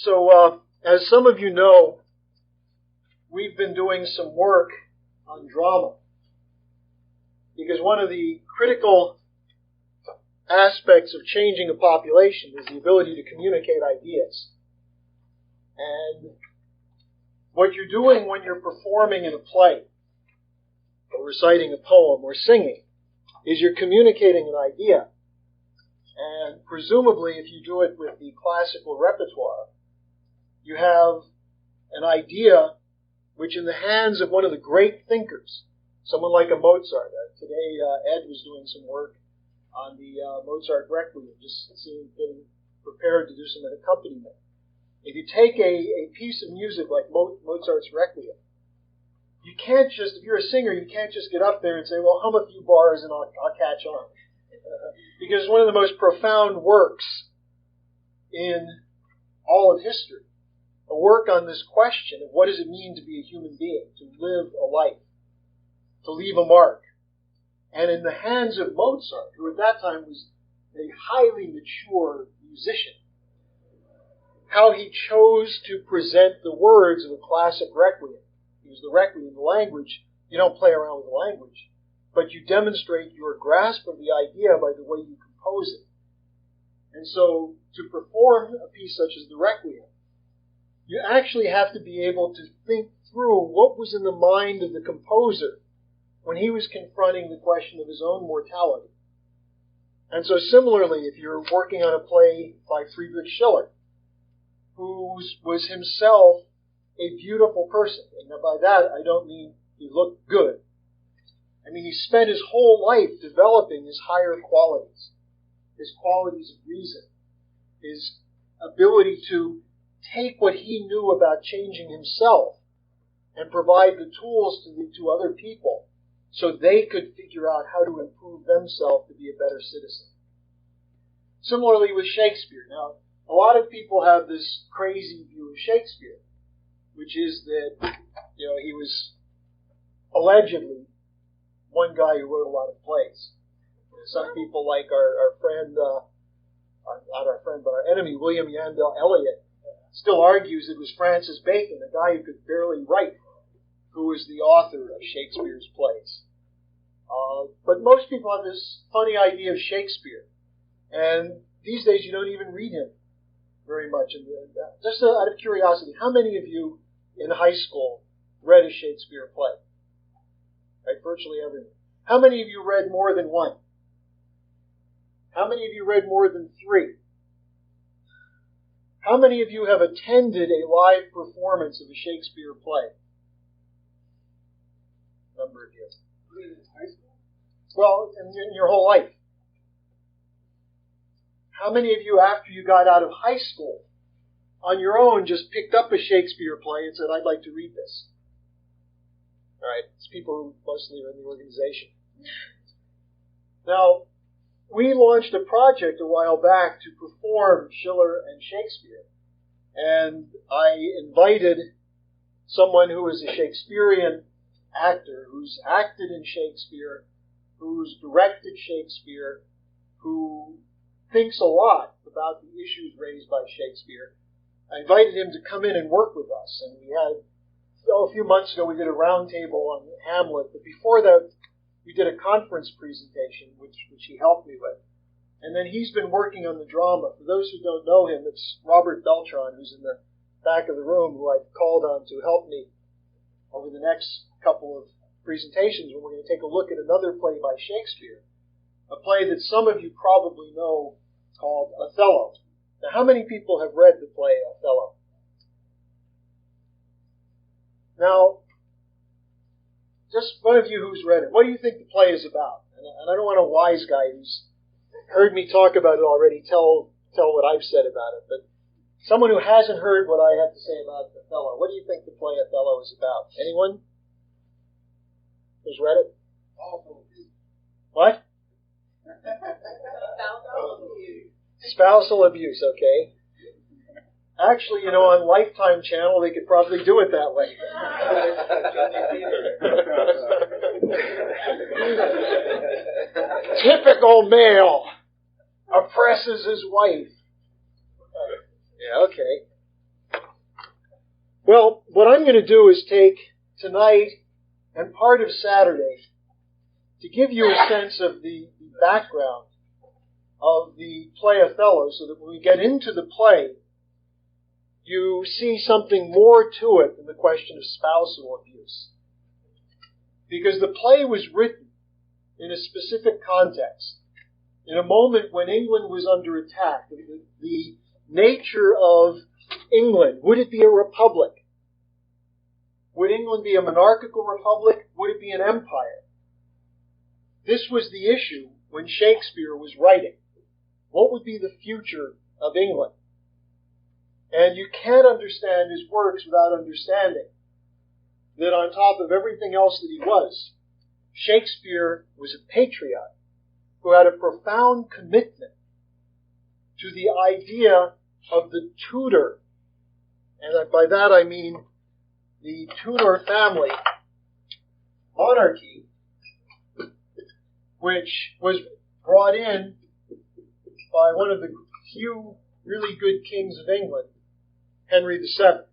So, as some of you know, we've been doing some work on drama. Because one of the critical aspects of changing a population is the ability to communicate ideas. And what you're doing when you're performing in a play, or reciting a poem, or singing, is you're communicating an idea. And presumably, if you do it with the classical repertoire, you have an idea which, in the hands of one of the great thinkers, someone like a Mozart. Today, Ed was doing some work on the Mozart Requiem, just getting prepared to do some accompaniment. If you take a piece of music like Mozart's Requiem, you can't just, if you're a singer, you can't just get up there and say, well, hum a few bars and I'll catch on. Because it's one of the most profound works in all of history. A work on this question of what does it mean to be a human being, to live a life, to leave a mark. And in the hands of Mozart, who at that time was a highly mature musician, how he chose to present the words of a classic requiem. Because the requiem, the language, you don't play around with the language, but you demonstrate your grasp of the idea by the way you compose it. And so, to perform a piece such as the Requiem, you actually have to be able to think through what was in the mind of the composer when he was confronting the question of his own mortality. And so similarly, if you're working on a play by Friedrich Schiller, who was himself a beautiful person, and by that I don't mean he looked good. I mean, he spent his whole life developing his higher qualities, his qualities of reason, his ability to take what he knew about changing himself and provide the tools to other people so they could figure out how to improve themselves to be a better citizen. Similarly with Shakespeare. Now, a lot of people have this crazy view of Shakespeare, which is that, he was allegedly one guy who wrote a lot of plays. Some people, like our friend, not our friend, but our enemy, William Yandell Elliott, still argues it was Francis Bacon, a guy who could barely write, who was the author of Shakespeare's plays. But most people have this funny idea of Shakespeare. And these days you don't even read him very much. Just out of curiosity, how many of you in high school read a Shakespeare play? Right, virtually everyone. How many of you read more than one? How many of you read more than three? How many of you have attended a live performance of a Shakespeare play? A number of you. In high school? Well, in your whole life. How many of you, after you got out of high school, on your own, just picked up a Shakespeare play and said, I'd like to read this? All right, it's people who mostly are in the organization. Now, we launched a project a while back to perform Schiller and Shakespeare. And I invited someone who is a Shakespearean actor, who's acted in Shakespeare, who's directed Shakespeare, who thinks a lot about the issues raised by Shakespeare. I invited him to come in and work with us. And we had, a few months ago, we did a roundtable on Hamlet. But before that, we did a conference presentation, which he helped me with. And then he's been working on the drama. For those who don't know him, it's Robert Beltran, who's in the back of the room, who I've called on to help me over the next couple of presentations when we're going to take a look at another play by Shakespeare, a play that some of you probably know called Othello. Now, how many people have read the play Othello? Now, just one of you who's read it, what do you think the play is about? And I don't want a wise guy who's heard me talk about it already tell what I've said about it, but someone who hasn't heard what I have to say about Othello, what do you think the play Othello is about? Anyone who's read it? What? Spousal abuse, okay. Actually, on Lifetime Channel, they could probably do it that way. Typical male oppresses his wife. Yeah, okay. Well, what I'm going to do is take tonight and part of Saturday to give you a sense of the background of the play Othello, so that when we get into the play, you see something more to it than the question of spousal abuse. Because the play was written in a specific context, in a moment when England was under attack. The nature of England, would it be a republic? Would England be a monarchical republic? Would it be an empire? This was the issue when Shakespeare was writing. What would be the future of England? And you can't understand his works without understanding that on top of everything else that he was, Shakespeare was a patriot who had a profound commitment to the idea of the Tudor, and by that I mean the Tudor family monarchy, which was brought in by one of the few really good kings of England, Henry VII.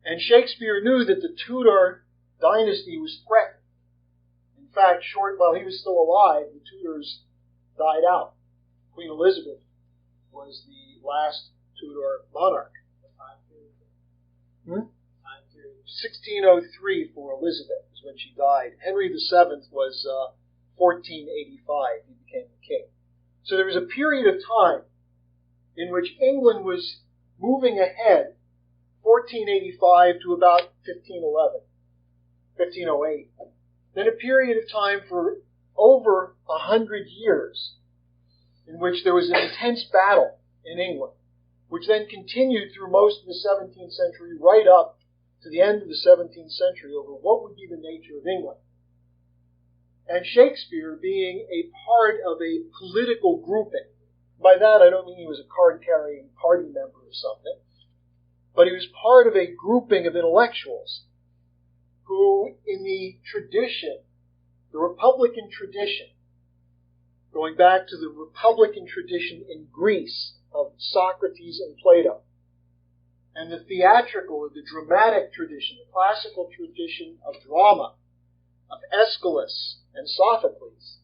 And Shakespeare knew that the Tudor dynasty was threatened. In fact, while he was still alive, the Tudors died out. Queen Elizabeth was the last Tudor monarch. 1603 for Elizabeth is when she died. Henry VII was 1485. He became the king. So there was a period of time in which England was moving ahead, 1485 to about 1511, 1508. Then a period of time for over 100 years in which there was an intense battle in England, which then continued through most of the 17th century, right up to the end of the 17th century, over what would be the nature of England. And Shakespeare, being a part of a political grouping, by that I don't mean he was a card-carrying party member or something, but he was part of a grouping of intellectuals who, in the tradition, the Republican tradition, going back to the Republican tradition in Greece of Socrates and Plato, and the theatrical or the dramatic tradition, the classical tradition of drama, of Aeschylus and Sophocles,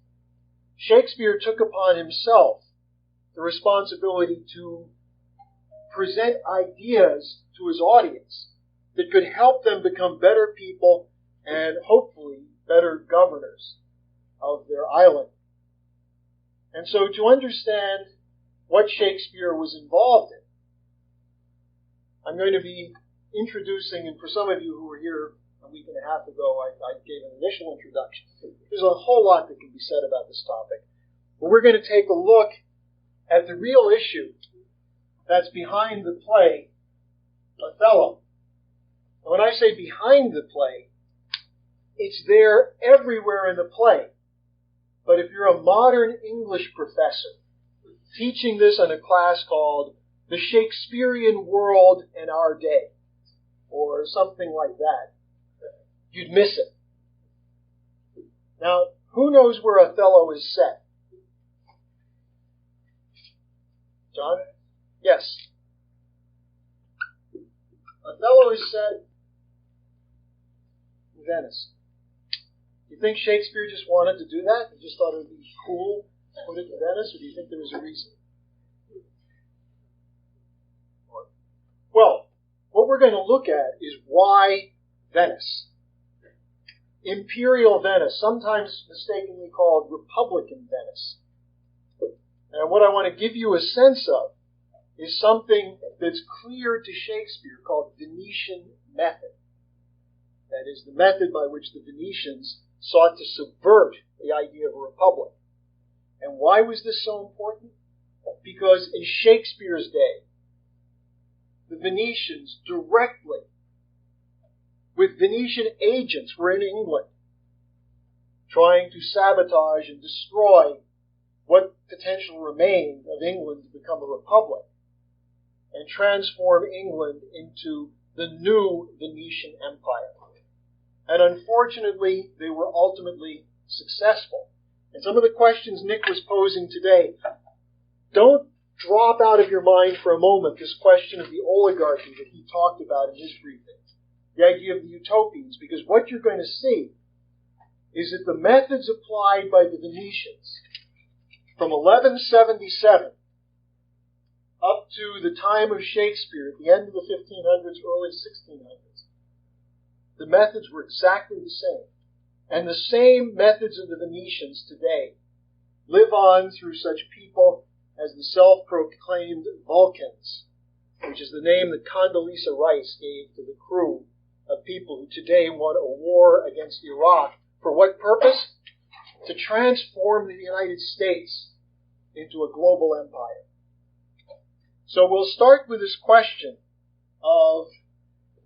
Shakespeare took upon himself the responsibility to present ideas to his audience that could help them become better people and hopefully better governors of their island. And so to understand what Shakespeare was involved in, I'm going to be introducing, and for some of you who were here a week and a half ago, I gave an initial introduction. There's a whole lot that can be said about this topic. But we're going to take a look at the real issue that's behind the play, Othello. And when I say behind the play, it's there everywhere in the play. But if you're a modern English professor teaching this in a class called The Shakespearean World in Our Day, or something like that, you'd miss it. Now, who knows where Othello is set? John? Yes. Othello is set in Venice. Do you think Shakespeare just wanted to do that? He just thought it would be cool to put it in Venice, or do you think there was a reason? Well, what we're going to look at is why Venice. Imperial Venice, sometimes mistakenly called Republican Venice. And what I want to give you a sense of is something that's clear to Shakespeare called Venetian Method. That is, the method by which the Venetians sought to subvert the idea of a republic. And why was this so important? Because in Shakespeare's day, the Venetians directly, with Venetian agents, were in England, trying to sabotage and destroy what potential remained of England to become a republic, and transform England into the new Venetian Empire. And unfortunately, they were ultimately successful. And some of the questions Nick was posing today, don't drop out of your mind for a moment this question of the oligarchy that he talked about in his briefing, the idea of the utopians, because what you're going to see is that the methods applied by the Venetians from 1177 up to the time of Shakespeare at the end of the 1500s, early 1600s, the methods were exactly the same. And the same methods of the Venetians today live on through such people as the self-proclaimed Vulcans, which is the name that Condoleezza Rice gave to the crew of people who today want a war against Iraq. For what purpose? To transform the United States into a global empire. So we'll start with this question of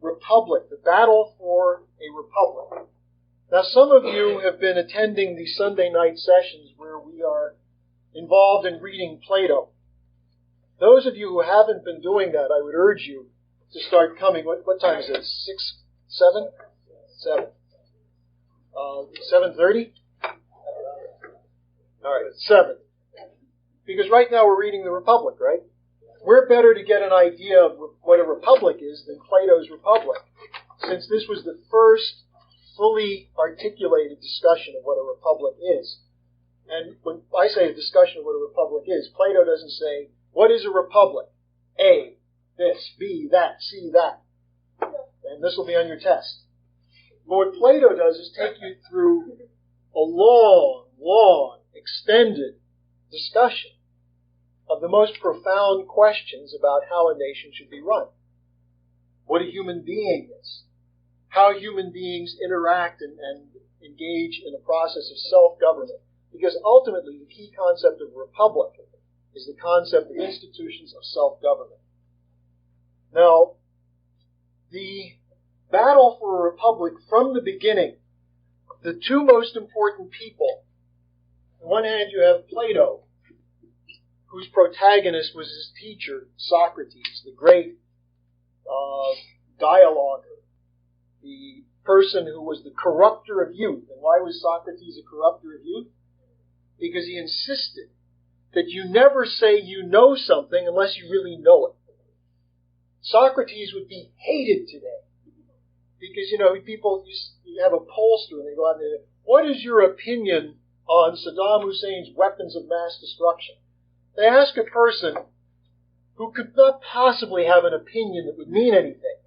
republic, the battle for a republic. Now, some of you have been attending the Sunday night sessions where we are involved in reading Plato. Those of you who haven't been doing that, I would urge you to start coming. What time is it? 6, 7? 7. 7:30? All right, 7. Because right now we're reading the Republic, right? We're better to get an idea of what a republic is than Plato's Republic, since this was the first fully articulated discussion of what a republic is. And when I say a discussion of what a republic is, Plato doesn't say, what is a republic? A, this, B, that, C, that. And this will be on your test. But what Plato does is take you through a long, extended discussion of the most profound questions about how a nation should be run. What a human being is. How human beings interact and engage in a process of self-government. Because ultimately, the key concept of a republic is the concept of institutions of self-government. Now, the battle for a republic from the beginning, the two most important people, on one hand you have Plato, whose protagonist was his teacher, Socrates, the great dialoguer, the person who was the corrupter of youth. And why was Socrates a corrupter of youth? Because he insisted that you never say you know something unless you really know it. Socrates would be hated today. Because, people, you have a pollster and they go out there, what is your opinion on Saddam Hussein's weapons of mass destruction? They ask a person who could not possibly have an opinion that would mean anything,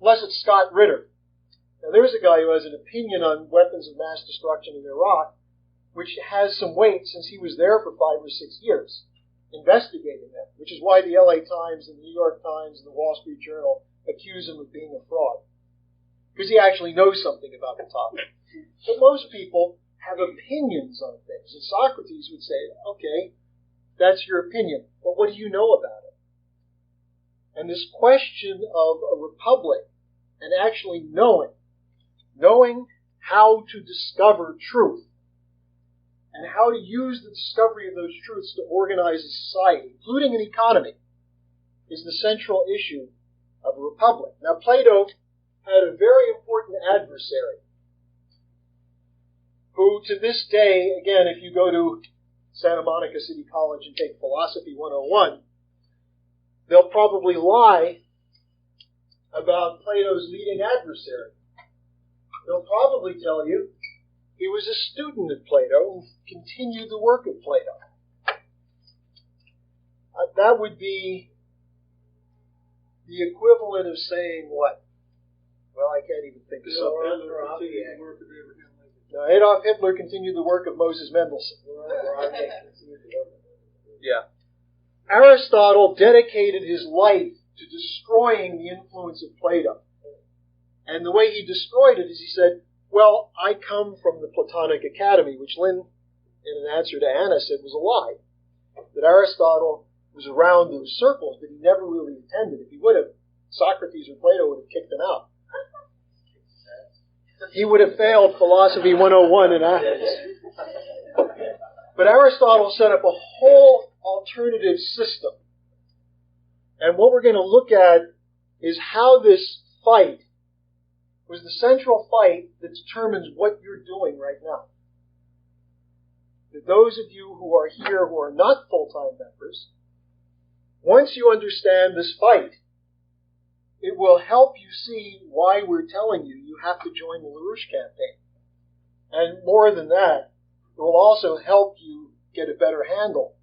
unless it's Scott Ritter. Now, there's a guy who has an opinion on weapons of mass destruction in Iraq, which has some weight since he was there for 5 or 6 years, investigating them, which is why the LA Times and the New York Times and the Wall Street Journal accuse him of being a fraud. Because he actually knows something about the topic. But most people have opinions on things. And Socrates would say, okay, that's your opinion, but what do you know about it? And this question of a republic and actually knowing how to discover truth and how to use the discovery of those truths to organize a society, including an economy, is the central issue of a republic. Now, Plato had a very important adversary who, to this day, again, if you go to Santa Monica City College and take Philosophy 101, they'll probably lie about Plato's leading adversary. They'll probably tell you he was a student of Plato who continued the work of Plato. That would be the equivalent of saying what? Well, I can't even think of something. No, Adolf Hitler continued the work of Moses Mendelssohn. Yeah. Aristotle dedicated his life to destroying the influence of Plato. And the way he destroyed it is he said, well, I come from the Platonic Academy, which Lynn, in an answer to Anna, said was a lie. That Aristotle was around those circles, but he never really attended. If he would have, Socrates or Plato would have kicked him out. He would have failed Philosophy 101 in Athens. But Aristotle set up a whole alternative system. And what we're going to look at is how this fight was the central fight that determines what you're doing right now. That those of you who are here who are not full-time members once you understand this fight, it will help you see why we're telling you you have to join the LaRouche campaign. And more than that, it will also help you get a better handle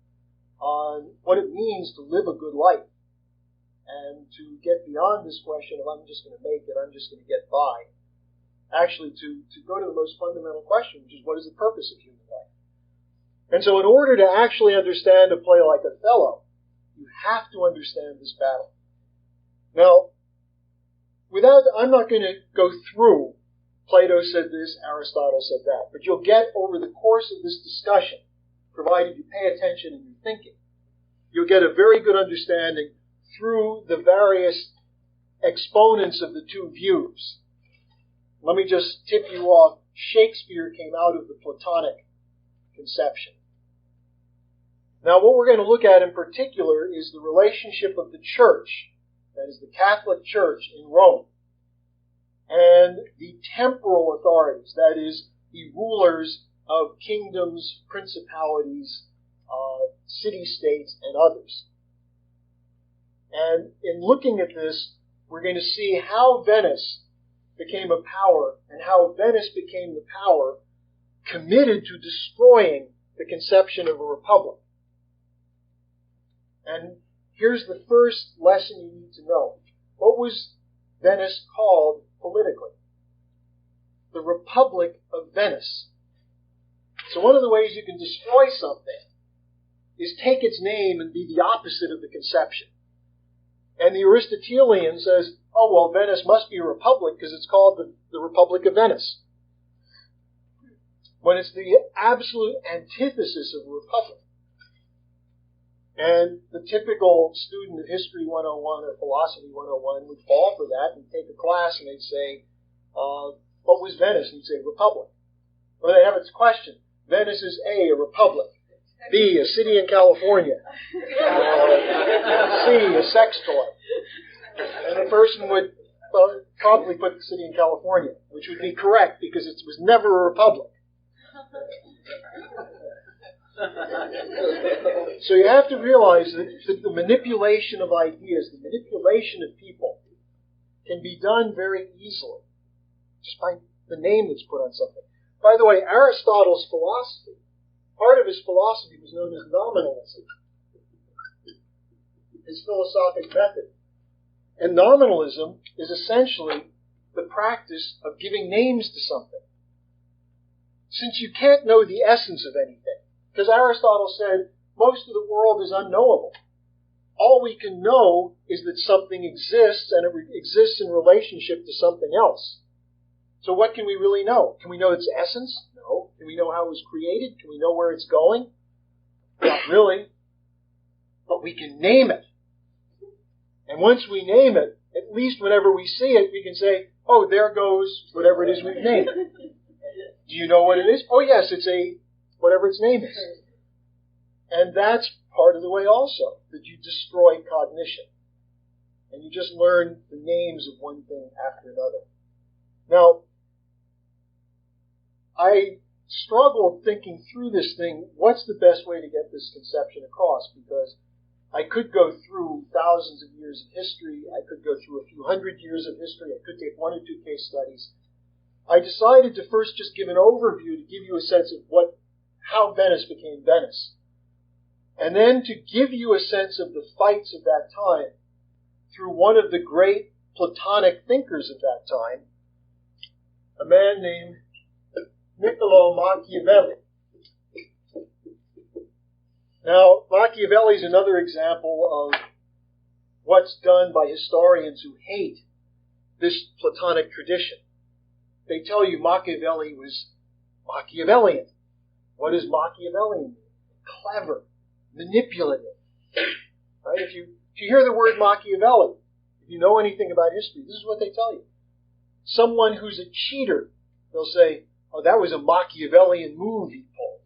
on what it means to live a good life and to get beyond this question of I'm just going to make it, I'm just going to get by. Actually, to go to the most fundamental question, which is what is the purpose of human life? And so in order to actually understand a play like Othello, you have to understand this battle. Now, I'm not going to go through Plato said this, Aristotle said that, but you'll get over the course of this discussion, provided you pay attention in your thinking, you'll get a very good understanding through the various exponents of the two views. Let me just tip you off. Shakespeare came out of the Platonic Conception. Now, what we're going to look at in particular is the relationship of the Church, that is the Catholic Church in Rome, and the temporal authorities, that is, the rulers of kingdoms, principalities, city-states, and others. And in looking at this, we're going to see how Venice became a power and how Venice became the power committed to destroying the conception of a republic. And here's the first lesson you need to know. What was Venice called politically? The Republic of Venice. So one of the ways you can destroy something is take its name and be the opposite of the conception. And the Aristotelian says, oh, well, Venice must be a republic because it's called the Republic of Venice. When it's the absolute antithesis of a republic. And the typical student of History 101 or Philosophy 101 would fall for that and take a class and they'd say, what was Venice? And you'd say, republic. Or they'd have its question. Venice is A republic. B, a city in California. C, a sex toy. And the person would probably put the city in California, which would be correct because it was never a republic. So you have to realize that the manipulation of ideas, the manipulation of people, can be done very easily, just by the name that's put on something. By the way, Aristotle's philosophy, part of his philosophy was known as nominalism, his philosophic method. And nominalism is essentially the practice of giving names to something. Since you can't know the essence of anything, because Aristotle said most of the world is unknowable. All we can know is that something exists and it exists in relationship to something else. So what can we really know? Can we know its essence? No. Can we know how it was created? Can we know where it's going? Not really. But we can name it. And once we name it, at least whenever we see it, we can say, oh, there goes whatever it is we've named. Do you know what it is? Oh, yes, it's whatever its name is. And that's part of the way also, that you destroy cognition. And you just learn the names of one thing after another. Now, I struggled thinking through this thing, what's the best way to get this conception across? Because I could go through thousands of years of history, I could go through a few hundred years of history, I could take one or two case studies. I decided to first just give an overview to give you a sense of how Venice became Venice. And then to give you a sense of the fights of that time through one of the great Platonic thinkers of that time, a man named Nicolo Machiavelli. Now, Machiavelli is another example of what's done by historians who hate this Platonic tradition. They tell you Machiavelli was Machiavellian. What does Machiavellian mean? Clever, manipulative. Right? If you hear the word Machiavelli, if you know anything about history, this is what they tell you. Someone who's a cheater, they'll say, oh, that was a Machiavellian move he pulled.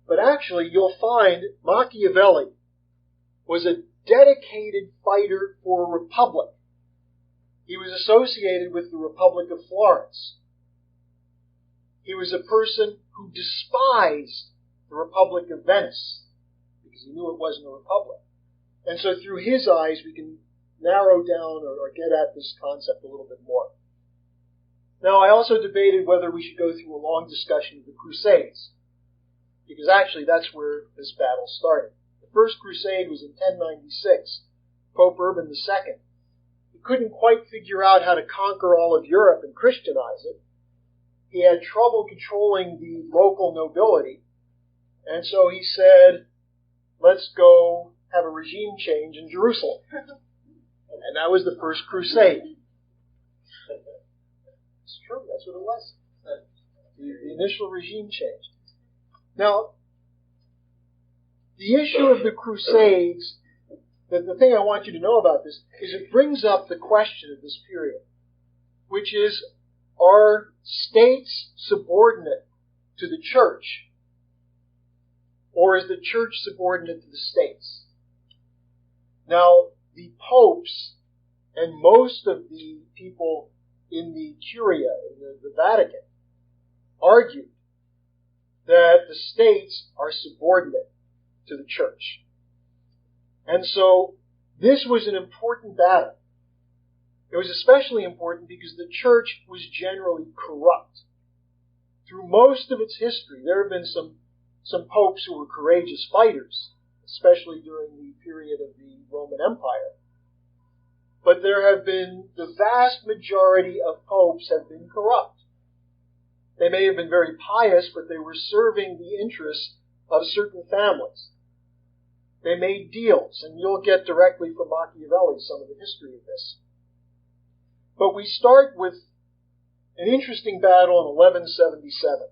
But actually, you'll find Machiavelli was a dedicated fighter for a republic. He was associated with the Republic of Florence. He was a person who despised the Republic of Venice because he knew it wasn't a republic. And so through his eyes, we can narrow down or get at this concept a little bit more. Now, I also debated whether we should go through a long discussion of the Crusades, because actually that's where this battle started. The first crusade was in 1096. Pope Urban II. He couldn't quite figure out how to conquer all of Europe and Christianize it. He had trouble controlling the local nobility, and so he said, let's go have a regime change in Jerusalem. And that was the first crusade. It's true, that's what it was. The initial regime change. Now, the issue of the Crusades, the thing I want you to know about this, is it brings up the question of this period, which is, are states subordinate to the church, or is the church subordinate to the states? Now, the popes and most of the people in the Curia, in the Vatican, argued that the states are subordinate to the church. And so this was an important battle. It was especially important because the church was generally corrupt. Through most of its history, there have been some popes who were courageous fighters, especially during the period of the Roman Empire. But there have been, the vast majority of popes have been corrupt. They may have been very pious, but they were serving the interests of certain families. They made deals, and you'll get directly from Machiavelli some of the history of this. But we start with an interesting battle in 1177.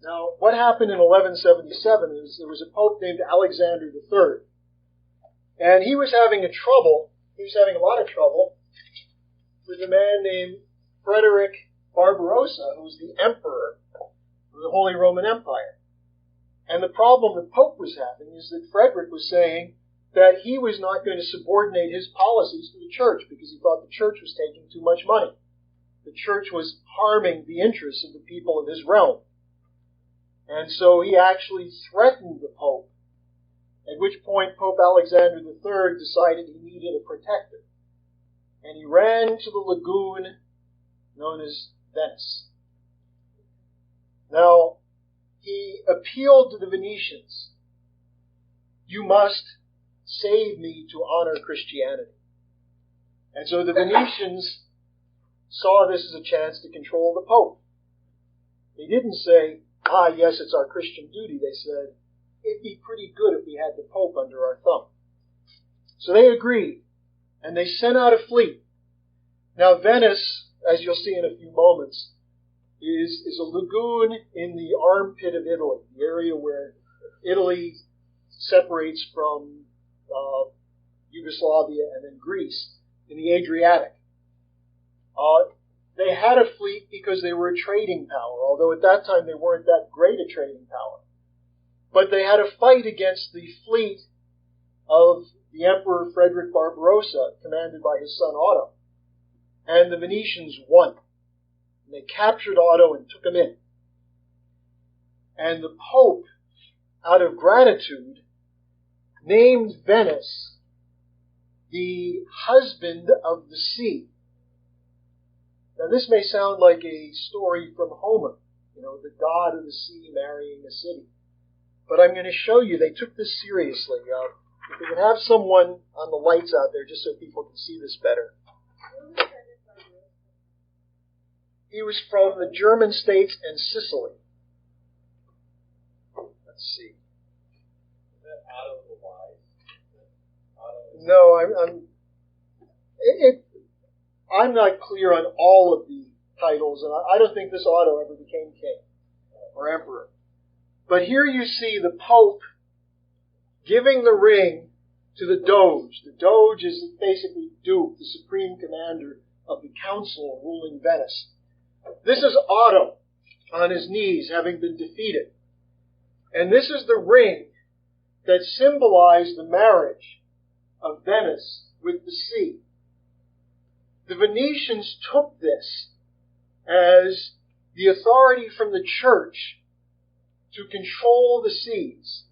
Now, what happened in 1177 is there was a pope named Alexander III. And he was having a lot of trouble with a man named Frederick Barbarossa, who was the emperor of the Holy Roman Empire. And the problem the Pope was having is that Frederick was saying that he was not going to subordinate his policies to the church because he thought the church was taking too much money. The church was harming the interests of the people of his realm. And so he actually threatened the Pope, at which point Pope Alexander III decided he needed a protector. And he ran to the lagoon known as Venice. Now, he appealed to the Venetians. You must save me to honor Christianity. And so the Venetians saw this as a chance to control the Pope. They didn't say, yes, it's our Christian duty. They said, it'd be pretty good if we had the Pope under our thumb. So they agreed, and they sent out a fleet. Now Venice, as you'll see in a few moments, is a lagoon in the armpit of Italy, the area where Italy separates from Yugoslavia and then Greece, in the Adriatic. They had a fleet because they were a trading power, although at that time they weren't that great a trading power. But they had a fight against the fleet of the Emperor Frederick Barbarossa, commanded by his son Otto. And the Venetians won. And they captured Otto and took him in. And the Pope, out of gratitude, named Venice the husband of the sea. Now this may sound like a story from Homer, the god of the sea marrying a city. But I'm going to show you they took this seriously. If we can have someone on the lights out there just so people can see this better. He was from the German states and Sicily. Let's see. Is that Otto the Wise? No, I'm not clear on all of the titles, and I don't think this Otto ever became king or emperor. But here you see the Pope giving the ring to the Doge. The Doge is basically Duke, the supreme commander of the council ruling Venice. This is Otto on his knees, having been defeated. And this is the ring that symbolized the marriage of Venice with the sea. The Venetians took this as the authority from the church to control the seas.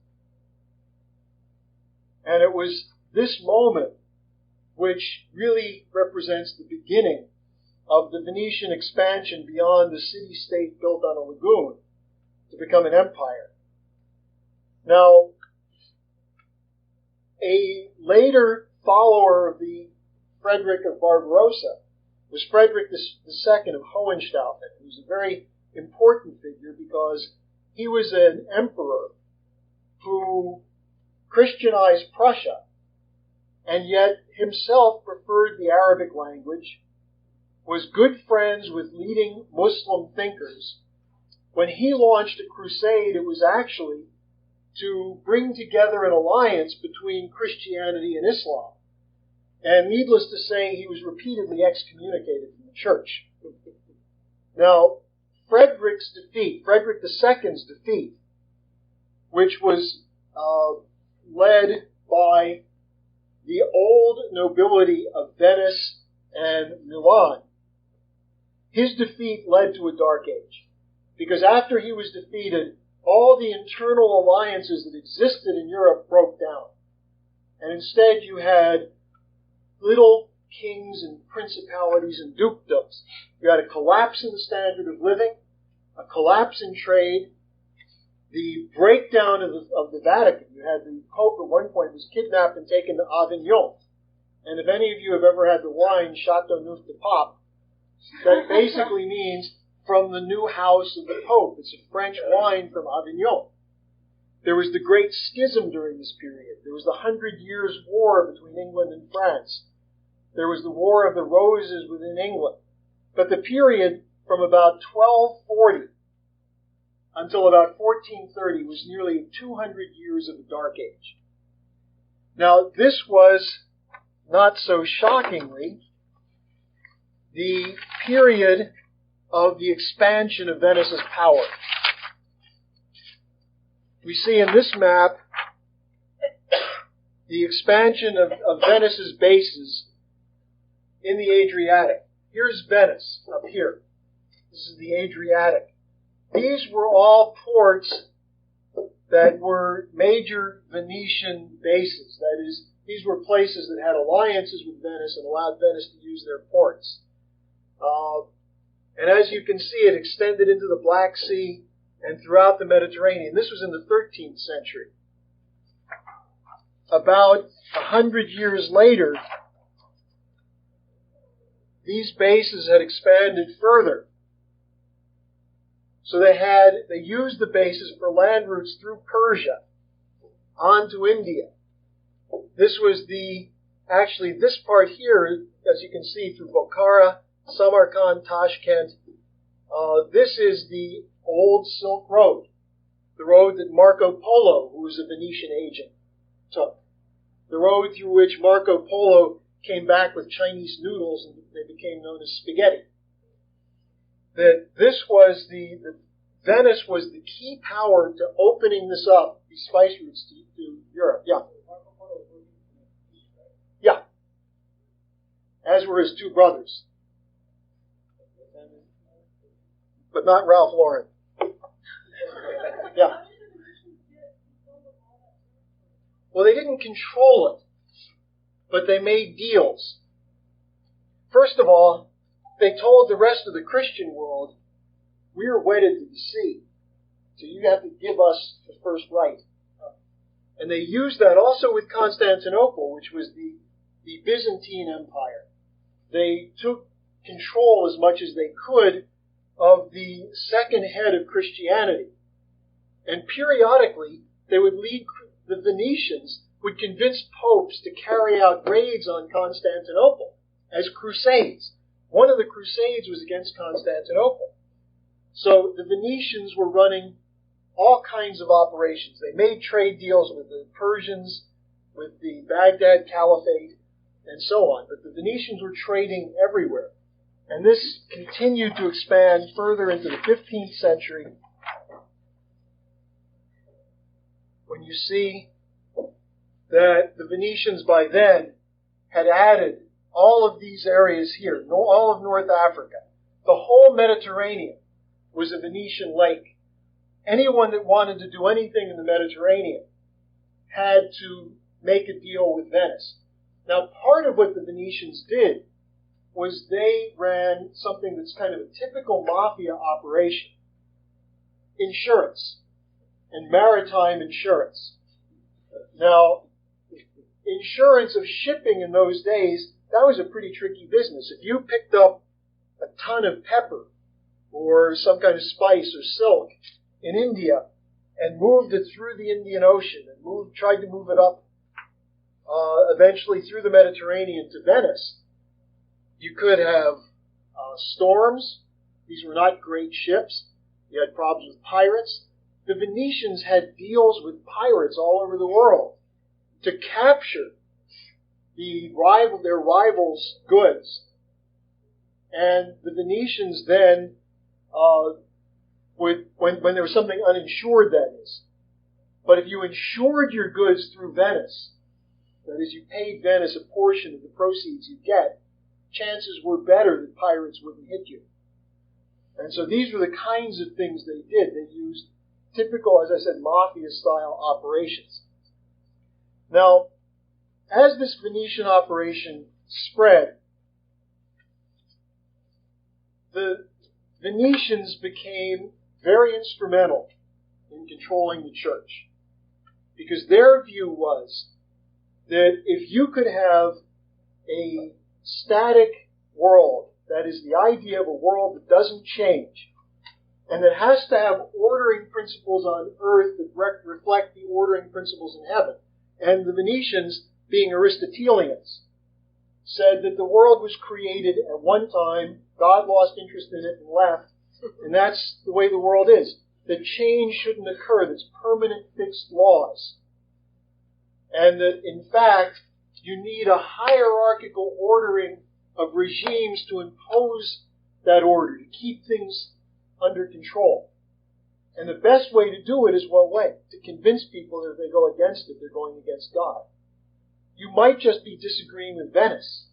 And it was this moment which really represents the beginning of the Venetian expansion beyond the city-state built on a lagoon to become an empire. Now, a later follower of the Frederick of Barbarossa was Frederick II of Hoenshtalfit, who was a very important figure because he was an emperor who Christianized Prussia and yet himself preferred the Arabic language, was good friends with leading Muslim thinkers. When he launched a crusade, it was actually to bring together an alliance between Christianity and Islam. And needless to say, he was repeatedly excommunicated from the church. Now, Frederick II's defeat, which was led by the old nobility of Venice and Milan, his defeat led to a dark age. Because after he was defeated, all the internal alliances that existed in Europe broke down. And instead you had little kings and principalities and dukedoms. You had a collapse in the standard of living, a collapse in trade, the breakdown of the Vatican. You had the Pope at one point was kidnapped and taken to Avignon. And if any of you have ever had the wine Chateau Neuf de Pape, that basically means from the new house of the Pope. It's a French wine from Avignon. There was the Great Schism during this period. There was the 100 Years' War between England and France. There was the War of the Roses within England. But the period from about 1240 until about 1430 was nearly 200 years of a dark age. Now, this was, not so shockingly, the period of the expansion of Venice's power. We see in this map the expansion of Venice's bases in the Adriatic. Here's Venice up here. This is the Adriatic. These were all ports that were major Venetian bases. That is, these were places that had alliances with Venice and allowed Venice to use their ports. And as you can see, it extended into the Black Sea and throughout the Mediterranean. This was in the 13th century. About 100 years later, these bases had expanded further. So they used the bases for land routes through Persia onto India. This was actually this part here, as you can see, through Bokhara, Samarkand, Tashkent. This is the old Silk Road, the road that Marco Polo, who was a Venetian agent, took. The road through which Marco Polo came back with Chinese noodles and they became known as spaghetti. That this was Venice was the key power to opening this up, these spice routes to Europe. Yeah. Yeah. As were his two brothers. But not Ralph Lauren. Yeah. Well, they didn't control it, but they made deals. First of all, they told the rest of the Christian world, we're wedded to the sea, so you have to give us the first right. And they used that also with Constantinople, which was the Byzantine Empire. They took control as much as they could of the second head of Christianity. And periodically, the Venetians would convince popes to carry out raids on Constantinople as crusades. One of the crusades was against Constantinople. So the Venetians were running all kinds of operations. They made trade deals with the Persians, with the Baghdad Caliphate, and so on. But the Venetians were trading everywhere. And this continued to expand further into the 15th century, when you see that the Venetians by then had added all of these areas here, all of North Africa. The whole Mediterranean was a Venetian lake. Anyone that wanted to do anything in the Mediterranean had to make a deal with Venice. Now, part of what the Venetians did was they ran something that's kind of a typical mafia operation: insurance and maritime insurance. Now, insurance of shipping in those days, that was a pretty tricky business. If you picked up a ton of pepper or some kind of spice or silk in India and moved it through the Indian Ocean and tried to move it up eventually through the Mediterranean to Venice, you could have storms. These were not great ships. You had problems with pirates. The Venetians had deals with pirates all over the world to capture their rivals' goods. And the Venetians then when there was something uninsured, that is. But if you insured your goods through Venice, that is, you paid Venice a portion of the proceeds you get, chances were better that pirates wouldn't hit you. And so these were the kinds of things they did. They used typical, as I said, mafia-style operations. Now, as this Venetian operation spread, the Venetians became very instrumental in controlling the church, because their view was that if you could have a static world, that is the idea of a world that doesn't change, and that has to have ordering principles on earth that reflect the ordering principles in heaven. And the Venetians, being Aristotelians, said that the world was created at one time, God lost interest in it and left, and that's the way the world is. That change shouldn't occur, that's permanent fixed laws. And that, in fact, you need a hierarchical ordering of regimes to impose that order, to keep things under control. And the best way to do it is what way? To convince people that if they go against it, they're going against God. You might just be disagreeing with Venice,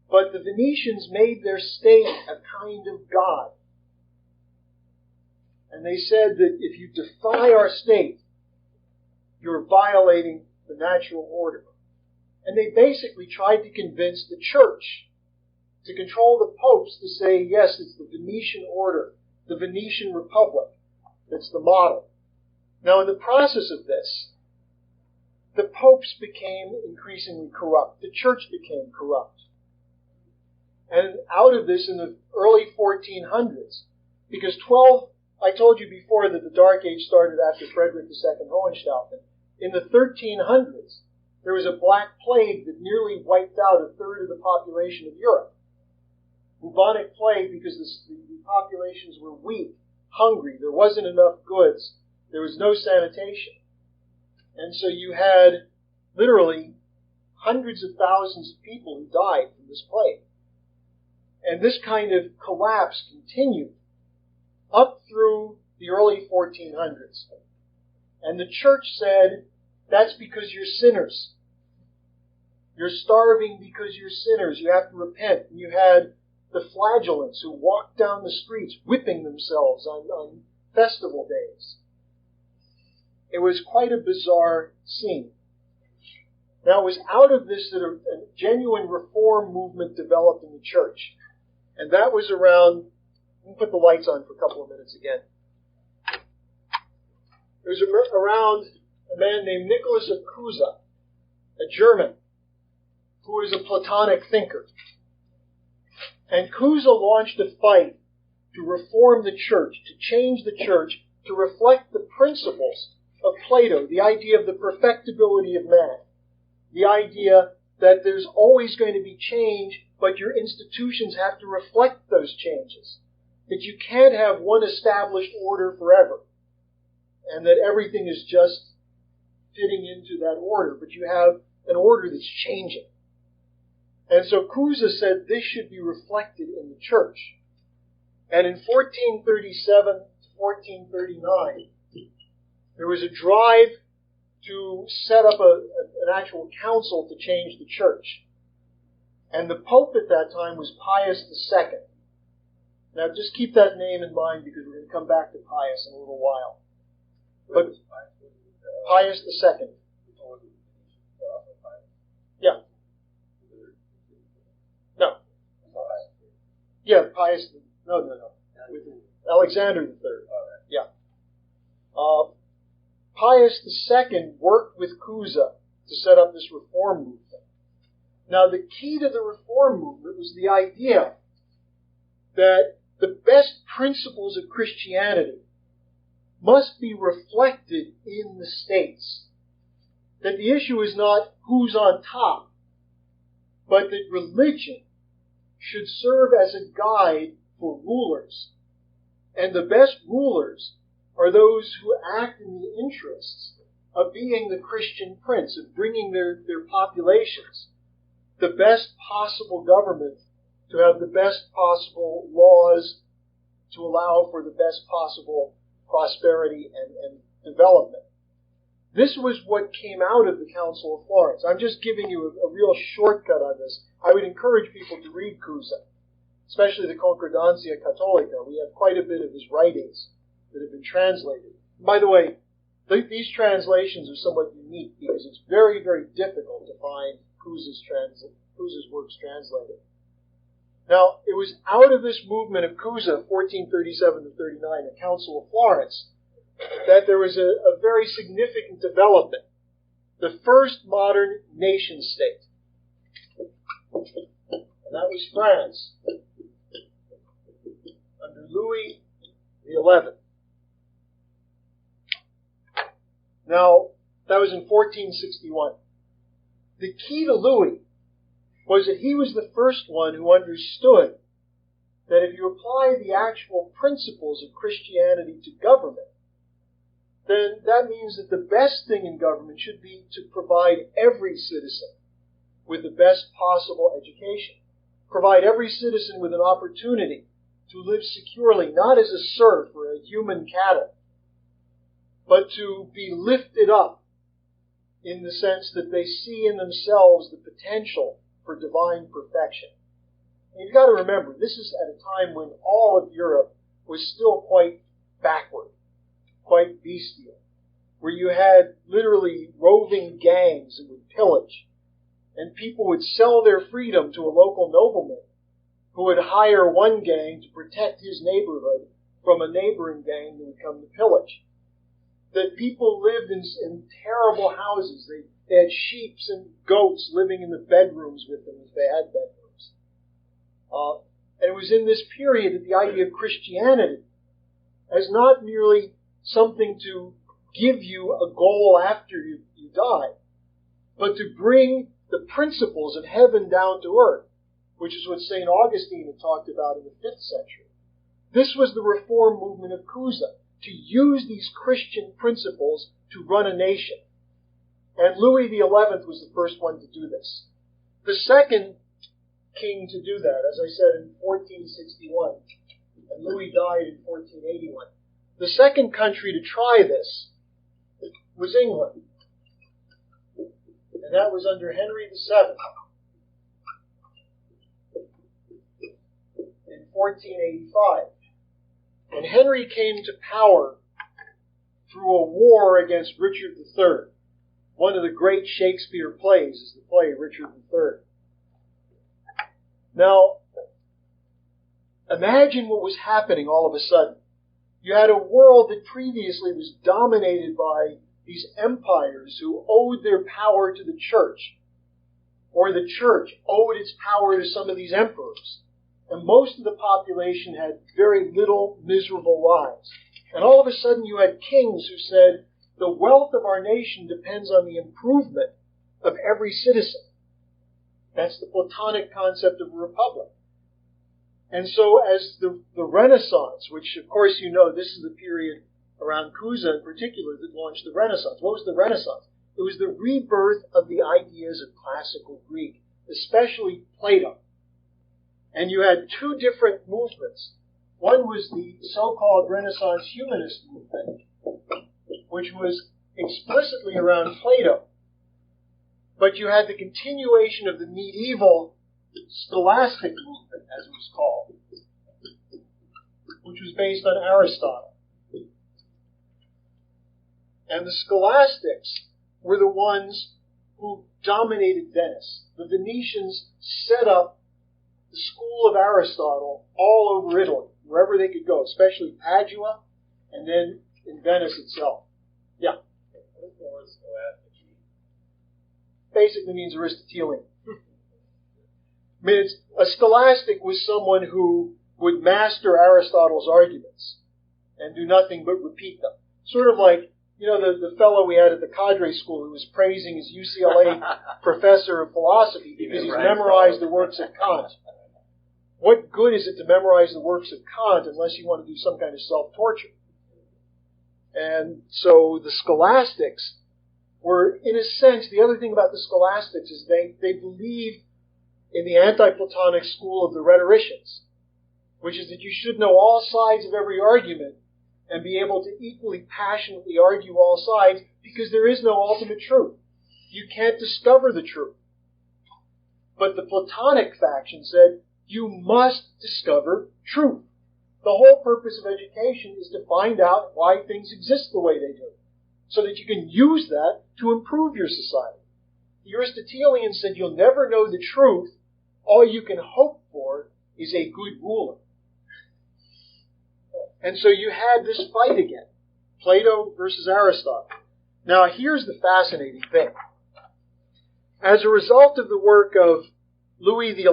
but the Venetians made their state a kind of God. And they said that if you defy our state, you're violating the natural order. And they basically tried to convince the church to control the popes to say, yes, it's the Venetian order, the Venetian Republic, that's the model. Now, in the process of this, the popes became increasingly corrupt. The church became corrupt. And out of this, in the early 1400s, because I told you before that the Dark Age started after Frederick II Hoenshtalfit. In the 1300s, there was a black plague that nearly wiped out a third of the population of Europe. Bubonic plague because the populations were weak, hungry, there wasn't enough goods, there was no sanitation. And so you had literally hundreds of thousands of people who died from this plague. And this kind of collapse continued up through the early 1400s. And the church said, that's because you're sinners. You're starving because you're sinners. You have to repent. And you had the flagellants who walked down the streets whipping themselves on festival days. It was quite a bizarre scene. Now, it was out of this that a genuine reform movement developed in the church. And that was around, let me put the lights on for a couple of minutes again. It was around a man named Nicholas of Cusa, a German, who was a Platonic thinker. And Cusa launched a fight to reform the church, to change the church, to reflect the principles of Plato, the idea of the perfectibility of man, the idea that there's always going to be change, but your institutions have to reflect those changes, that you can't have one established order forever, and that everything is just fitting into that order, but you have an order that's changing. And so Cusa said this should be reflected in the church. And in 1437 to 1439, there was a drive to set up an actual council to change the church. And the Pope at that time was Pius II. Now just keep that name in mind because we're going to come back to Pius in a little while. But Pius II. Yeah, Pius. No. With Alexander III. Yeah. Pius II worked with Cusa to set up this reform movement. Now, the key to the reform movement was the idea that the best principles of Christianity must be reflected in the states. That the issue is not who's on top, but that religion should serve as a guide for rulers. And the best rulers are those who act in the interests of being the Christian prince, of bringing their populations the best possible government, to have the best possible laws, to allow for the best possible prosperity and development. This was what came out of the Council of Florence. I'm just giving you a real shortcut on this. I would encourage people to read Cusa, especially the Concordancia Cattolica. We have quite a bit of his writings that have been translated. By the way, these translations are somewhat unique because it's very, very difficult to find Cusa's works translated. Now, it was out of this movement of Cusa, 1437 to 39, the Council of Florence, that there was a very significant development. The first modern nation state. And that was France, under Louis XI. Now, that was in 1461. The key to Louis was that he was the first one who understood that if you apply the actual principles of Christianity to government, then that means that the best thing in government should be to provide every citizen with the best possible education. Provide every citizen with an opportunity to live securely, not as a serf or a human cattle, but to be lifted up in the sense that they see in themselves the potential for divine perfection. And you've got to remember, this is at a time when all of Europe was still quite backward, quite bestial, where you had literally roving gangs that would pillage, and people would sell their freedom to a local nobleman who would hire one gang to protect his neighborhood from a neighboring gang that would come to pillage. That people lived in terrible houses. They had sheep and goats living in the bedrooms with them, if they had bedrooms. And it was in this period that the idea of Christianity as not merely something to give you a goal after you die, but to bring the principles of heaven down to earth, which is what St. Augustine had talked about in the 5th century. This was the reform movement of Cusa, to use these Christian principles to run a nation. And Louis XI was the first one to do this. The second king to do that, as I said, in 1461, and Louis died in 1481. The second country to try this was England. And that was under Henry VII in 1485. And Henry came to power through a war against Richard III. One of the great Shakespeare plays is the play Richard III. Now, imagine what was happening all of a sudden. You had a world that previously was dominated by these empires who owed their power to the church, or the church owed its power to some of these emperors. And most of the population had very little miserable lives. And all of a sudden you had kings who said, the wealth of our nation depends on the improvement of every citizen. That's the Platonic concept of a republic. And so as the Renaissance, which of course you know this is the period around Cusa in particular that launched the Renaissance. What was the Renaissance? It was the rebirth of the ideas of classical Greek, especially Plato. And you had two different movements. One was the so-called Renaissance humanist movement, which was explicitly around Plato. But you had the continuation of the medieval scholastic movement, as it was called, which was based on Aristotle. And the scholastics were the ones who dominated Venice. The Venetians set up the school of Aristotle all over Italy, wherever they could go, especially Padua, and then in Venice itself. Yeah. Basically means Aristotelian. I mean, a scholastic was someone who would master Aristotle's arguments and do nothing but repeat them. Sort of like, the fellow we had at the Cadre School who was praising his UCLA professor of philosophy because he's memorized the works of Kant. What good is it to memorize the works of Kant unless you want to do some kind of self-torture? And so the scholastics were, in a sense, the other thing about the scholastics is they believed in the anti-Platonic school of the rhetoricians, which is that you should know all sides of every argument and be able to equally passionately argue all sides, because there is no ultimate truth. You can't discover the truth. But the Platonic faction said, you must discover truth. The whole purpose of education is to find out why things exist the way they do, so that you can use that to improve your society. The Aristotelians said you'll never know the truth. All you can hope for is a good ruler. And so you had this fight again, Plato versus Aristotle. Now here's the fascinating thing. As a result of the work of Louis XI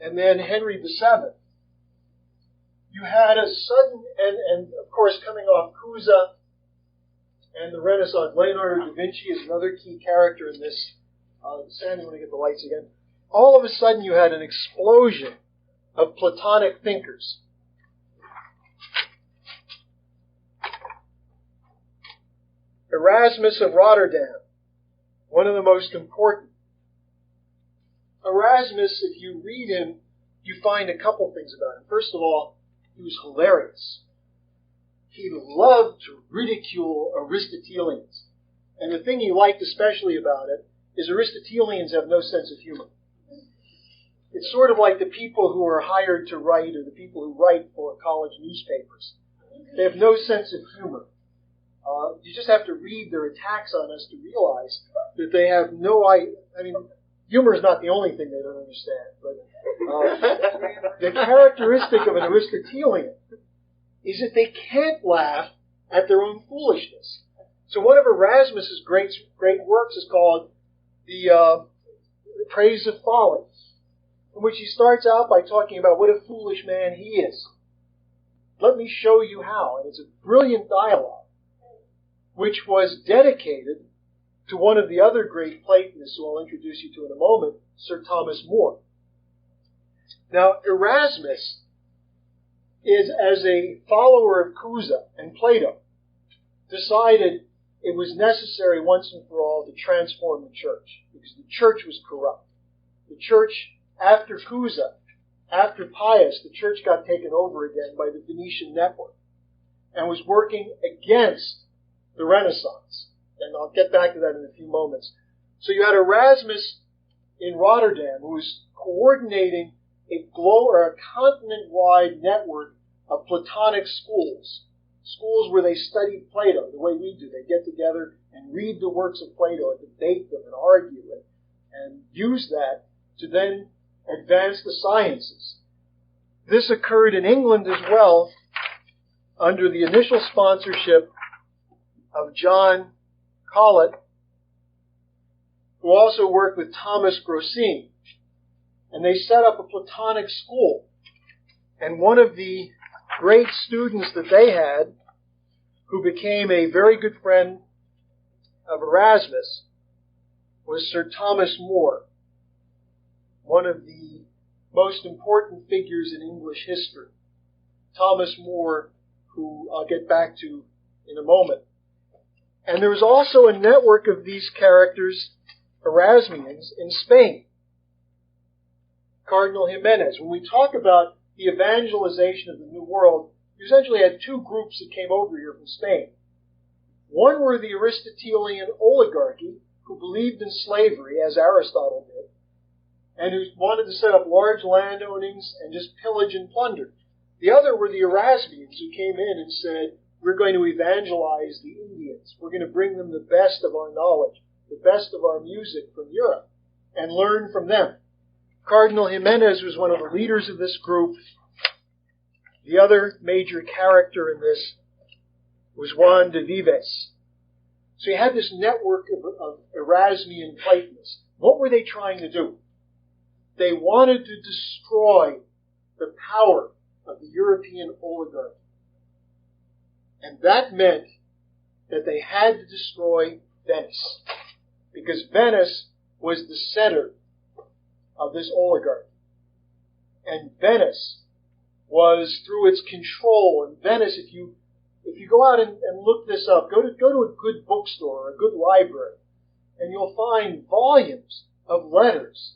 and then Henry VII, you had a sudden, and of course coming off Cusa and the Renaissance, Leonardo Da Vinci is another key character in this. Sandy, want to get the lights again? All of a sudden you had an explosion of Platonic thinkers. Erasmus of Rotterdam, one of the most important. Erasmus, if you read him, you find a couple things about him. First of all, he was hilarious. He loved to ridicule Aristotelians. And the thing he liked especially about it is Aristotelians have no sense of humor. It's sort of like the people who are hired to write or the people who write for college newspapers. They have no sense of humor. You just have to read their attacks on us to realize that they have no idea. I mean, humor is not the only thing they don't understand, but the characteristic of an Aristotelian is that they can't laugh at their own foolishness. So one of Erasmus's great works is called the Praise of Folly, in which he starts out by talking about what a foolish man he is. Let me show you how. And it's a brilliant dialogue, which was dedicated to one of the other great Platonists who I'll introduce you to in a moment, Sir Thomas More. Now, Erasmus is, as a follower of Cusa and Plato, decided it was necessary once and for all to transform the church, because the church was corrupt. The church, after Cusa, after Pius, the church got taken over again by the Venetian network and was working against the Renaissance. And I'll get back to that in a few moments. So you had Erasmus in Rotterdam, who was coordinating a continent-wide network of Platonic schools where they studied Plato the way we do. They get together and read the works of Plato and debate them and argue it and use that to then advance the sciences. This occurred in England as well under the initial sponsorship of John Colet, who also worked with Thomas Grocyn. And they set up a Platonic school. And one of the great students that they had, who became a very good friend of Erasmus, was Sir Thomas More, one of the most important figures in English history. Thomas More, who I'll get back to in a moment. And there was also a network of these characters, Erasmians, in Spain. Cardinal Jimenez. When we talk about the evangelization of the New World, you essentially had two groups that came over here from Spain. One were the Aristotelian oligarchy, who believed in slavery, as Aristotle did, and who wanted to set up large landownings and just pillage and plunder. The other were the Erasmians, who came in and said, we're going to evangelize the Indians. We're going to bring them the best of our knowledge, the best of our music from Europe, and learn from them. Cardinal Jimenez was one of the leaders of this group. The other major character in this was Juan de Vives. So you had this network of Erasmian Platonists. What were they trying to do? They wanted to destroy the power of the European oligarchy. And that meant that they had to destroy Venice, because Venice was the center of this oligarchy. And Venice was, through its control, and Venice, if you go out and look this up, go to a good bookstore or a good library, and you'll find volumes of letters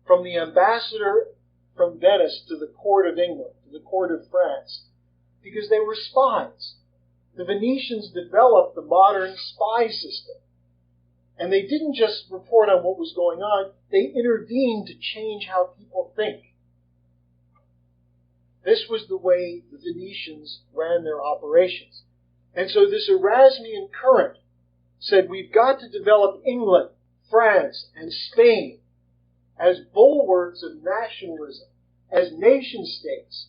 from the ambassador from Venice to the court of England, to the court of France, because they were spies. The Venetians developed the modern spy system. And they didn't just report on what was going on, they intervened to change how people think. This was the way the Venetians ran their operations. And so this Erasmian current said, we've got to develop England, France, and Spain as bulwarks of nationalism, as nation states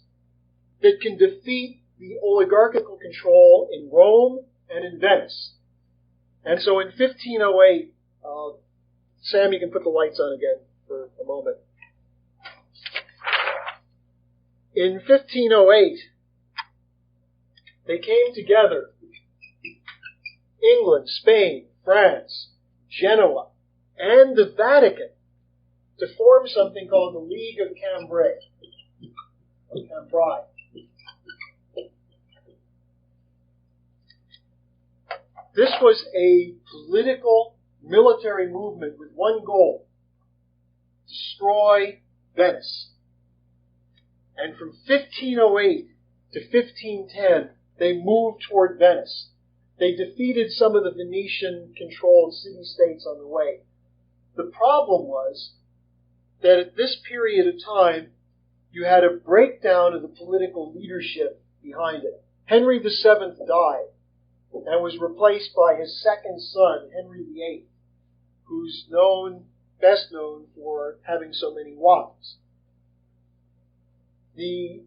that can defeat the oligarchical control in Rome and in Venice. And so in 1508, Sam, you can put the lights on again for a moment. In 1508, they came together, England, Spain, France, Genoa, and the Vatican, to form something called the League of Cambrie. This was a political, military movement with one goal: destroy Venice. And from 1508 to 1510, they moved toward Venice. They defeated some of the Venetian-controlled city-states on the way. The problem was that at this period of time, you had a breakdown of the political leadership behind it. Henry VII died and was replaced by his second son, Henry VIII, who's best known for having so many wives. The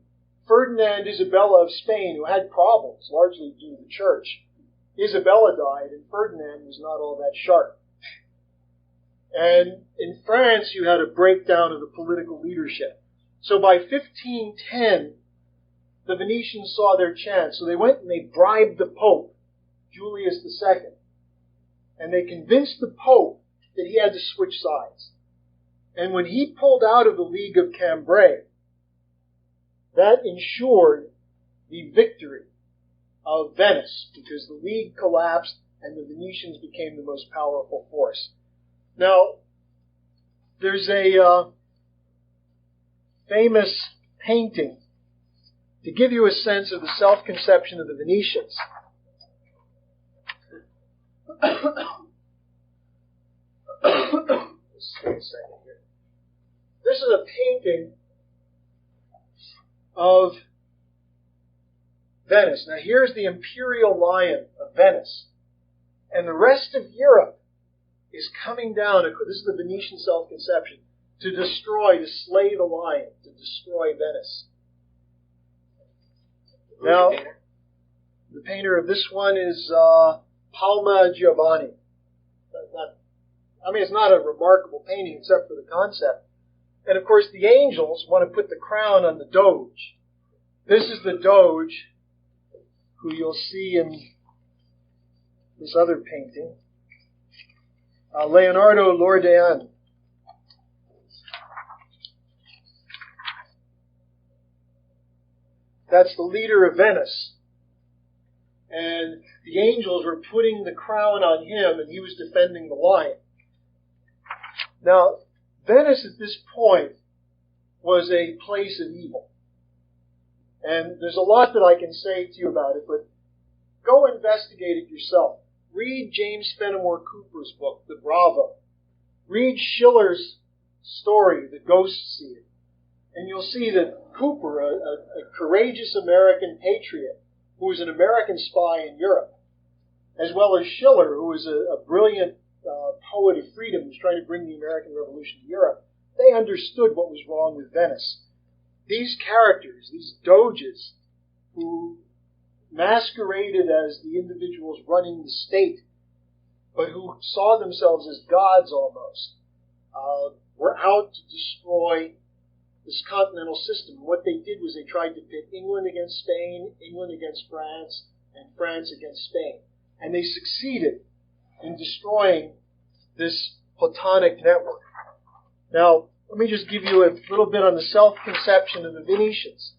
Ferdinand Isabella of Spain, who had problems, largely due to the church, Isabella died, and Ferdinand was not all that sharp. And in France, you had a breakdown of the political leadership. So by 1510, the Venetians saw their chance. So they went and they bribed the Pope, Julius II. And they convinced the Pope that he had to switch sides. And when he pulled out of the League of Cambrie, that ensured the victory of Venice, because the League collapsed and the Venetians became the most powerful force. Now, there's a famous painting to give you a sense of the self-conception of the Venetians. Just wait a second here. This is a painting of Venice. Now here's the imperial lion of Venice. And the rest of Europe is coming down, this is the Venetian self-conception, to slay the lion, to destroy Venice. Now, the painter of this one is Palma Giovanni. It's not a remarkable painting except for the concept. And of course, the angels want to put the crown on the Doge. This is the Doge, who you'll see in this other painting, Leonardo Loredan. That's the leader of Venice. And the angels were putting the crown on him, and he was defending the lion. Now, Venice at this point was a place of evil. And there's a lot that I can say to you about it, but go investigate it yourself. Read James Fenimore Cooper's book, The Bravo. Read Schiller's story, The Ghost Seer. And you'll see that Cooper, a courageous American patriot, who was an American spy in Europe, as well as Schiller, who was a brilliant poet of freedom who's trying to bring the American Revolution to Europe, they understood what was wrong with Venice. These characters, these doges, who masqueraded as the individuals running the state, but who saw themselves as gods almost, were out to destroy this continental system. What they did was they tried to pit England against Spain, England against France, and France against Spain. And they succeeded in destroying this Platonic network. Now, let me just give you a little bit on the self-conception of the Venetians.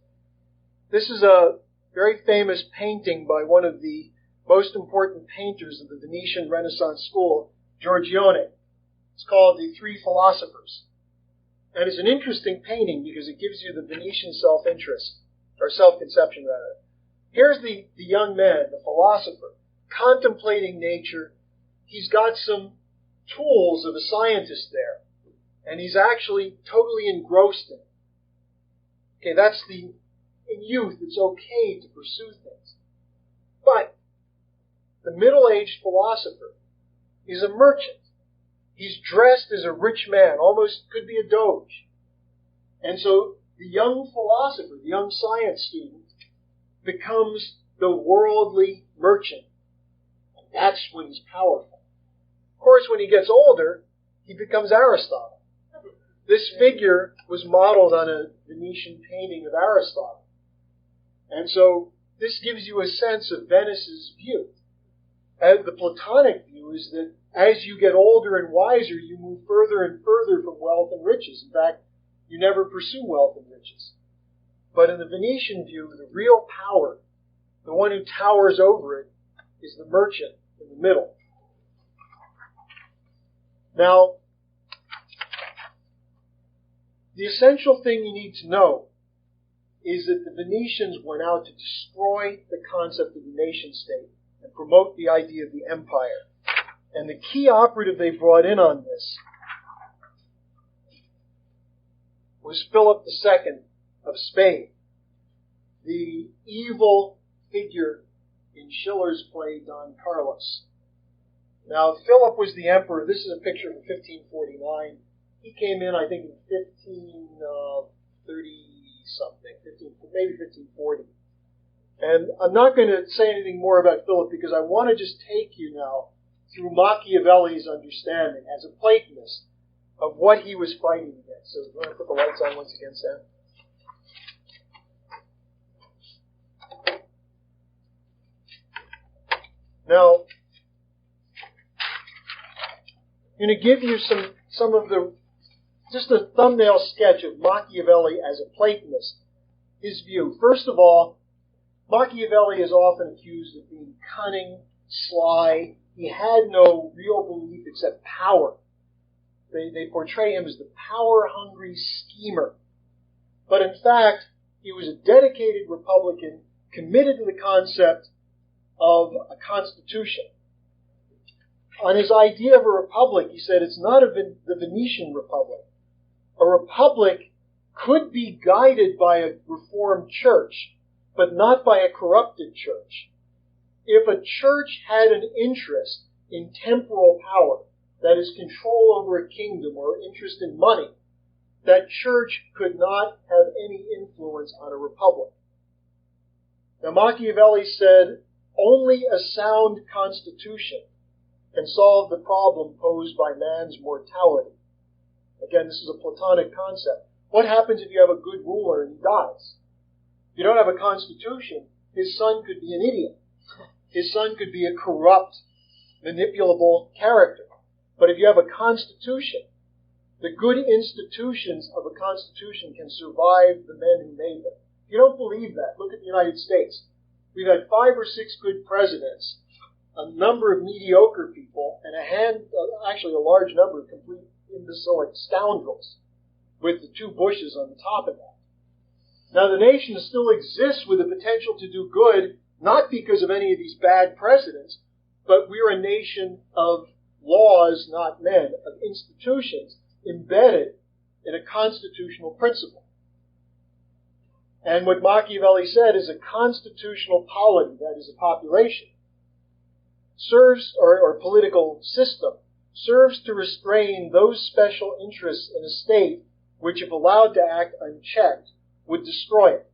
This is a very famous painting by one of the most important painters of the Venetian Renaissance school, Giorgione. It's called The Three Philosophers. And it's an interesting painting because it gives you the Venetian self-interest, or self-conception rather. Here's the young man, the philosopher, contemplating nature. He's got some tools of a scientist there, and he's actually totally engrossed in it. Okay, that's in youth, it's okay to pursue things. But the middle-aged philosopher is a merchant. He's dressed as a rich man, almost could be a doge. And so the young philosopher, the young science student, becomes the worldly merchant. And that's when he's powerful. Of course, when he gets older, he becomes Aristotle. This figure was modeled on a Venetian painting of Aristotle. And so this gives you a sense of Venice's view. And the Platonic view is that as you get older and wiser, you move further and further from wealth and riches. In fact, you never pursue wealth and riches. But in the Venetian view, the real power, the one who towers over it, is the merchant in the middle. Now, the essential thing you need to know is that the Venetians went out to destroy the concept of the nation state and promote the idea of the empire. And the key operative they brought in on this was Philip II of Spain, the evil figure in Schiller's play Don Carlos. Now, Philip was the emperor. This is a picture from 1549. He came in, I think, in 1530-something, maybe 1540. And I'm not going to say anything more about Philip because I want to just take you now through Machiavelli's understanding as a Platonist of what he was fighting against. So we're going to put the lights on once again, Sam. Now, I'm going to give you some of the, just a thumbnail sketch of Machiavelli as a Platonist, his view. First of all, Machiavelli is often accused of being cunning, sly. He had no real belief except power. They portray him as the power-hungry schemer. But in fact, he was a dedicated Republican, committed to the concept of a constitution. On his idea of a republic, he said it's not the Venetian Republic. A republic could be guided by a reformed church, but not by a corrupted church. If a church had an interest in temporal power, that is control over a kingdom or interest in money, that church could not have any influence on a republic. Now Machiavelli said only a sound constitution can solve the problem posed by man's mortality. Again, this is a Platonic concept. What happens if you have a good ruler and he dies? If you don't have a constitution, his son could be an idiot. His son could be a corrupt, manipulable character. But if you have a constitution, the good institutions of a constitution can survive the men who made them. If you don't believe that, look at the United States. We've had 5 or 6 good presidents, a number of mediocre people, and actually a large number of complete imbecilic scoundrels, with the 2 Bushes on the top of that. Now the nation still exists with the potential to do good, not because of any of these bad presidents, but we're a nation of laws, not men, of institutions embedded in a constitutional principle. And what Machiavelli said is a constitutional polity, that is a population, serves, or political system, serves to restrain those special interests in a state which, if allowed to act unchecked, would destroy it.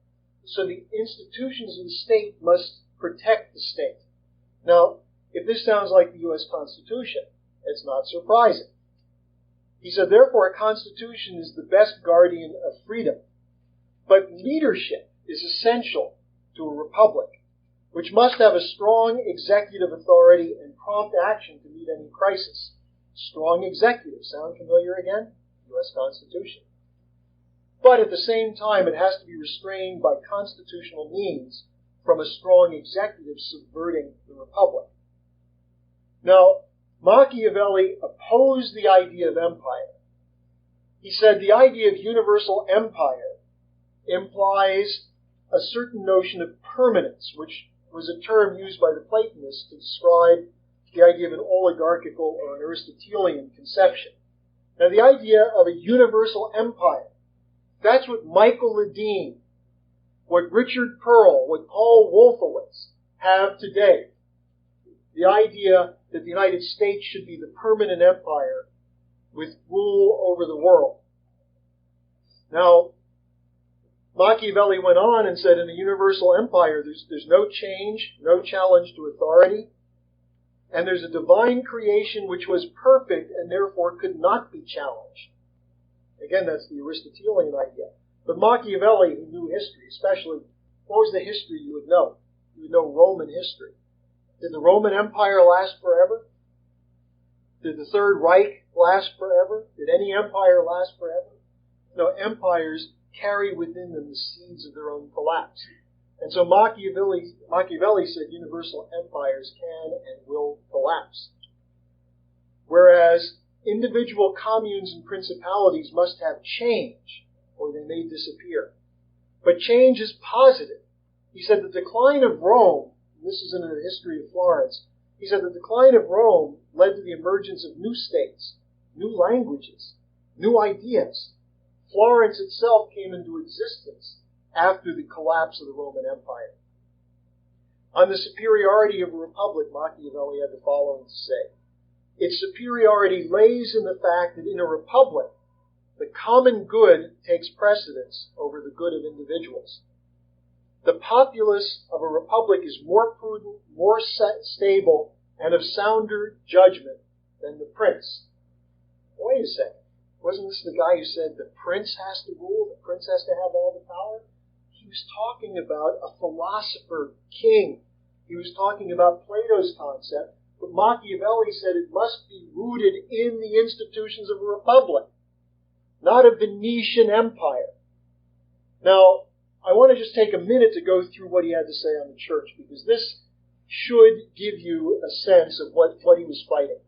So the institutions of the state must protect the state. Now, if this sounds like the U.S. Constitution, it's not surprising. He said, therefore, a constitution is the best guardian of freedom. But leadership is essential to a republic, which must have a strong executive authority and prompt action to meet any crisis. Strong executive. Sound familiar again? U.S. Constitution. But at the same time, it has to be restrained by constitutional means from a strong executive subverting the republic. Now, Machiavelli opposed the idea of empire. He said the idea of universal empire implies a certain notion of permanence, which was a term used by the Platonists to describe the idea of an oligarchical or an Aristotelian conception. Now, the idea of a universal empire, that's what Michael Ledeen, what Richard Pearl, what Paul Wolfowitz have today. The idea that the United States should be the permanent empire with rule over the world. Now, Machiavelli went on and said in a universal empire, there's no change, no challenge to authority, and there's a divine creation which was perfect and therefore could not be challenged. Again, that's the Aristotelian idea. But Machiavelli, who knew history, especially, what was the history you would know? You would know Roman history. Did the Roman Empire last forever? Did the Third Reich last forever? Did any empire last forever? No, empires carry within them the seeds of their own collapse. And so Machiavelli said universal empires can and will collapse. Whereas individual communes and principalities must have change, or they may disappear. But change is positive. He said the decline of Rome, this is in the history of Florence, he said the decline of Rome led to the emergence of new states, new languages, new ideas. Florence itself came into existence after the collapse of the Roman Empire. On the superiority of a republic, Machiavelli had the following to say. Its superiority lays in the fact that in a republic, the common good takes precedence over the good of individuals. The populace of a republic is more prudent, more stable, and of sounder judgment than the prince. Wait a second. Wasn't this the guy who said the prince has to rule, the prince has to have all the power? He was talking about a philosopher king. He was talking about Plato's concept, but Machiavelli said it must be rooted in the institutions of a republic, not a Venetian empire. Now, I want to just take a minute to go through what he had to say on the church, because this should give you a sense of what he was fighting.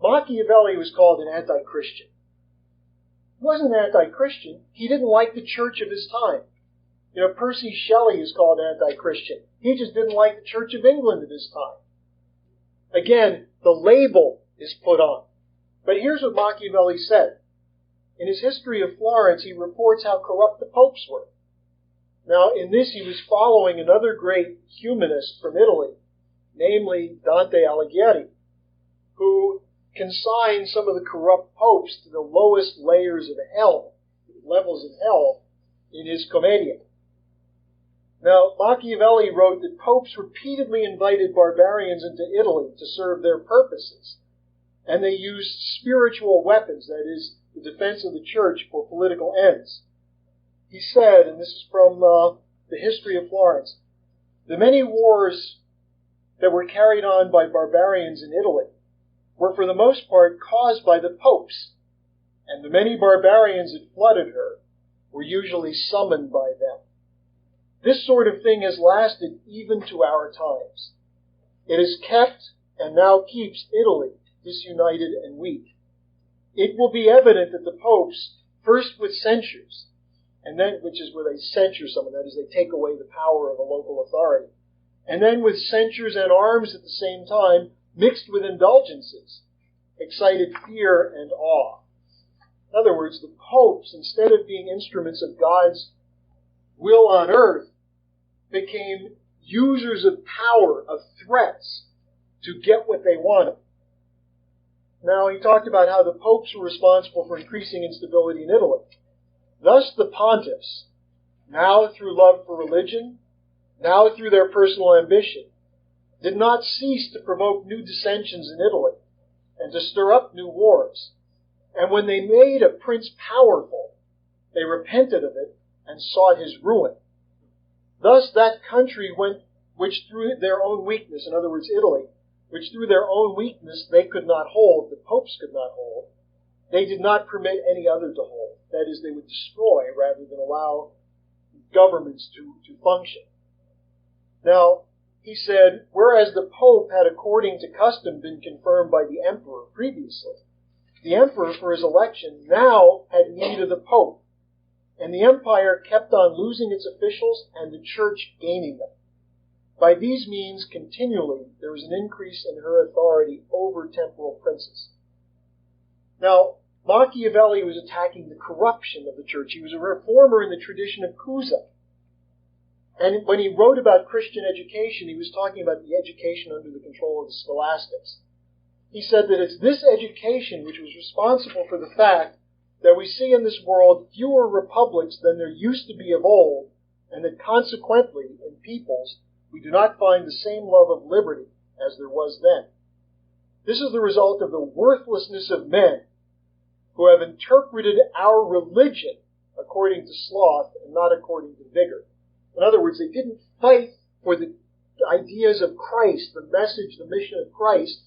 Machiavelli was called an anti-Christian. He wasn't an anti-Christian. He didn't like the church of his time. You know, Percy Shelley is called anti-Christian. He just didn't like the Church of England of his time. Again, the label is put on. But here's what Machiavelli said. In his history of Florence, he reports how corrupt the popes were. Now, in this, he was following another great humanist from Italy, namely Dante Alighieri, who consigned some of the corrupt popes to the lowest layers of hell, levels of hell, in his Commedia. Now, Machiavelli wrote that popes repeatedly invited barbarians into Italy to serve their purposes, and they used spiritual weapons, that is, the defense of the church, for political ends. He said, and this is from the history of Florence, the many wars that were carried on by barbarians in Italy were for the most part caused by the popes, and the many barbarians that flooded her were usually summoned by them. This sort of thing has lasted even to our times. It has kept and now keeps Italy disunited and weak. It will be evident that the popes, first with censures, and then, which is where they censure someone, that is, they take away the power of a local authority, and then with censures and arms at the same time, mixed with indulgences, excited fear and awe. In other words, the popes, instead of being instruments of God's will on earth, became users of power, of threats, to get what they wanted. Now, he talked about how the popes were responsible for increasing instability in Italy. Thus, the pontiffs, now through love for religion, now through their personal ambition, did not cease to provoke new dissensions in Italy and to stir up new wars. And when they made a prince powerful, they repented of it and sought his ruin. Thus, that country which through their own weakness, in other words, Italy, which through their own weakness they could not hold, the popes could not hold, they did not permit any other to hold. That is, they would destroy rather than allow governments to function. Now, he said, whereas the Pope had, according to custom, been confirmed by the Emperor previously, the Emperor, for his election, now had need of the Pope, and the Empire kept on losing its officials and the Church gaining them. By these means, continually, there was an increase in her authority over temporal princes. Now, Machiavelli was attacking the corruption of the Church. He was a reformer in the tradition of Cusa. And when he wrote about Christian education, he was talking about the education under the control of the scholastics. He said that it's this education which was responsible for the fact that we see in this world fewer republics than there used to be of old, and that consequently, in peoples, we do not find the same love of liberty as there was then. This is the result of the worthlessness of men who have interpreted our religion according to sloth and not according to vigor. In other words, they didn't fight for the ideas of Christ, the message, the mission of Christ,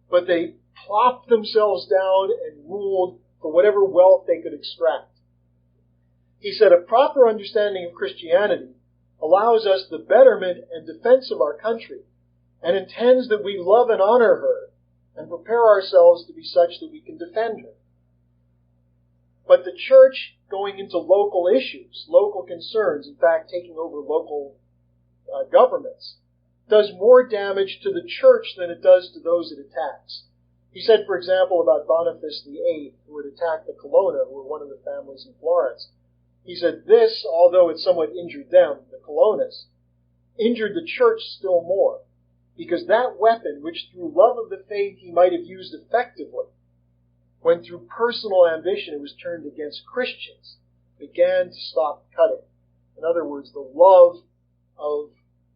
but they plopped themselves down and ruled for whatever wealth they could extract. He said, a proper understanding of Christianity allows us the betterment and defense of our country, and intends that we love and honor her, and prepare ourselves to be such that we can defend her. But the Church, going into local issues, local concerns, in fact, taking over local governments, does more damage to the Church than it does to those it attacks. He said, for example, about Boniface VIII, who had attacked the Colonna, who were one of the families in Florence. He said, this, although it somewhat injured them, the Colonnas, injured the Church still more, because that weapon, which through love of the faith he might have used effectively, when through personal ambition it was turned against Christians, began to stop cutting. In other words, the love of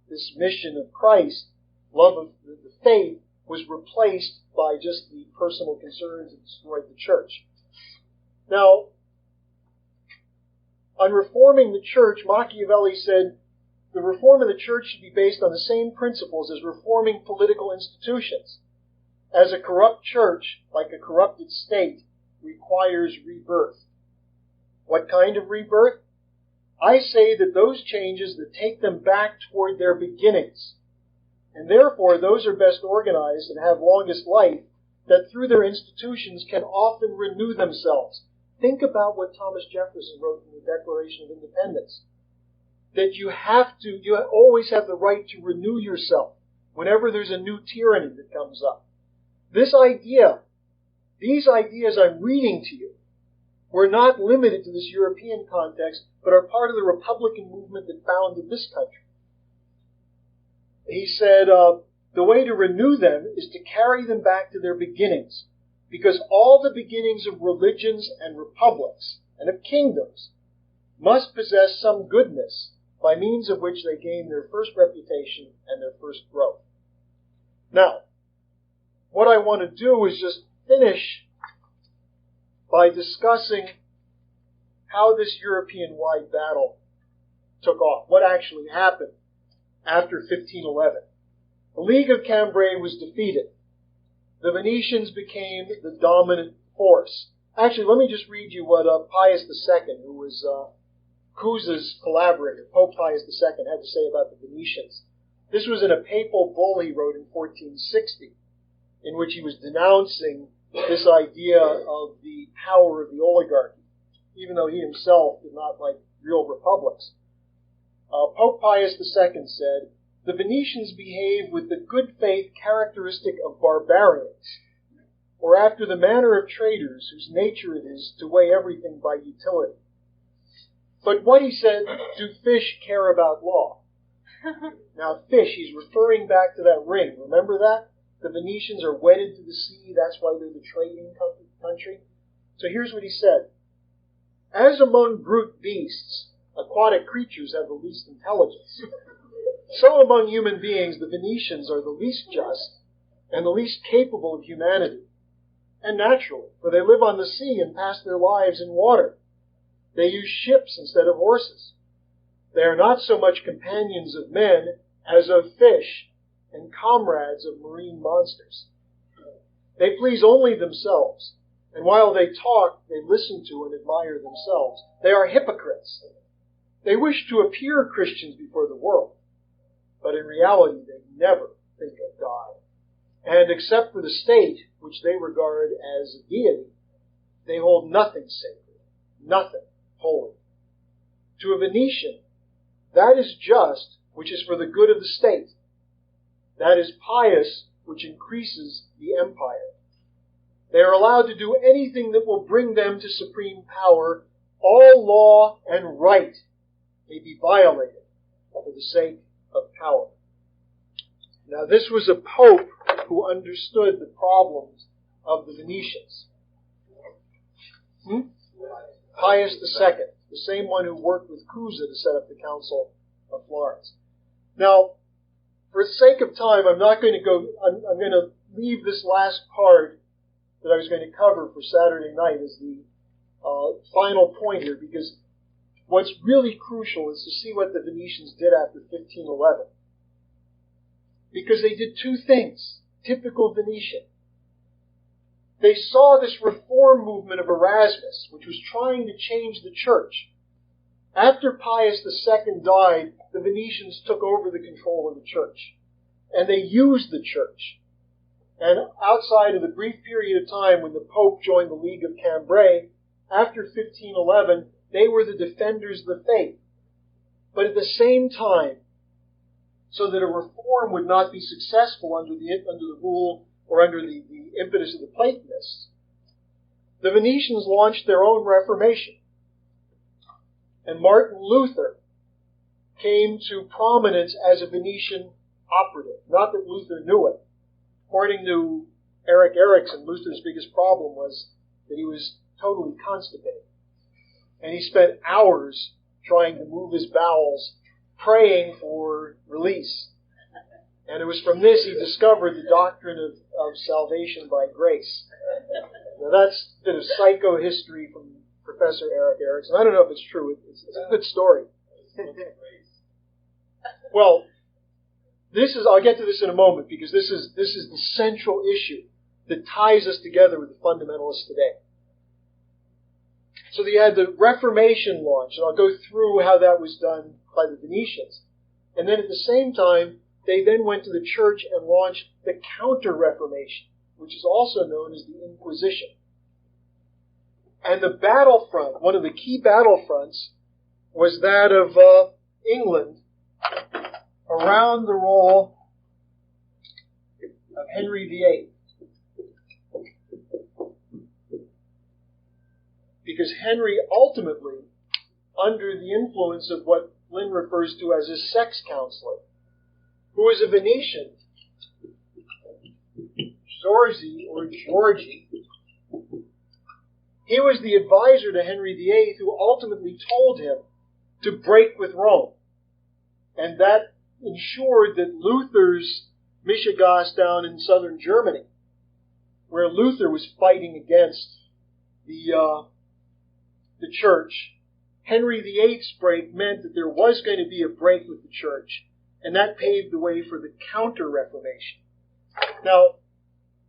this mission of Christ, love of the faith, was replaced by just the personal concerns that destroyed the Church. Now, on reforming the Church, Machiavelli said, the reform of the Church should be based on the same principles as reforming political institutions, as a corrupt Church, like a corrupted state, requires rebirth. What kind of rebirth? I say that those changes that take them back toward their beginnings, and therefore those are best organized and have longest life, that through their institutions can often renew themselves. Think about what Thomas Jefferson wrote in the Declaration of Independence. That you always have the right to renew yourself whenever there's a new tyranny that comes up. These ideas I'm reading to you, were not limited to this European context, but are part of the Republican movement that founded this country. He said, the way to renew them is to carry them back to their beginnings, because all the beginnings of religions and republics and of kingdoms must possess some goodness by means of which they gain their first reputation and their first growth. Now, what I want to do is just finish by discussing how this European-wide battle took off, what actually happened after 1511. The League of Cambrie was defeated. The Venetians became the dominant force. Actually, let me just read you what Pius II, who was Cusa's collaborator, Pope Pius II, had to say about the Venetians. This was in a papal bull he wrote in 1460, in which he was denouncing this idea of the power of the oligarchy, even though he himself did not like real republics. Pope Pius II said, the Venetians behave with the good faith characteristic of barbarians, or after the manner of traders whose nature it is to weigh everything by utility. But what he said, do fish care about law? Now fish, he's referring back to that ring, remember that? The Venetians are wedded to the sea. That's why they're the trading country. So here's what he said. As among brute beasts, aquatic creatures have the least intelligence. So among human beings, the Venetians are the least just and the least capable of humanity. And naturally, for they live on the sea and pass their lives in water. They use ships instead of horses. They are not so much companions of men as of fish and comrades of marine monsters. They please only themselves, and while they talk, they listen to and admire themselves. They are hypocrites. They wish to appear Christians before the world, but in reality they never think of God. And except for the state, which they regard as a deity, they hold nothing sacred, nothing holy. To a Venetian, that is just, which is for the good of the state. That is pious, which increases the empire. They are allowed to do anything that will bring them to supreme power. All law and right may be violated for the sake of power. Now, this was a pope who understood the problems of the Venetians. Pius II, the same one who worked with Cusa to set up the Council of Florence. Now, for the sake of time, I'm going to leave this last part that I was going to cover for Saturday night as the final point here, because what's really crucial is to see what the Venetians did after 1511. Because they did two things, typical Venetian. They saw this reform movement of Erasmus, which was trying to change the church. After Pius II died, the Venetians took over the control of the church. And they used the church. And outside of the brief period of time when the Pope joined the League of Cambrie, after 1511, they were the defenders of the faith. But at the same time, so that a reform would not be successful under the rule or under the impetus of the Platonists, the Venetians launched their own Reformation. And Martin Luther came to prominence as a Venetian operative. Not that Luther knew it. According to Erik Erikson, Luther's biggest problem was that he was totally constipated. And he spent hours trying to move his bowels, praying for release. And it was from this he discovered the doctrine of salvation by grace. Now that's a bit of psychohistory from Professor Erik Erikson. I don't know if it's true. It's a good story. Well, I'll get to this in a moment, because this is the central issue that ties us together with the fundamentalists today. So they had the Reformation launch, and I'll go through how that was done by the Venetians. And then at the same time, they then went to the church and launched the Counter-Reformation, which is also known as the Inquisition. And the battlefront, one of the key battlefronts, was that of England around the role of Henry VIII. Because Henry ultimately, under the influence of what Lynn refers to as his sex counselor, who was a Venetian, Georgi, he was the advisor to Henry VIII, who ultimately told him to break with Rome. And that ensured that Luther's Mishegas down in southern Germany, where Luther was fighting against the church, Henry VIII's break meant that there was going to be a break with the church, and that paved the way for the Counter-Reformation. Now,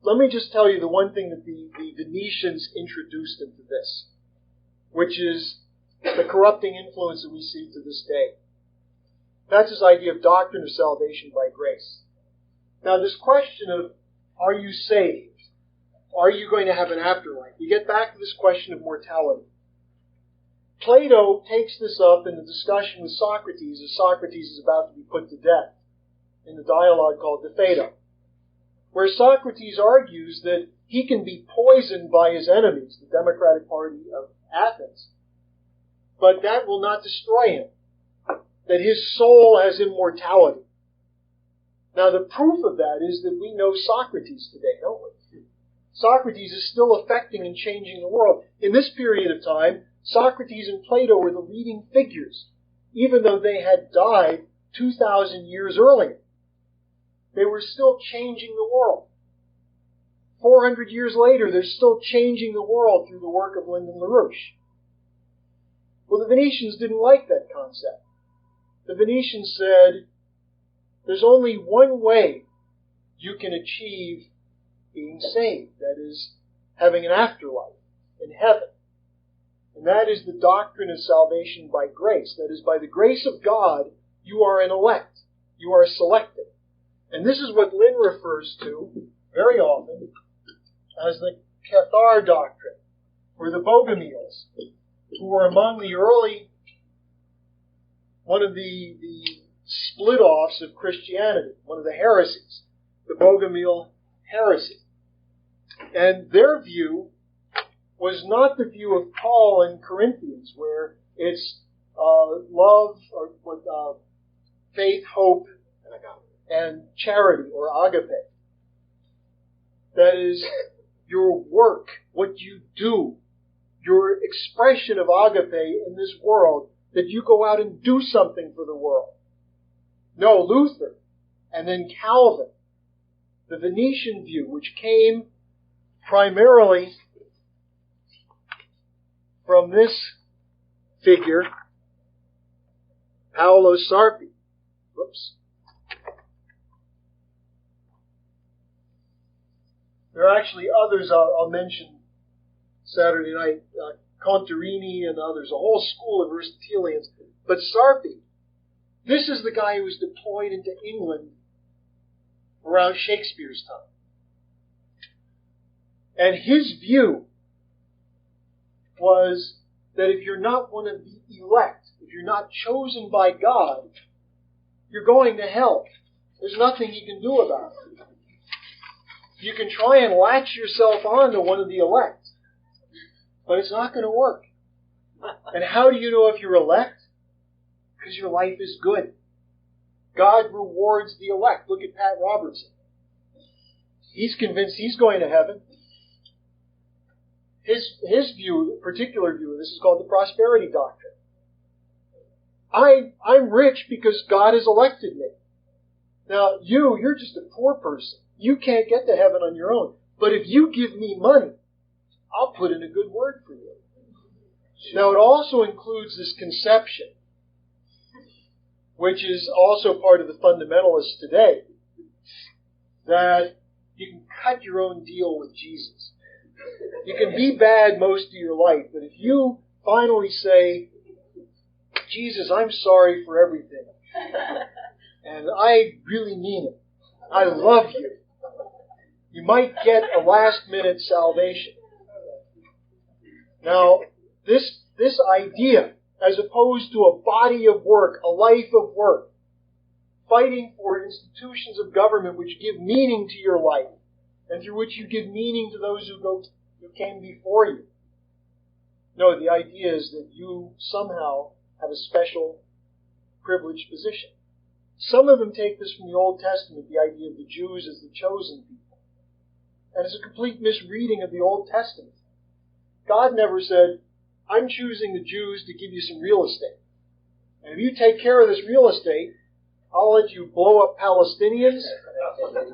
let me just tell you the one thing that the Venetians introduced into this, which is the corrupting influence that we see to this day. That's this idea of doctrine of salvation by grace. Now, this question of, are you saved? Are you going to have an afterlife? We get back to this question of mortality. Plato takes this up in the discussion with Socrates as Socrates is about to be put to death in the dialogue called the Phaedo, where Socrates argues that he can be poisoned by his enemies, the Democratic Party of Athens, but that will not destroy him, that his soul has immortality. Now, the proof of that is that we know Socrates today, don't we? Socrates is still affecting and changing the world. In this period of time, Socrates and Plato were the leading figures, even though they had died 2,000 years earlier. They were still changing the world. 400 years later, they're still changing the world through the work of Lyndon LaRouche. Well, the Venetians didn't like that concept. The Venetians said, there's only one way you can achieve being saved, that is, having an afterlife in heaven. And that is the doctrine of salvation by grace. That is, by the grace of God, you are an elect. You are selected. And this is what Lynn refers to very often as the Cathar doctrine, or the Bogomiles, who were among the early, one of the split-offs of Christianity, one of the heresies, the Bogomil heresy. And their view was not the view of Paul in Corinthians, where it's love, or faith, hope, and charity, or agape. That is, your work, what you do, your expression of agape in this world, that you go out and do something for the world. No, Luther, and then Calvin, the Venetian view, which came primarily from this figure, Paolo Sarpi. Whoops. There are actually others I'll mention Saturday night, Contarini and others, a whole school of Aristotelians. But Sarpi, this is the guy who was deployed into England around Shakespeare's time. And his view was that if you're not one of the elect, if you're not chosen by God, you're going to hell. There's nothing you can do about it. You can try and latch yourself on to one of the elect, but it's not going to work. And how do you know if you're elect? Because your life is good. God rewards the elect. Look at Pat Robertson. He's convinced he's going to heaven. His view, particular view of this, is called the Prosperity Doctrine. I'm rich because God has elected me. Now, you're just a poor person. You can't get to heaven on your own. But if you give me money, I'll put in a good word for you. Now, it also includes this conception, which is also part of the fundamentalists today, that you can cut your own deal with Jesus. You can be bad most of your life, but if you finally say, Jesus, I'm sorry for everything, and I really mean it, I love you, you might get a last-minute salvation. Now, this idea, as opposed to a body of work, a life of work, fighting for institutions of government which give meaning to your life, and through which you give meaning to those who came before you. No, the idea is that you somehow have a special privileged position. Some of them take this from the Old Testament, the idea of the Jews as the chosen people. And it's a complete misreading of the Old Testament. God never said, I'm choosing the Jews to give you some real estate. And if you take care of this real estate, I'll let you blow up Palestinians,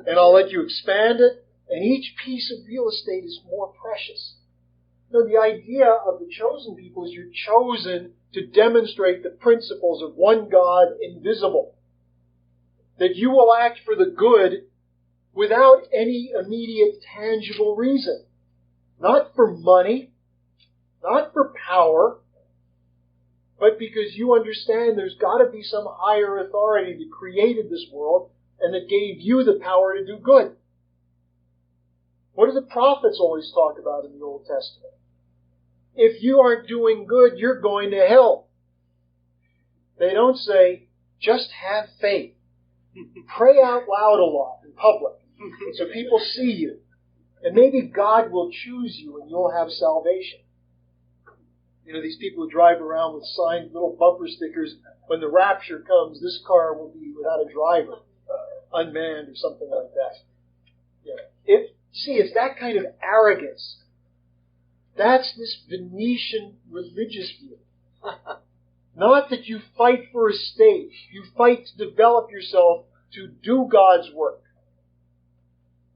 and I'll let you expand it, and each piece of real estate is more precious. No, the idea of the chosen people is you're chosen to demonstrate the principles of one God invisible. That you will act for the good without any immediate tangible reason. Not for money, not for power, but because you understand there's got to be some higher authority that created this world and that gave you the power to do good. What do the prophets always talk about in the Old Testament? If you aren't doing good, you're going to hell. They don't say, just have faith. Pray out loud a lot in public so people see you. And maybe God will choose you and you'll have salvation. You know, these people who drive around with signed little bumper stickers, when the rapture comes, this car will be without a driver. unmanned or something like that. It's that kind of arrogance. That's this Venetian religious view. Not that you fight for a state. You fight to develop yourself to do God's work.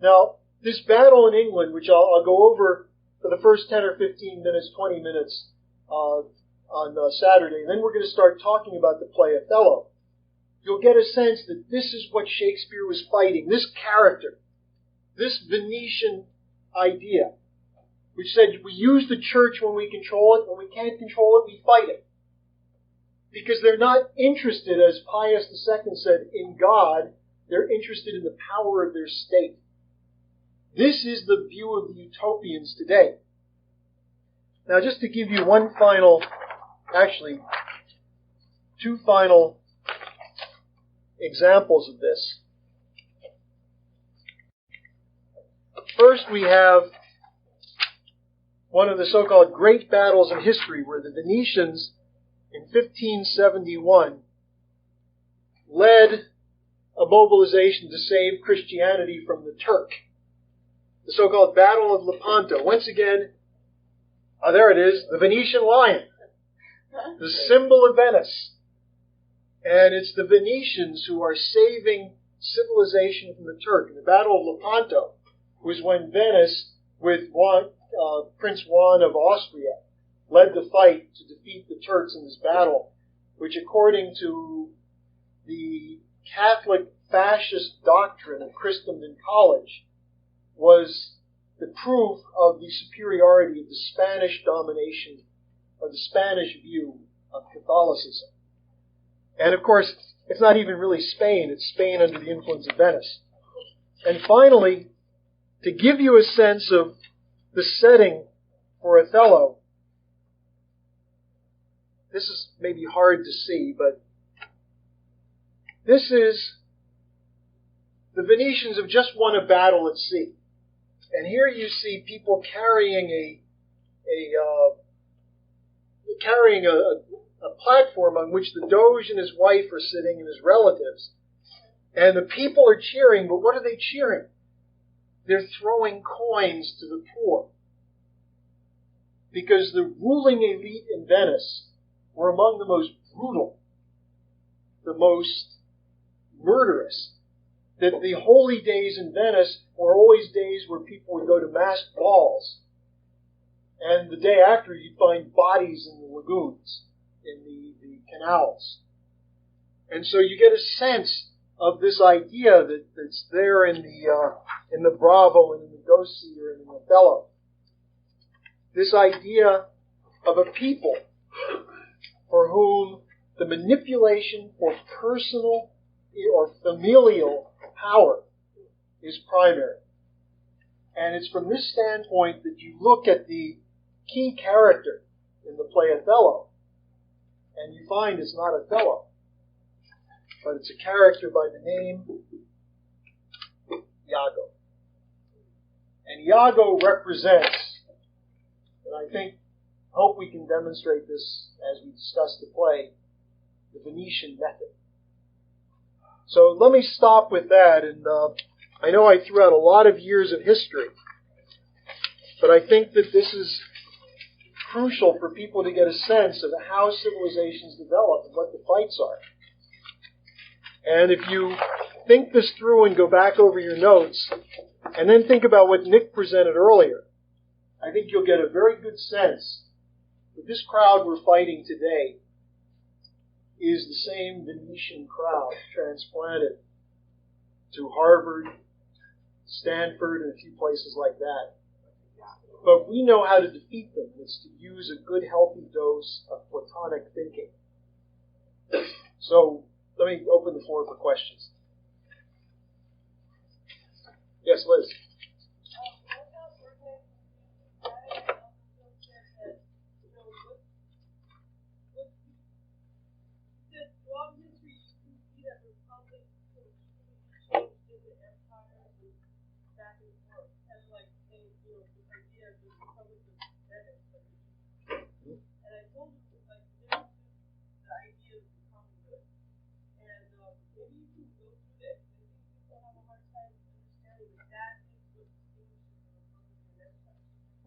Now, this battle in England, which I'll go over for the first 10 or 15 minutes, 20 minutes on Saturday, and then we're going to start talking about the play Othello. You'll get a sense that this is what Shakespeare was fighting, this character, this Venetian idea, which said we use the church when we control it. When we can't control it, we fight it. Because they're not interested, as Pius II said, in God. They're interested in the power of their state. This is the view of the utopians today. Now, just to give you two final examples of this. First, we have one of the so-called great battles in history where the Venetians in 1571 led a mobilization to save Christianity from the Turk. The so-called Battle of Lepanto. Once again, there it is, the Venetian lion, the symbol of Venice. And it's the Venetians who are saving civilization from the Turk. And the Battle of Lepanto was when Venice, with Prince Juan of Austria, led the fight to defeat the Turks in this battle, which according to the Catholic fascist doctrine of Christendom College was the proof of the superiority of the Spanish domination, or the Spanish view of Catholicism. And of course, it's not even really Spain, it's Spain under the influence of Venice. And finally, to give you a sense of the setting for Othello, this is maybe hard to see, but this is the Venetians have just won a battle at sea. And here you see people carrying a platform on which the Doge and his wife are sitting and his relatives. And the people are cheering, but what are they cheering? They're throwing coins to the poor. Because the ruling elite in Venice were among the most brutal, the most murderous. That the holy days in Venice were always days where people would go to masked balls. And the day after, you'd find bodies in the lagoons, in the canals. And so you get a sense of this idea that's there in the Bravo and in the Ghost Seer and in Othello. This idea of a people for whom the manipulation for personal or familial power is primary. And it's from this standpoint that you look at the key character in the play Othello, and you find it's not Othello, but it's a character by the name Iago. And Iago represents, and I hope we can demonstrate this as we discuss the play, the Venetian Method. So let me stop with that, and I know I threw out a lot of years of history, but I think that this is crucial for people to get a sense of how civilizations develop and what the fights are. And if you think this through and go back over your notes, and then think about what Nick presented earlier, I think you'll get a very good sense that this crowd we're fighting today is the same Venetian crowd transplanted to Harvard, Stanford, and a few places like that. But we know how to defeat them. It's to use a good, healthy dose of Platonic thinking. So let me open the floor for questions. Yes, Liz.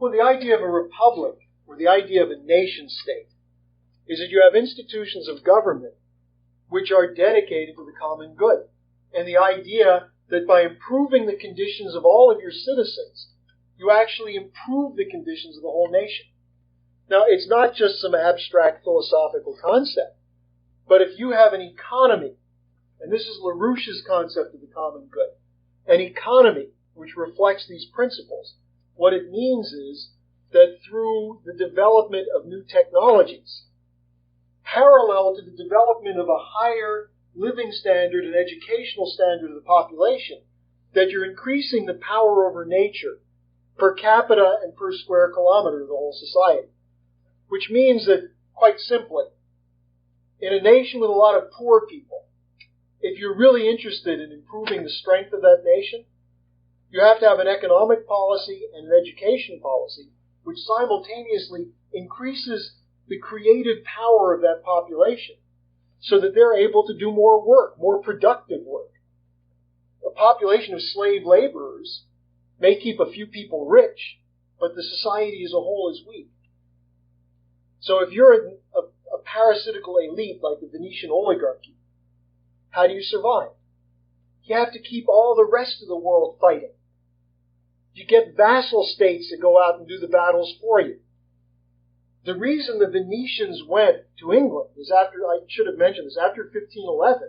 Well, the idea of a republic, or the idea of a nation state, is that you have institutions of government which are dedicated to the common good. And the idea that by improving the conditions of all of your citizens, you actually improve the conditions of the whole nation. Now, it's not just some abstract philosophical concept, but if you have an economy, and this is LaRouche's concept of the common good, an economy which reflects these principles, what it means is that through the development of new technologies, parallel to the development of a higher living standard and educational standard of the population, that you're increasing the power over nature per capita and per square kilometer of the whole society. Which means that, quite simply, in a nation with a lot of poor people, if you're really interested in improving the strength of that nation, you have to have an economic policy and an education policy which simultaneously increases the creative power of that population so that they're able to do more work, more productive work. A population of slave laborers may keep a few people rich, but the society as a whole is weak. So if you're a parasitical elite like the Venetian oligarchy, how do you survive? You have to keep all the rest of the world fighting. You get vassal states to go out and do the battles for you. The reason the Venetians went to England is after 1511,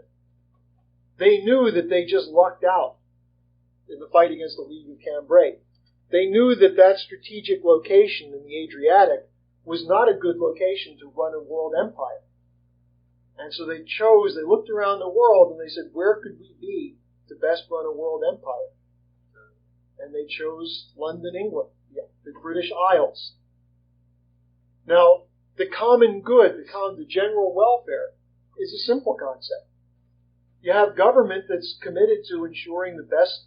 they knew that they just lucked out in the fight against the League of Cambrie. They knew that that strategic location in the Adriatic was not a good location to run a world empire. And so they looked around the world and they said, where could we be to best run a world empire? And they chose London, England, the British Isles. Now, the common good, the general welfare, is a simple concept. You have government that's committed to ensuring the best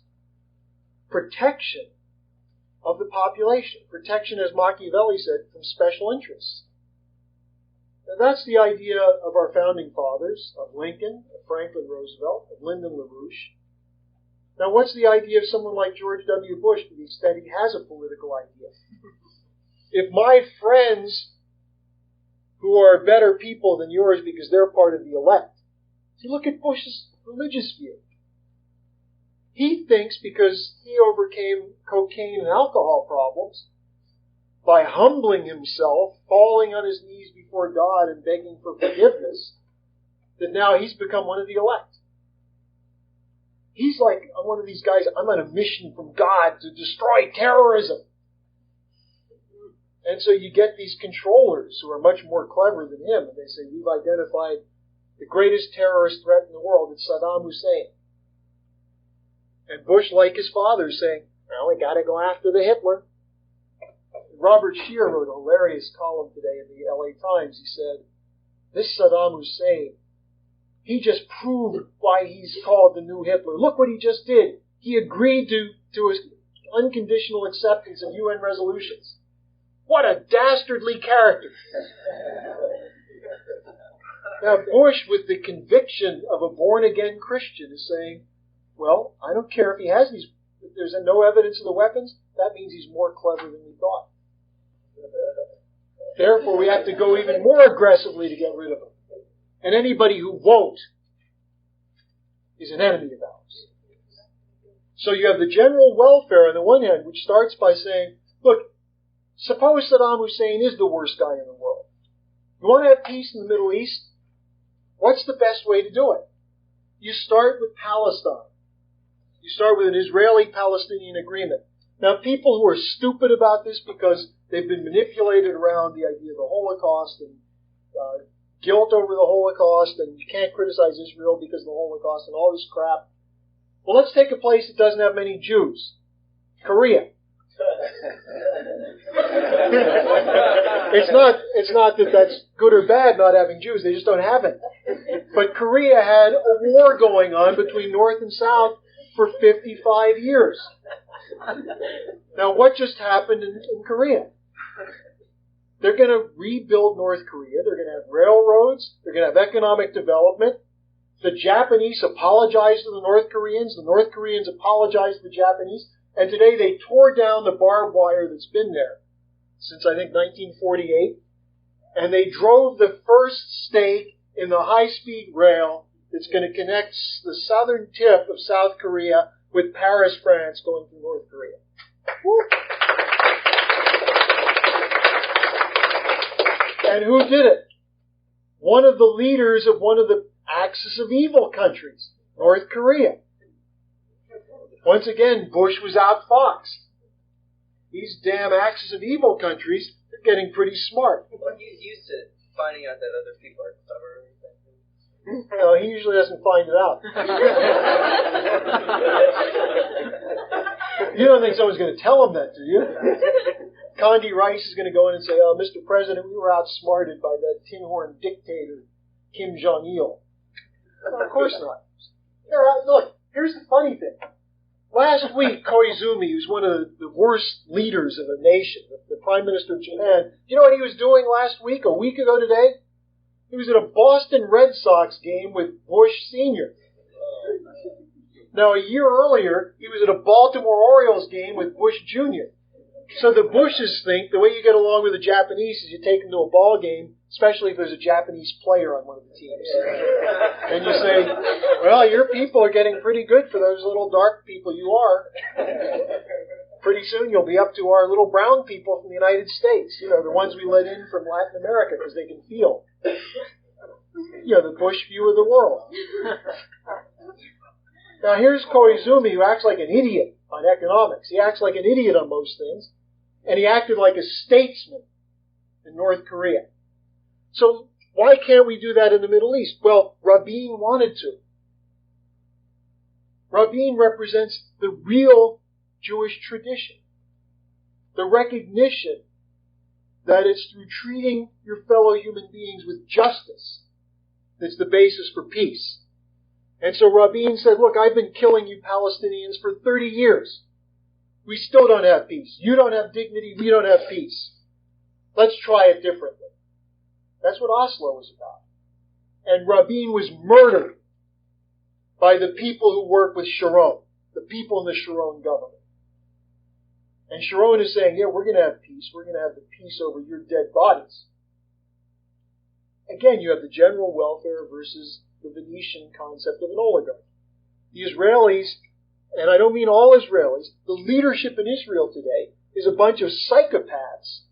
protection of the population. Protection, as Machiavelli said, from special interests. Now, that's the idea of our founding fathers, of Lincoln, of Franklin Roosevelt, of Lyndon LaRouche. Now, what's the idea of someone like George W. Bush, to the extent he has a political idea? If my friends, who are better people than yours because they're part of the elect, see, look at Bush's religious view. He thinks because he overcame cocaine and alcohol problems by humbling himself, falling on his knees before God and begging for forgiveness, that now he's become one of the elect. He's like, I'm one of these guys, I'm on a mission from God to destroy terrorism. And so you get these controllers who are much more clever than him, and they say, we've identified the greatest terrorist threat in the world, it's Saddam Hussein. And Bush, like his father, is saying, well, we got to go after the Hitler. Robert Scheer wrote a hilarious column today in the LA Times. He said, this Saddam Hussein, he just proved why he's called the new Hitler. Look what he just did. He agreed to his unconditional acceptance of UN resolutions. What a dastardly character. Now, Bush, with the conviction of a born-again Christian, is saying, well, I don't care if he has these, if there's no evidence of the weapons, that means he's more clever than we thought. Therefore, we have to go even more aggressively to get rid of him. And anybody who won't is an enemy of ours. So you have the general welfare on the one hand, which starts by saying, look, suppose Saddam Hussein is the worst guy in the world. You want to have peace in the Middle East? What's the best way to do it? You start with Palestine. You start with an Israeli-Palestinian agreement. Now, people who are stupid about this because they've been manipulated around the idea of the Holocaust and guilt over the Holocaust, and you can't criticize Israel because of the Holocaust and all this crap. Well, let's take a place that doesn't have many Jews. Korea. It's not that that's good or bad not having Jews. They just don't have it. But Korea had a war going on between North and South for 55 years. Now, what just happened in Korea? They're going to rebuild North Korea. They're going to have railroads. They're going to have economic development. The Japanese apologized to the North Koreans. The North Koreans apologized to the Japanese. And today they tore down the barbed wire that's been there since I think 1948. And they drove the first stake in the high-speed rail that's going to connect the southern tip of South Korea with Paris, France, going through North Korea. Woo. And who did it? One of the leaders of one of the axis of evil countries, North Korea. Once again, Bush was outfoxed. These damn axis of evil countries are getting pretty smart. Well, he's used to finding out that other people are clever. No, he usually doesn't find it out. You don't think someone's going to tell him that, do you? Condi Rice is going to go in and say, "Oh, Mr. President, we were outsmarted by that tin-horn dictator, Kim Jong-il." Well, of course not. Look, here's the funny thing. Last week, Koizumi, who's one of the worst leaders of a nation, the Prime Minister of Japan, you know what he was doing last week, a week ago today? He was at a Boston Red Sox game with Bush Sr. Now, a year earlier, he was at a Baltimore Orioles game with Bush Jr. So the Bushes think the way you get along with the Japanese is you take them to a ball game, especially if there's a Japanese player on one of the teams. And you say, "Well, your people are getting pretty good for those little dark people you are. Pretty soon you'll be up to our little brown people from the United States. You know, the ones we let in from Latin America because they can feel. You know, the Bush view of the world." Now here's Koizumi, who acts like an idiot on economics. He acts like an idiot on most things. And he acted like a statesman in North Korea. So why can't we do that in the Middle East? Well, Rabin wanted to. Rabin represents the real Jewish tradition. The recognition that it's through treating your fellow human beings with justice that's the basis for peace. And so Rabin said, "Look, I've been killing you Palestinians for 30 years. We still don't have peace. You don't have dignity. We don't have peace. Let's try it differently." That's what Oslo was about. And Rabin was murdered by the people who work with Sharon, the people in the Sharon government. And Sharon is saying, "Yeah, we're going to have peace. We're going to have the peace over your dead bodies." Again, you have the general welfare versus the Venetian concept of an oligarchy. The Israelis, and I don't mean all Israelis, the leadership in Israel today is a bunch of psychopaths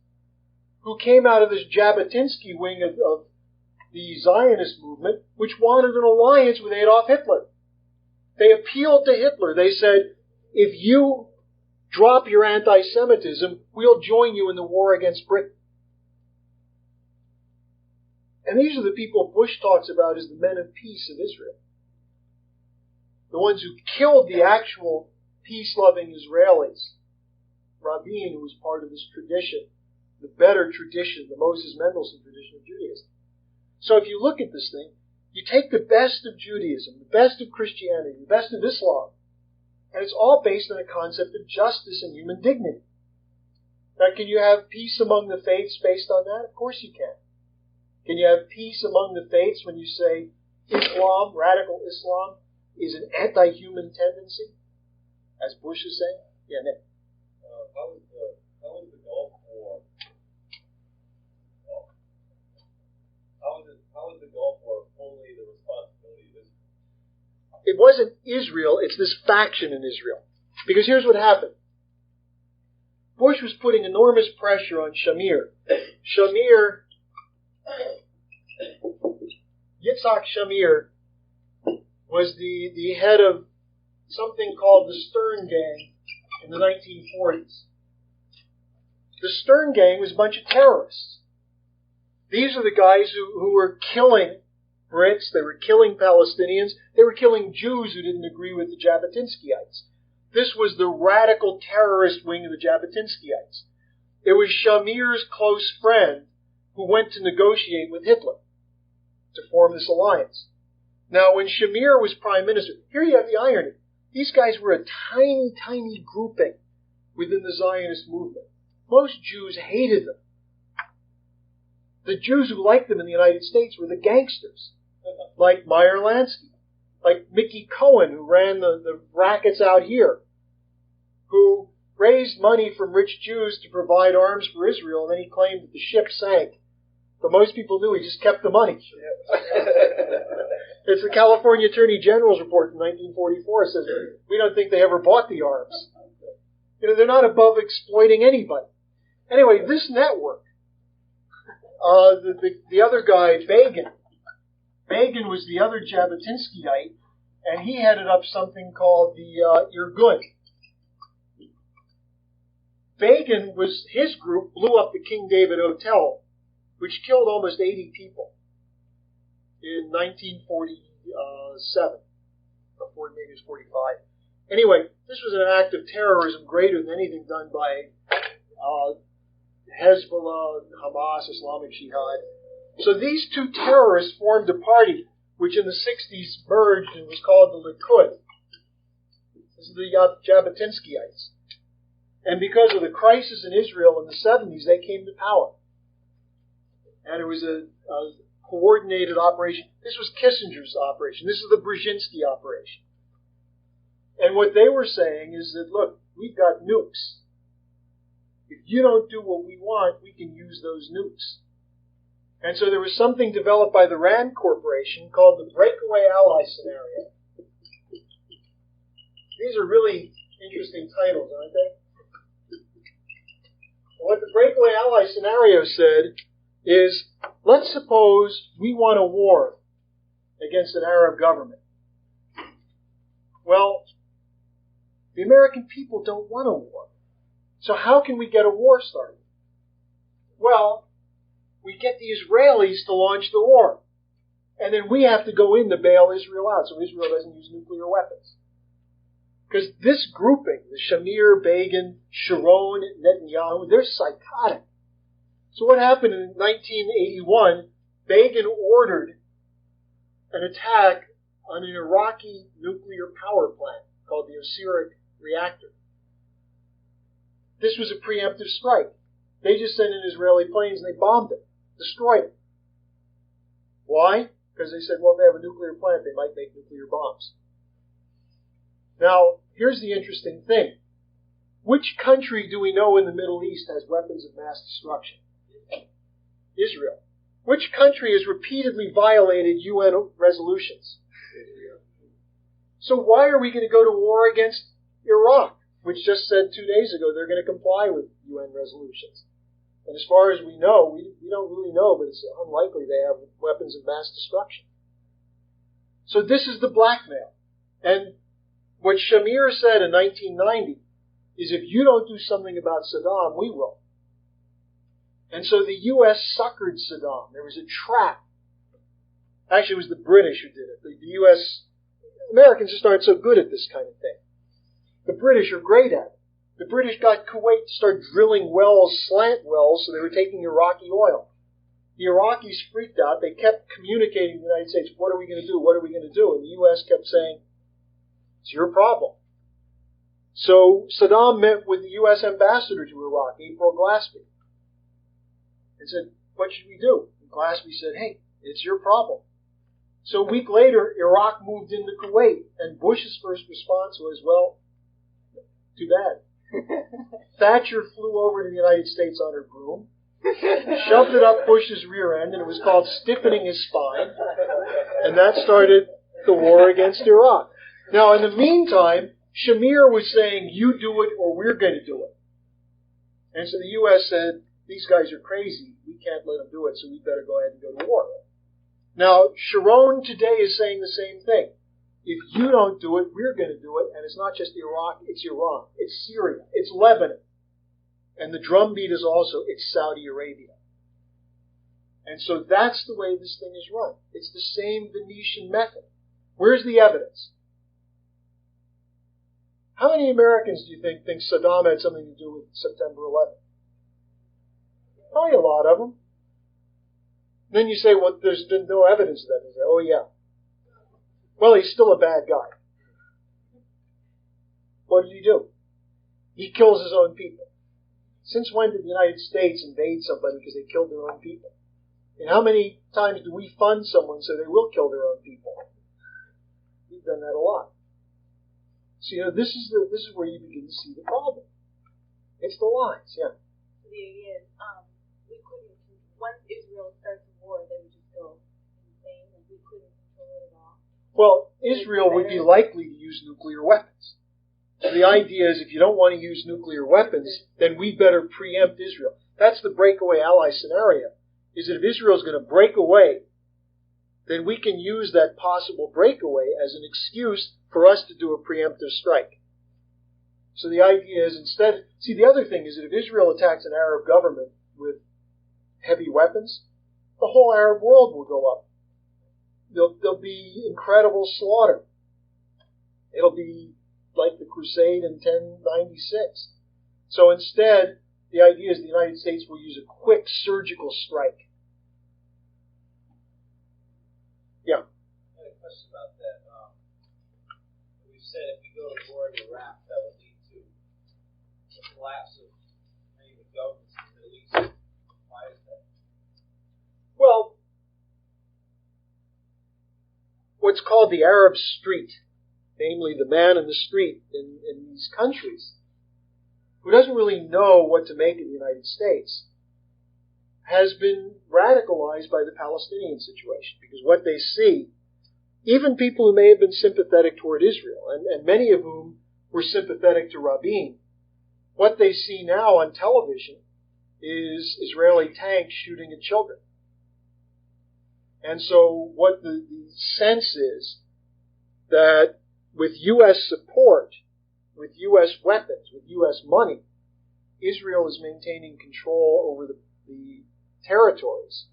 who came out of this Jabotinsky wing of the Zionist movement, which wanted an alliance with Adolf Hitler. They appealed to Hitler. They said, "If you drop your anti-Semitism, we'll join you in the war against Britain." And these are the people Bush talks about as the men of peace of Israel. The ones who killed the actual peace-loving Israelis. Rabin, who was part of this tradition, the better tradition, the Moses Mendelssohn tradition of Judaism. So if you look at this thing, you take the best of Judaism, the best of Christianity, the best of Islam, and it's all based on a concept of justice and human dignity. Now, can you have peace among the faiths based on that? Of course you can. Can you have peace among the faiths when you say Islam, radical Islam, is an anti-human tendency, as Bush is saying? Yeah, Nick. How is the Gulf War? How is the Gulf War only the responsibility of Israel? It wasn't Israel, it's this faction in Israel. Because here's what happened. Bush was putting enormous pressure on Shamir. Yitzhak Shamir was the head of something called the Stern Gang in the 1940s. The Stern Gang was a bunch of terrorists. These are the guys who were killing Brits, they were killing Palestinians, they were killing Jews who didn't agree with the Jabotinskyites. This was the radical terrorist wing of the Jabotinskyites. It was Shamir's close friend who went to negotiate with Hitler to form this alliance. Now, when Shamir was prime minister, here you have the irony. These guys were a tiny, tiny grouping within the Zionist movement. Most Jews hated them. The Jews who liked them in the United States were the gangsters, like Meyer Lansky, like Mickey Cohen, who ran the rackets out here, who raised money from rich Jews to provide arms for Israel, and then he claimed that the ship sank. But most people knew he just kept the money. It's the California Attorney General's report from 1944. It says, we don't think they ever bought the arms. They're not above exploiting anybody. Anyway, this network, the other guy, Begin was the other Jabotinskyite, and he headed up something called the Irgun. His group blew up the King David Hotel, which killed almost 80 people in 1947, before maybe it was 45. Anyway, this was an act of terrorism greater than anything done by Hezbollah, Hamas, Islamic Jihad. So these two terrorists formed a party which in the 60s merged and was called the Likud. This is the Jabotinskyites. And because of the crisis in Israel in the 70s, they came to power. And it was a coordinated operation. This was Kissinger's operation. This is the Brzezinski operation. And what they were saying is that, look, we've got nukes. If you don't do what we want, we can use those nukes. And so there was something developed by the Rand Corporation called the Breakaway Ally Scenario. These are really interesting titles, aren't they? What the Breakaway Ally Scenario said is, let's suppose we want a war against an Arab government. Well, the American people don't want a war. So how can we get a war started? Well, we get the Israelis to launch the war. And then we have to go in to bail Israel out so Israel doesn't use nuclear weapons. Because this grouping, the Shamir, Begin, Sharon, Netanyahu, they're psychotic. So what happened in 1981, Begin ordered an attack on an Iraqi nuclear power plant called the Osirak reactor. This was a preemptive strike. They just sent in Israeli planes and they bombed it, destroyed it. Why? Because they said, well, if they have a nuclear plant, they might make nuclear bombs. Now, here's the interesting thing. Which country do we know in the Middle East has weapons of mass destruction? Israel. Which country has repeatedly violated UN resolutions? So why are we going to go to war against Iraq, which just said 2 days ago they're going to comply with UN resolutions? And as far as we know, we don't really know, but it's unlikely they have weapons of mass destruction. So this is the blackmail. And what Shamir said in 1990 is, if you don't do something about Saddam, we will. And so the U.S. suckered Saddam. There was a trap. Actually, it was the British who did it. The U.S. Americans just aren't so good at this kind of thing. The British are great at it. The British got Kuwait to start drilling wells, slant wells, so they were taking Iraqi oil. The Iraqis freaked out. They kept communicating to the United States, what are we going to do? What are we going to do? And the U.S. kept saying, it's your problem. So Saddam met with the U.S. ambassador to Iraq, April Glaspie, and said, what should we do? And Glaspie said, hey, it's your problem. So a week later, Iraq moved into Kuwait, and Bush's first response was, well, too bad. Thatcher flew over to the United States on her broom, shoved it up Bush's rear end, and it was called stiffening his spine, and that started the war against Iraq. Now, in the meantime, Shamir was saying, you do it or we're going to do it. And so the U.S. said, these guys are crazy. We can't let them do it, so we better go ahead and go to war. Now, Sharon today is saying the same thing. If you don't do it, we're going to do it. And it's not just Iraq, it's Iran, it's Syria, it's Lebanon. And the drumbeat is also, it's Saudi Arabia. And so that's the way this thing is run. It's the same Venetian method. Where's the evidence? How many Americans do you think Saddam had something to do with September 11th? Probably a lot of them. Then you say, well, there's been no evidence of that. They say, oh, yeah. Well, he's still a bad guy. What did he do? He kills his own people. Since when did the United States invade somebody because they killed their own people? And how many times do we fund someone so they will kill their own people? We've done that a lot. So, this is where you begin to see the problem. It's the lines, yeah. So the idea is, we couldn't, once Israel starts a war, they would just go insane, and we couldn't control it at all. Well, Israel would be likely to use nuclear weapons. So the idea is if you don't want to use nuclear weapons, then we better preempt Israel. That's the breakaway ally scenario, is that if Israel's going to break away, then we can use that possible breakaway as an excuse for us to do a preemptive strike. So the idea is instead, see the other thing is that if Israel attacks an Arab government with heavy weapons, the whole Arab world will go up. There'll be incredible slaughter. It'll be like the Crusade in 1096. So instead, the idea is the United States will use a quick surgical strike. Yeah. I had a question about that. We've said if we go to war in Iraq, that would lead to the collapse of many of the governments in the Middle East. Why is that? Well, what's called the Arab street, namely the man in the street in these countries, who doesn't really know what to make of the United States, has been radicalized by the Palestinian situation. Because what they see, even people who may have been sympathetic toward Israel, and many of whom were sympathetic to Rabin, what they see now on television is Israeli tanks shooting at children. And so what the sense is that with U.S. support, with U.S. weapons, with U.S. money, Israel is maintaining control over the territories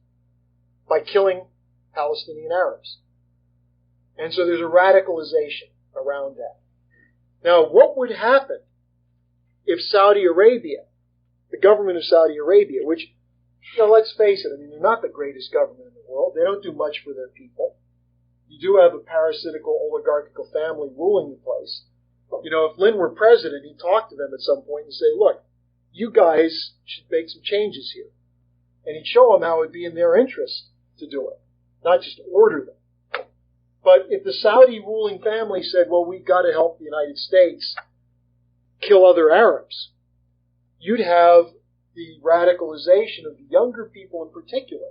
by killing Palestinian Arabs. And so there's a radicalization around that. Now, what would happen if Saudi Arabia, the government of Saudi Arabia, which, let's face it, I mean, they're not the greatest government in the world. They don't do much for their people. You do have a parasitical oligarchical family ruling the place. If Lynn were president, he'd talk to them at some point and say, look, you guys should make some changes here. And he'd show them how it would be in their interest to do it, not just order them. But if the Saudi ruling family said, well, we've got to help the United States kill other Arabs, you'd have the radicalization of the younger people in particular.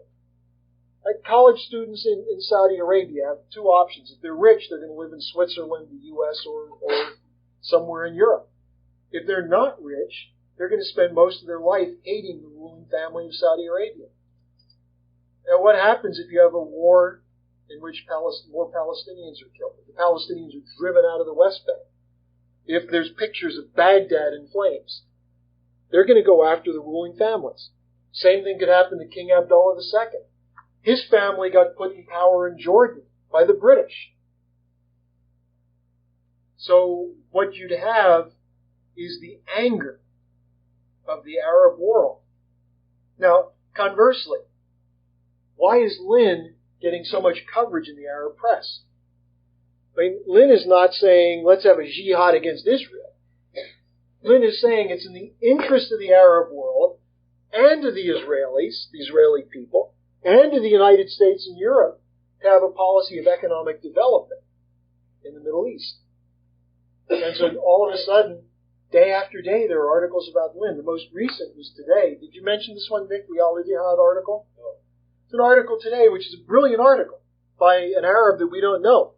Like college students in Saudi Arabia have two options. If they're rich, they're going to live in Switzerland, the U.S., or somewhere in Europe. If they're not rich, they're going to spend most of their life hating the ruling family of Saudi Arabia. Now, what happens if you have a war in which more Palestinians are killed? If the Palestinians are driven out of the West Bank? If there's pictures of Baghdad in flames? They're going to go after the ruling families. Same thing could happen to King Abdullah II. His family got put in power in Jordan by the British. So what you'd have is the anger of the Arab world. Now, conversely, why is Lynn getting so much coverage in the Arab press? I mean, Lynn is not saying, let's have a jihad against Israel. Lynn is saying it's in the interest of the Arab world and of the Israelis, the Israeli people, and to the United States and Europe to have a policy of economic development in the Middle East. And so all of a sudden, day after day, there are articles about Lynn. The most recent was today. Did you mention this one, Vic, the Al-Jihad article? No. It's an article today, which is a brilliant article by an Arab that we don't know.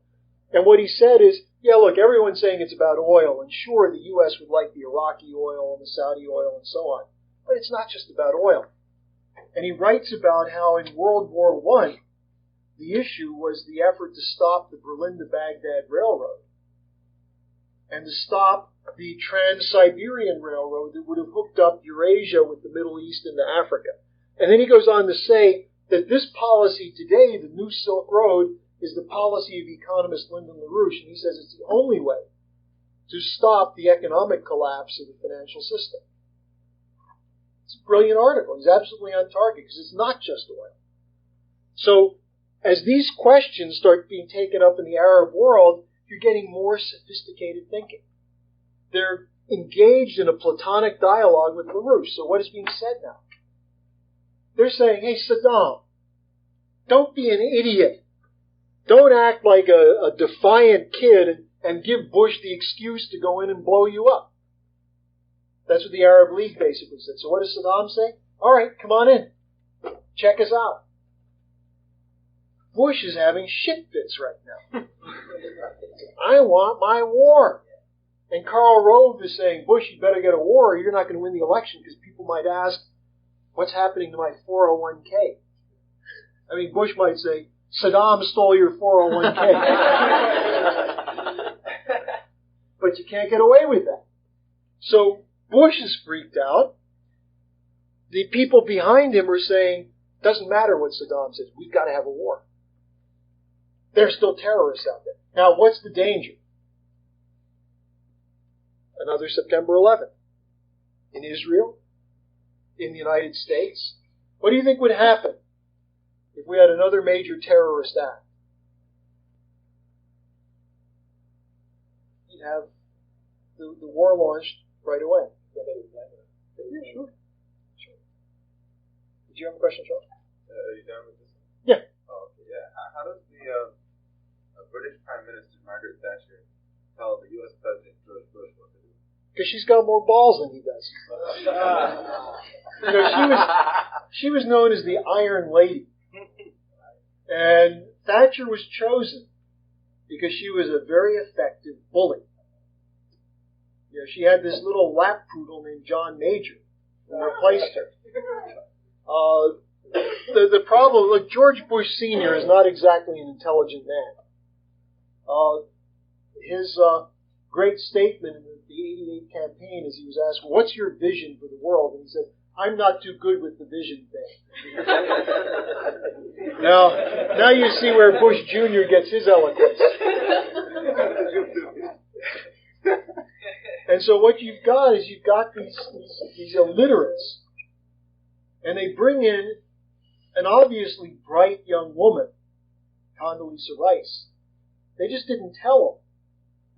And what he said is, yeah, look, everyone's saying it's about oil, and sure, the U.S. would like the Iraqi oil and the Saudi oil and so on. But it's not just about oil. And he writes about how in World War I, the issue was the effort to stop the Berlin to Baghdad Railroad and to stop the Trans-Siberian Railroad that would have hooked up Eurasia with the Middle East into Africa. And then he goes on to say that this policy today, the New Silk Road, is the policy of economist Lyndon LaRouche, and he says it's the only way to stop the economic collapse of the financial system. It's a brilliant article. He's absolutely on target because it's not just oil. So as these questions start being taken up in the Arab world, you're getting more sophisticated thinking. They're engaged in a Platonic dialogue with LaRouche. So what is being said now? They're saying, hey, Saddam, don't be an idiot. Don't act like a defiant kid and give Bush the excuse to go in and blow you up. That's what the Arab League basically said. So what does Saddam say? All right, come on in. Check us out. Bush is having shit fits right now. I want my war. And Karl Rove is saying, Bush, you better get a war or you're not going to win the election because people might ask, what's happening to my 401k? I mean, Bush might say, Saddam stole your 401k. But you can't get away with that. So Bush is freaked out. The people behind him are saying, doesn't matter what Saddam says, we've got to have a war. There's still terrorists out there. Now, what's the danger? Another September 11th. In Israel, in the United States. What do you think would happen if we had another major terrorist act? You'd have the war launched right away. Yeah, sure. Did you have a question, Charles? Are you done with this one? Yeah. Oh, okay, yeah. How does the British Prime Minister Margaret Thatcher tell the U.S. President George Bush what to do? Because she's got more balls than he does. She was known as the Iron Lady. And Thatcher was chosen because she was a very effective bully. You know, she had this little lap poodle named John Major who replaced her. The problem, look, George Bush Sr. is not exactly an intelligent man. His great statement in the 88 campaign is he was asked, what's your vision for the world? And he said, I'm not too good with the vision thing. Now you see where Bush Jr. gets his eloquence. And so what you've got is you've got these illiterates, and they bring in an obviously bright young woman, Condoleezza Rice. They just didn't tell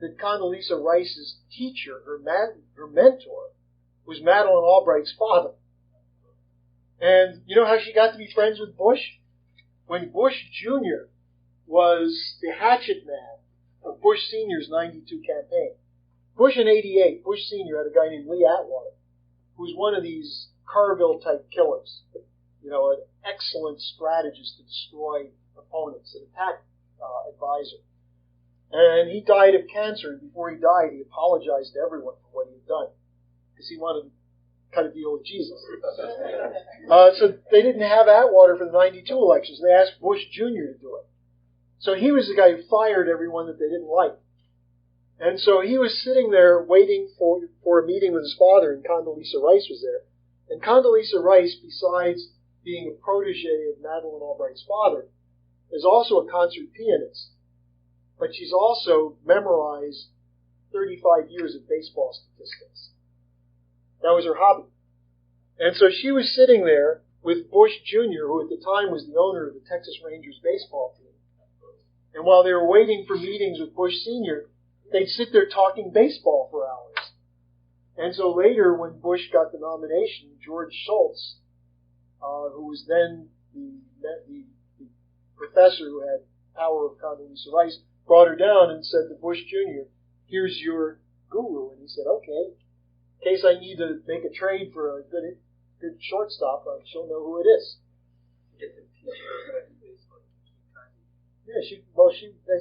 them that Condoleezza Rice's teacher, her mentor, was Madeleine Albright's father. And you know how she got to be friends with Bush? When Bush Jr. was the hatchet man of Bush Sr.'s 92 campaign. Bush in 88, Bush Sr. had a guy named Lee Atwater, who was one of these Carville-type killers. You know, an excellent strategist to destroy opponents, an attack advisor. And he died of cancer, and before he died, he apologized to everyone for what he had done, because he wanted to cut a deal with Jesus. So they didn't have Atwater for the 92 elections. They asked Bush Jr. to do it. So he was the guy who fired everyone that they didn't like. And so he was sitting there waiting for a meeting with his father, and Condoleezza Rice was there. And Condoleezza Rice, besides being a protege of Madeleine Albright's father, is also a concert pianist. But she's also memorized 35 years of baseball statistics. That was her hobby. And so she was sitting there with Bush Jr., who at the time was the owner of the Texas Rangers baseball team. And while they were waiting for meetings with Bush Sr., they'd sit there talking baseball for hours. And so later, when Bush got the nomination, George Shultz, who was then the professor who had power of Condoleezza Rice, brought her down and said to Bush Jr., here's your guru. And he said, okay, in case I need to make a trade for a good shortstop, she'll know who it is. Yeah,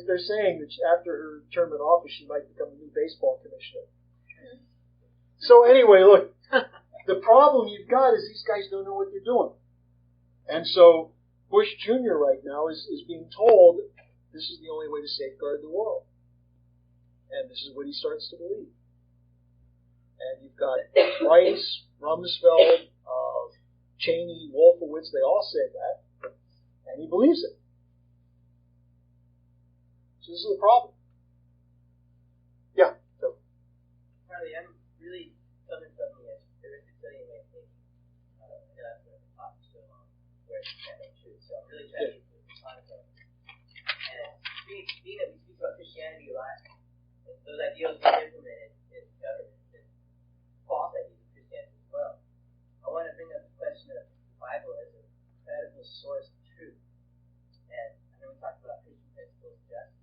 they're saying that after her term in office, she might become a new baseball commissioner. So anyway, look, the problem you've got is these guys don't know what they're doing. And so Bush Jr. right now is being told this is the only way to safeguard the world. And this is what he starts to believe. And you've got Rice, Rumsfeld, Cheney, Wolfowitz, they all say that. And he believes it. So this is the problem. Yeah. So. Harley, I'm really coming from the Aristotelian way of thinking. And I've been taught so long where it's can't be true. So I'm really trying to get the concept. And being that we speak about Christianity a lot, and those ideals being implemented in government and false ideas of Christianity as well, I want to bring up the question of the Bible as a credible source of truth. And I know we talked about Christian principles of justice.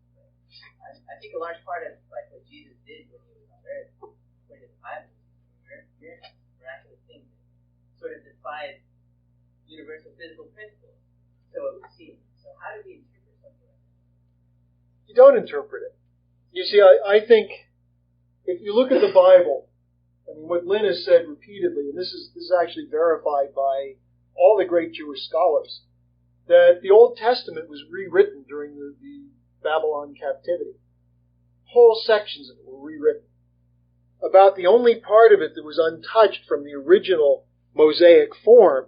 I think a large part of like what Jesus did when he was on earth, according to the Bible, he miraculous things that sort of defied universal physical principles. So it would seem. So how do we interpret something like that? You don't interpret it. You see, I think if you look at the Bible, I mean, what Lynn has said repeatedly, and this is actually verified by all the great Jewish scholars, that the Old Testament was rewritten during the Babylon captivity. Whole sections of it were rewritten. About the only part of it that was untouched from the original Mosaic form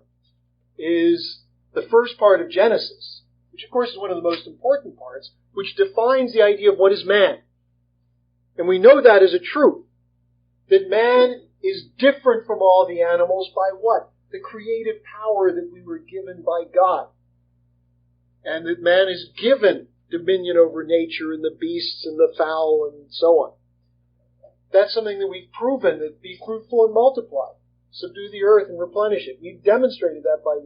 is the first part of Genesis, which of course is one of the most important parts, which defines the idea of what is man. And we know that as a truth, that man is different from all the animals by what? The creative power that we were given by God. And that man is given dominion over nature and the beasts and the fowl and so on. That's something that we've proven, that be fruitful and multiply, subdue the earth and replenish it. We've demonstrated that by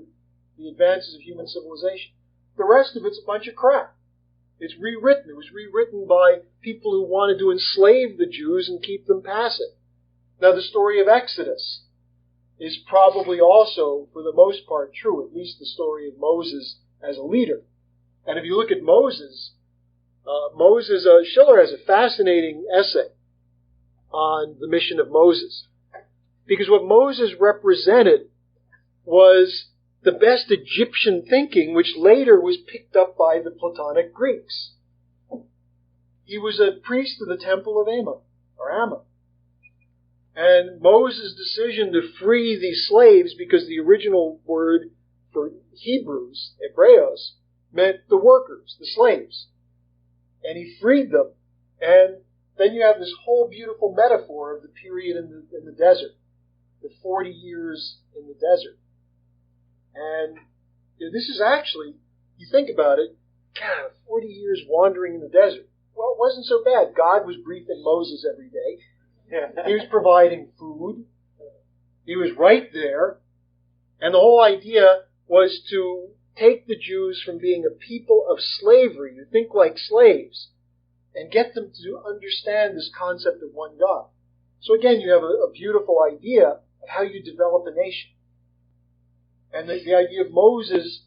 the advances of human civilization. The rest of it's a bunch of crap. It's rewritten. It was rewritten by people who wanted to enslave the Jews and keep them passive. Now, the story of Exodus is probably also, for the most part, true, at least the story of Moses as a leader. And if you look at Moses, Schiller has a fascinating essay on the mission of Moses. Because what Moses represented was the best Egyptian thinking, which later was picked up by the Platonic Greeks. He was a priest of the temple of Ammon. And Moses' decision to free these slaves, because the original word for Hebrews, Hebreos, meant the workers, the slaves. And he freed them. And then you have this whole beautiful metaphor of the period in the desert, the 40 years in the desert. And this is actually, you think about it, God, 40 years wandering in the desert. Well, it wasn't so bad. God was briefing Moses every day. He was providing food. He was right there. And the whole idea was to take the Jews from being a people of slavery, who think like slaves, and get them to understand this concept of one God. So again, you have a beautiful idea of how you develop a nation. And the idea of Moses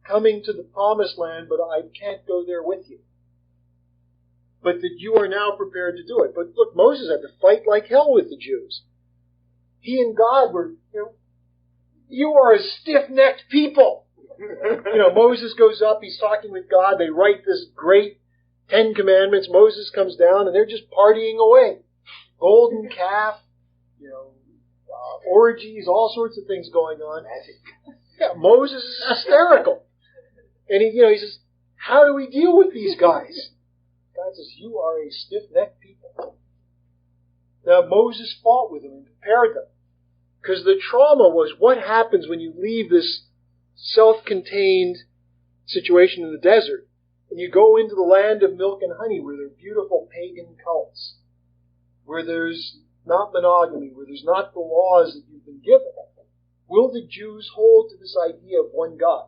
coming to the promised land, but I can't go there with you. But that you are now prepared to do it. But look, Moses had to fight like hell with the Jews. He and God were, you are a stiff-necked people. Moses goes up, he's talking with God, they write this great 10 Commandments, Moses comes down, and they're just partying away. Golden calf, orgies, all sorts of things going on. Yeah, Moses is hysterical. And he says, how do we deal with these guys? God says, you are a stiff-necked people. Now, Moses fought with them and prepared them. Because the trauma was what happens when you leave this self-contained situation in the desert and you go into the land of milk and honey where there are beautiful pagan cults, where there's not monogamy, where there's not the laws that you've been given. Will the Jews hold to this idea of one God?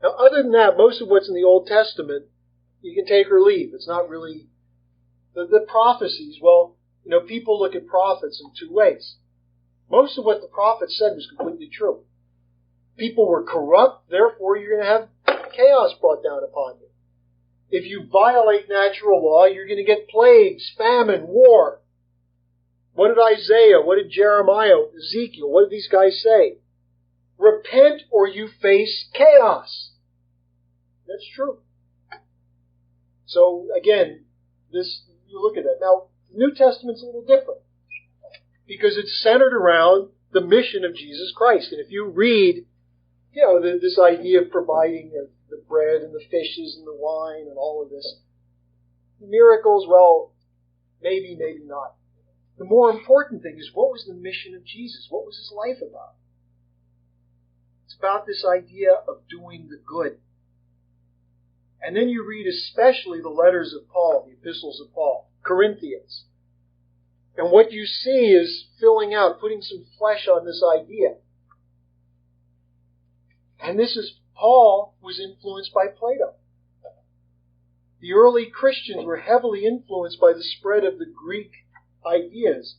Now, other than that, most of what's in the Old Testament, you can take or leave. It's not really... The prophecies, well, people look at prophets in two ways. Most of what the prophets said was completely true. People were corrupt, therefore you're going to have chaos brought down upon you. If you violate natural law, you're going to get plagues, famine, war. What did Isaiah, what did Jeremiah, Ezekiel, what did these guys say? Repent or you face chaos. That's true. So again, you look at that. Now, the New Testament's a little different because it's centered around the mission of Jesus Christ. And if you read, this idea of providing the bread and the fishes and the wine and all of this, miracles, well, maybe, maybe not. The more important thing is, what was the mission of Jesus? What was his life about? It's about this idea of doing the good. And then you read especially the letters of Paul, the epistles of Paul, Corinthians. And what you see is filling out, putting some flesh on this idea. And this is, Paul was influenced by Plato. The early Christians were heavily influenced by the spread of the Greek ideas.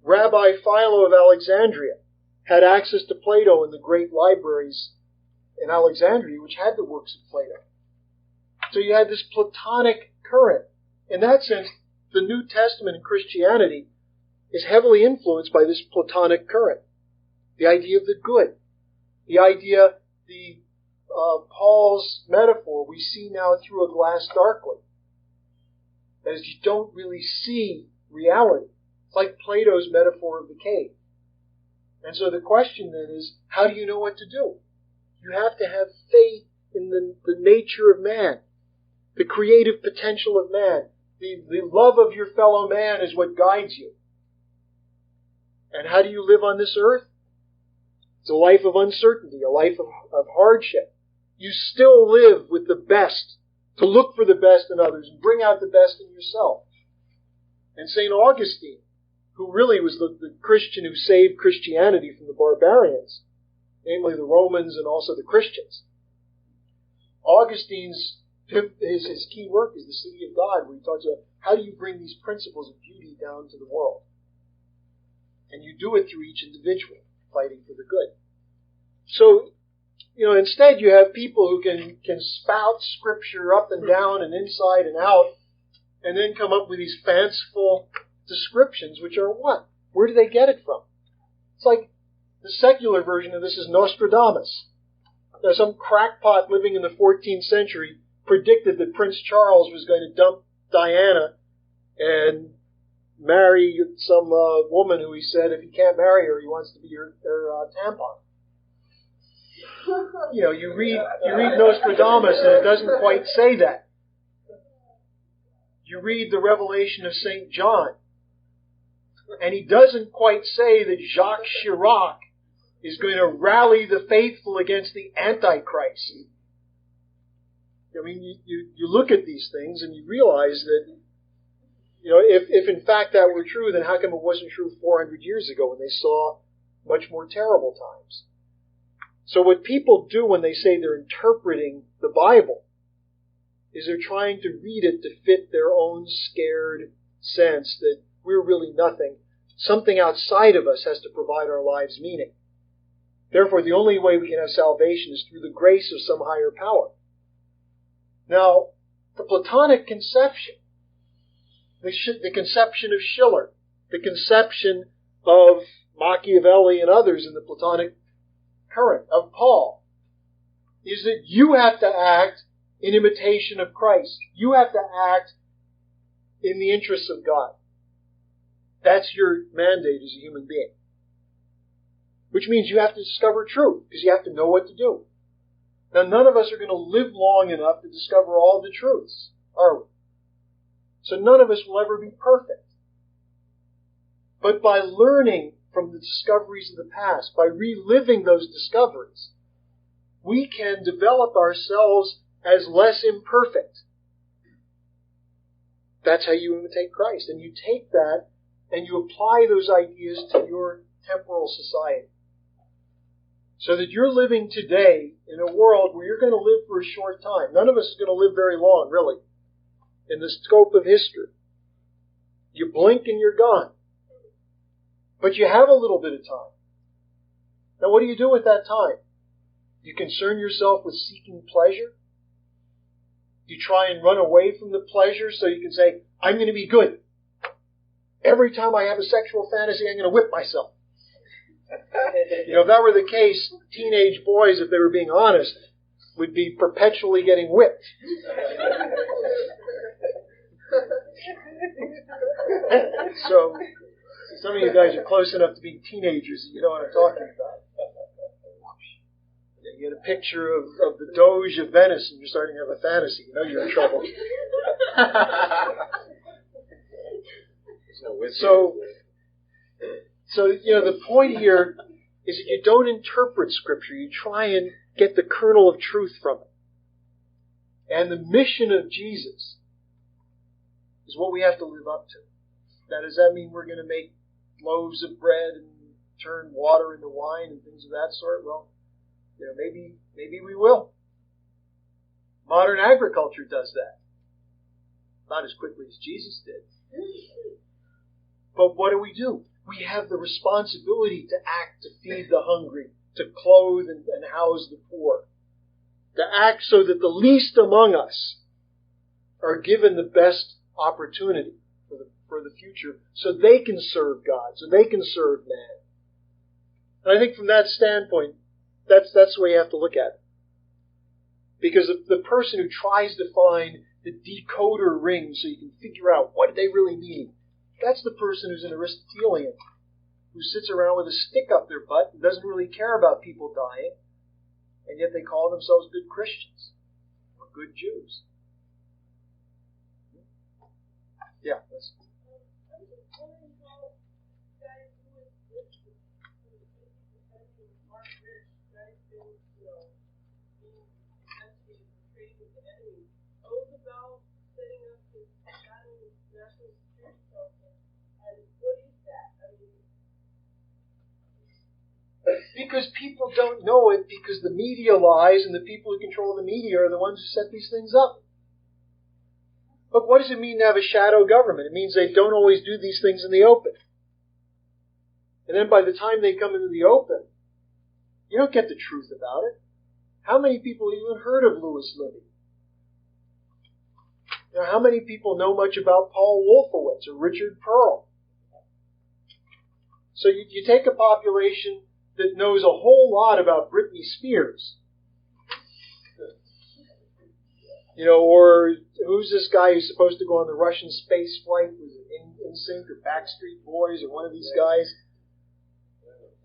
Rabbi Philo of Alexandria had access to Plato in the great libraries in Alexandria, which had the works of Plato. So you had this Platonic current. In that sense, the New Testament in Christianity is heavily influenced by this Platonic current. The idea of the good. The idea, Paul's metaphor, we see now through a glass darkly. That is, you don't really see reality. It's like Plato's metaphor of the cave. And so the question then is, how do you know what to do? You have to have faith in the nature of man, the creative potential of man. The love of your fellow man is what guides you. And how do you live on this earth? It's a life of uncertainty, a life of hardship. You still live with the best, to look for the best in others and bring out the best in yourself. And St. Augustine, who really was the Christian who saved Christianity from the barbarians, namely the Romans and also the Christians. Augustine's his key work is The City of God, where he talks about how do you bring these principles of beauty down to the world. And you do it through each individual, fighting for the good. So, instead you have people who can spout Scripture up and down and inside and out, and then come up with these fanciful descriptions, which are what? Where do they get it from? It's like the secular version of this is Nostradamus. Now, some crackpot living in the 14th century predicted that Prince Charles was going to dump Diana and marry some woman who he said if he can't marry her, he wants to be her tampon. You read Nostradamus and it doesn't quite say that. You read the Revelation of St. John, and he doesn't quite say that Jacques Chirac is going to rally the faithful against the Antichrist. I mean, you look at these things and you realize that, if in fact that were true, then how come it wasn't true 400 years ago when they saw much more terrible times? So what people do when they say they're interpreting the Bible is they're trying to read it to fit their own scared sense that we're really nothing. Something outside of us has to provide our lives meaning. Therefore, the only way we can have salvation is through the grace of some higher power. Now, the Platonic conception, the conception of Schiller, the conception of Machiavelli and others in the Platonic current, of Paul, is that you have to act in imitation of Christ. You have to act in the interests of God. That's your mandate as a human being. Which means you have to discover truth, because you have to know what to do. Now, none of us are going to live long enough to discover all the truths, are we? So none of us will ever be perfect. But by learning from the discoveries of the past, by reliving those discoveries, we can develop ourselves as less imperfect. That's how you imitate Christ. And you take that and you apply those ideas to your temporal society. So that you're living today in a world where you're going to live for a short time. None of us is going to live very long, really, in the scope of history. You blink and you're gone. But you have a little bit of time. Now, what do you do with that time? You concern yourself with seeking pleasure? You try and run away from the pleasure so you can say, I'm going to be good. Every time I have a sexual fantasy, I'm going to whip myself. If that were the case, teenage boys, if they were being honest, would be perpetually getting whipped. So, some of you guys are close enough to being teenagers that you know what I'm talking about. You get a picture of the Doge of Venice and you're starting to have a fantasy. You know you're in trouble. So the point here is that you don't interpret Scripture. You try and get the kernel of truth from it. And the mission of Jesus is what we have to live up to. Now, does that mean we're going to make loaves of bread and turn water into wine and things of that sort? Well, maybe we will. Modern agriculture does that. Not as quickly as Jesus did. But what do? we have the responsibility to act to feed the hungry, to clothe and house the poor, to act so that the least among us are given the best opportunity for the future, so they can serve God, so they can serve man. And I think from that standpoint, that's the way you have to look at it. Because the person who tries to find the decoder ring so you can figure out what they really mean, that's the person who's an Aristotelian, who sits around with a stick up their butt and doesn't really care about people dying, and yet they call themselves good Christians or good Jews. Yeah, that's... I'm just wondering how guys who is listed from the 50% of Mark Rich, guys who, being investigated for trading with the enemy, knows about setting up this national security council, and what is that? I mean, Because people don't know it, because the media lies, and the people who control the media are the ones who set these things up. But what does it mean to have a shadow government? It means they don't always do these things in the open. And then by the time they come into the open, you don't get the truth about it. How many people have even heard of Louis Libby? How many people know much about Paul Wolfowitz or Richard Pearl? So you take a population that knows a whole lot about Britney Spears. Or who's this guy who's supposed to go on the Russian space flight? Was it NSYNC or Backstreet Boys or one of these guys?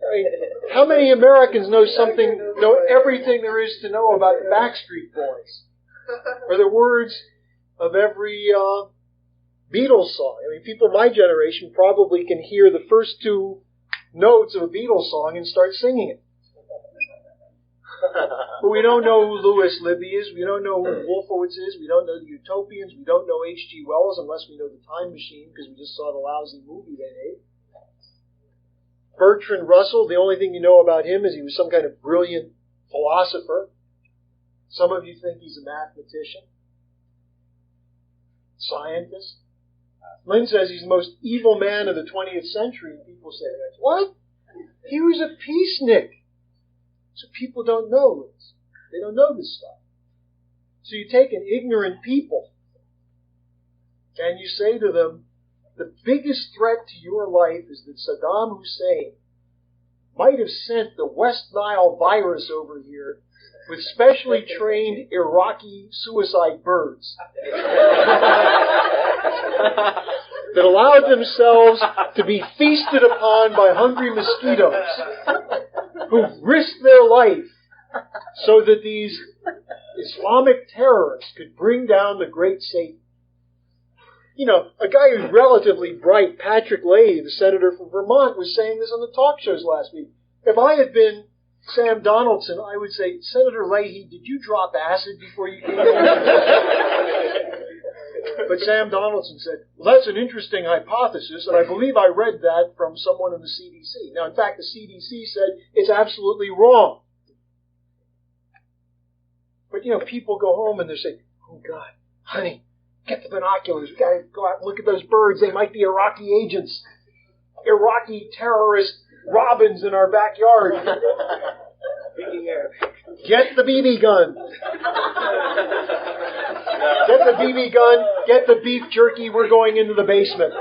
I mean, how many Americans know everything there is to know about the Backstreet Boys? Or the words of every Beatles song? I mean, people my generation probably can hear the first two notes of a Beatles song and start singing it. But we don't know who Louis Libby is. We don't know who Wolfowitz is. We don't know the Utopians. We don't know H.G. Wells unless we know the Time Machine, because we just saw the lousy movie they made. Bertrand Russell, the only thing you know about him is he was some kind of brilliant philosopher. Some of you think he's a mathematician, scientist. Lynn says he's the most evil man of the 20th century, and people say, what? He was a peacenik. So people don't know this. They don't know this stuff. So you take an ignorant people and you say to them, the biggest threat to your life is that Saddam Hussein might have sent the West Nile virus over here with specially trained Iraqi suicide birds that allowed themselves to be feasted upon by hungry mosquitoes who risked their life so that these Islamic terrorists could bring down the great Satan. A guy who's relatively bright, Patrick Leahy, the senator from Vermont, was saying this on the talk shows last week. If I had been Sam Donaldson, I would say, Senator Leahy, did you drop acid before you came in? But Sam Donaldson said, well, that's an interesting hypothesis, and I believe I read that from someone in the CDC. Now, in fact, the CDC said it's absolutely wrong. But, people go home and they say, oh, God, honey, get the binoculars. We've got to go out and look at those birds. They might be Iraqi agents. Iraqi terrorist robins in our backyard. Get the BB gun. Get the BB gun. Get the beef jerky. We're going into the basement. I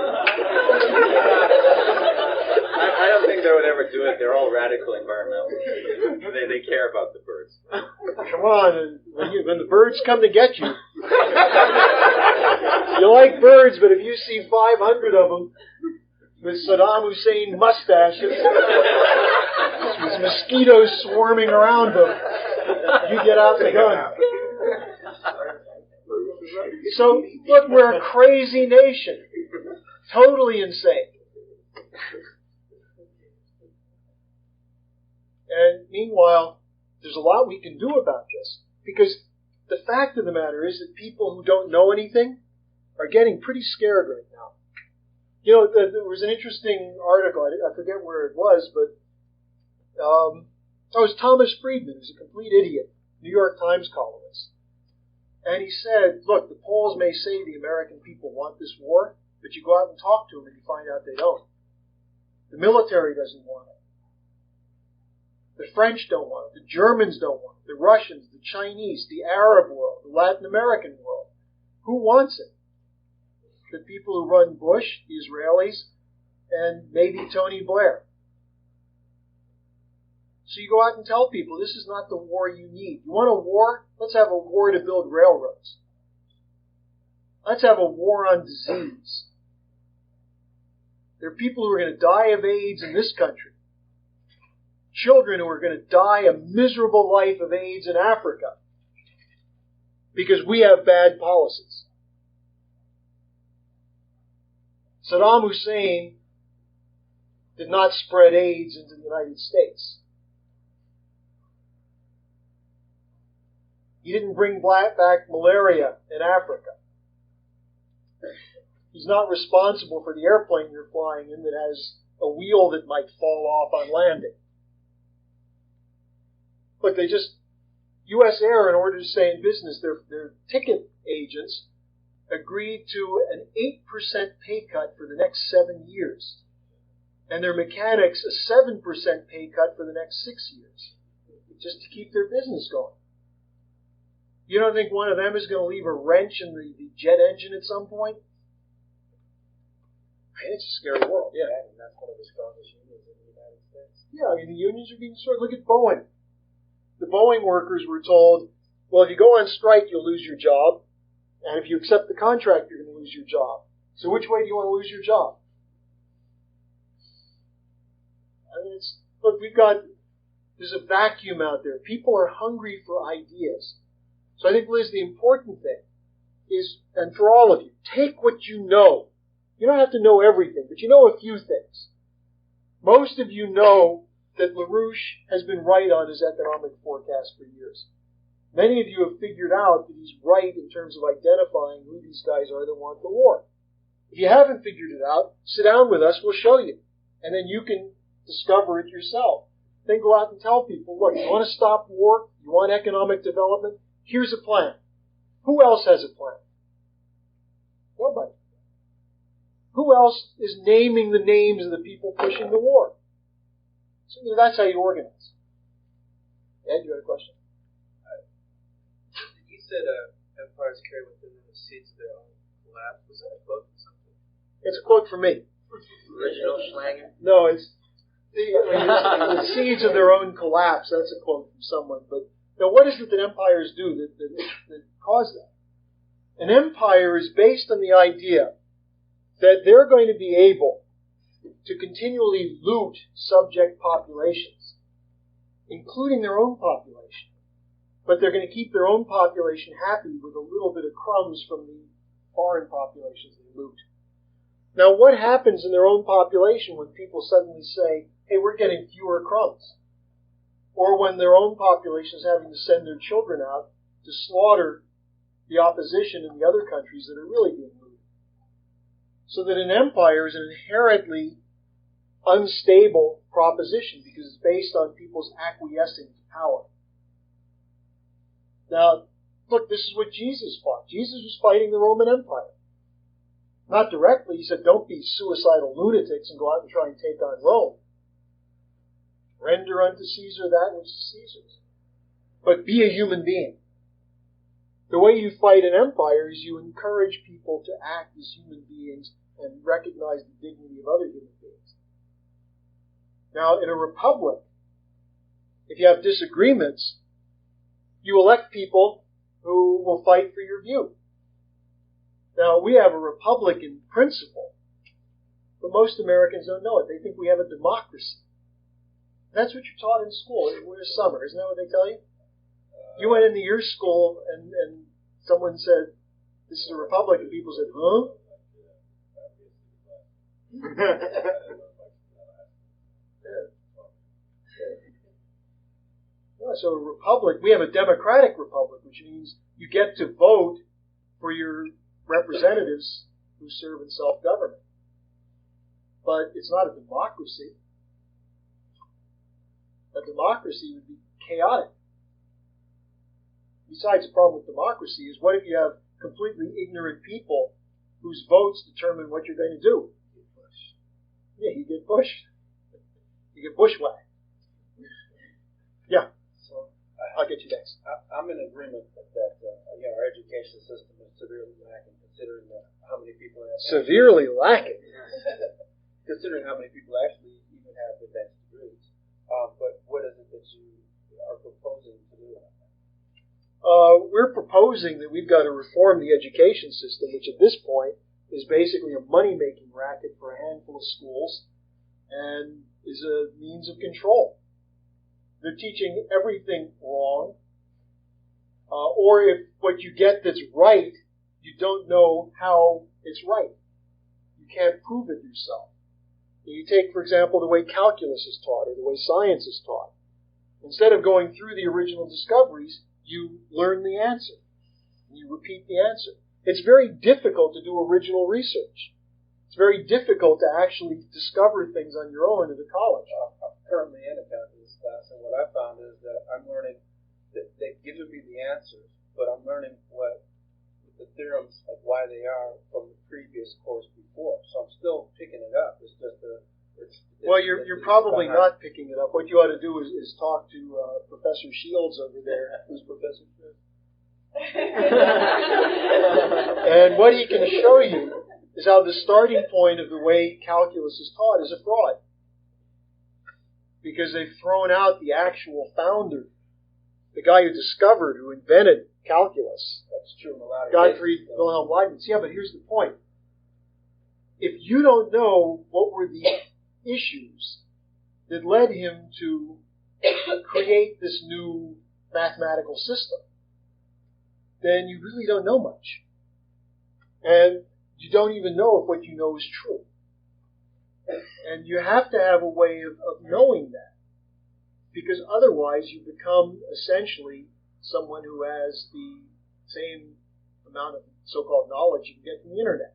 don't think they would ever do it. They're all radical environmentalists. They care about the birds. Come on. When the birds come to get you. You like birds, but if you see 500 of them with Saddam Hussein mustaches, with mosquitoes swarming around them, you get out the gun. So, look, we're a crazy nation. Totally insane. And meanwhile, there's a lot we can do about this. Because the fact of the matter is that people who don't know anything are getting pretty scared right now. There was an interesting article, I forget where it was, but it was Thomas Friedman, who's a complete idiot, New York Times columnist. And he said, look, the polls may say the American people want this war, but you go out and talk to them and you find out they don't. The military doesn't want it. The French don't want it. The Germans don't want it. The Russians, the Chinese, the Arab world, the Latin American world. Who wants it? The people who run Bush, the Israelis, and maybe Tony Blair. So you go out and tell people, this is not the war you need. You want a war? Let's have a war to build railroads. Let's have a war on disease. There are people who are going to die of AIDS in this country. Children who are going to die a miserable life of AIDS in Africa. Because we have bad policies. Saddam Hussein did not spread AIDS into the United States. He didn't bring back malaria in Africa. He's not responsible for the airplane you're flying in that has a wheel that might fall off on landing. Look, U.S. Air, in order to stay in business, their ticket agents agreed to an 8% pay cut for the next 7 years. And their mechanics, a 7% pay cut for the next 6 years. Just to keep their business going. You don't think one of them is going to leave a wrench in the jet engine at some point? It's a scary world, yeah. And that's one of the strongest unions in the United States. Yeah, I mean, the unions are being destroyed. Look at Boeing. The Boeing workers were told, well, if you go on strike, you'll lose your job. And if you accept the contract, you're going to lose your job. So which way do you want to lose your job? I mean, look, there's a vacuum out there. People are hungry for ideas. So I think, Liz, the important thing is, and for all of you, take what you know. You don't have to know everything, but you know a few things. Most of you know that LaRouche has been right on his economic forecast for years. Many of you have figured out that he's right in terms of identifying who these guys are that want the war. If you haven't figured it out, sit down with us, we'll show you. And then you can discover it yourself. Then go out and tell people, look, you want to stop war? You want economic development? Here's a plan. Who else has a plan? Nobody. Who else is naming the names of the people pushing the war? So that's how you organize. Ed, you had a question? You said empires carry within them the seeds of their own collapse. Was that a quote from something? It's a quote from me. Original Schlanger? No, it's the seeds of their own collapse. That's a quote from someone. But now, what is it that empires do that cause that? An empire is based on the idea that they're going to be able to continually loot subject populations, including their own population. But they're going to keep their own population happy with a little bit of crumbs from the foreign populations they loot. Now, what happens in their own population when people suddenly say, hey, we're getting fewer crumbs? Or when their own population is having to send their children out to slaughter the opposition in the other countries that are really being looted. So that an empire is an inherently unstable proposition because it's based on people's acquiescing to power. Now, look, this is what Jesus fought. Jesus was fighting the Roman Empire. Not directly. He said, don't be suicidal lunatics and go out and try and take on Rome. Render unto Caesar that which is Caesar's. But be a human being. The way you fight an empire is you encourage people to act as human beings and recognize the dignity of other human beings. Now, in a republic, if you have disagreements, you elect people who will fight for your view. Now, we have a republic in principle, but most Americans don't know it. They think we have a democracy. That's what you're taught in school. Where's summer? Isn't that what they tell you? You went into your school and someone said, this is a republic, and people said, huh? Yeah, so a republic, we have a democratic republic, which means you get to vote for your representatives who serve in self-government. But it's not a democracy. A democracy would be chaotic. Besides, the problem with democracy is what if you have completely ignorant people whose votes determine what you're going to do? Yeah, you get pushed. You get bushwhacked. Yeah. So I'll get you next. I'm in agreement that our education system is severely lacking, considering how many people have Severely lacking. considering how many people actually even have advanced degrees. But what is it that you are proposing to do? We're proposing that we've got to reform the education system, which at this point is basically a money-making racket for a handful of schools and is a means of control. They're teaching everything wrong, or if what you get that's right, you don't know how it's right. You can't prove it yourself. You take, for example, the way calculus is taught or the way science is taught. Instead of going through the original discoveries, you learn the answer. You repeat the answer. It's very difficult to do original research. It's very difficult to actually discover things on your own at a college. I'm currently in a calculus class, and what I found is that I'm learning that they've given me the answers, but I'm learning what the theorems of why they are from the previous course before. So I'm still picking it up. It's just well, you're probably not picking it up. What you ought to do is talk to Professor Shields over there. Who's Professor Shields? And what he can show you is how the starting point of the way calculus is taught is a fraud. Because they've thrown out the actual founder, the guy who discovered, who invented calculus. That's true in a lot of Gottfried Wilhelm Leibniz. Yeah, but here's the point. If you don't know what were the issues that led him to create this new mathematical system, then you really don't know much. And you don't even know if what you know is true. And you have to have a way of knowing that. Because otherwise you become essentially someone who has the same amount of so-called knowledge you can get from the internet.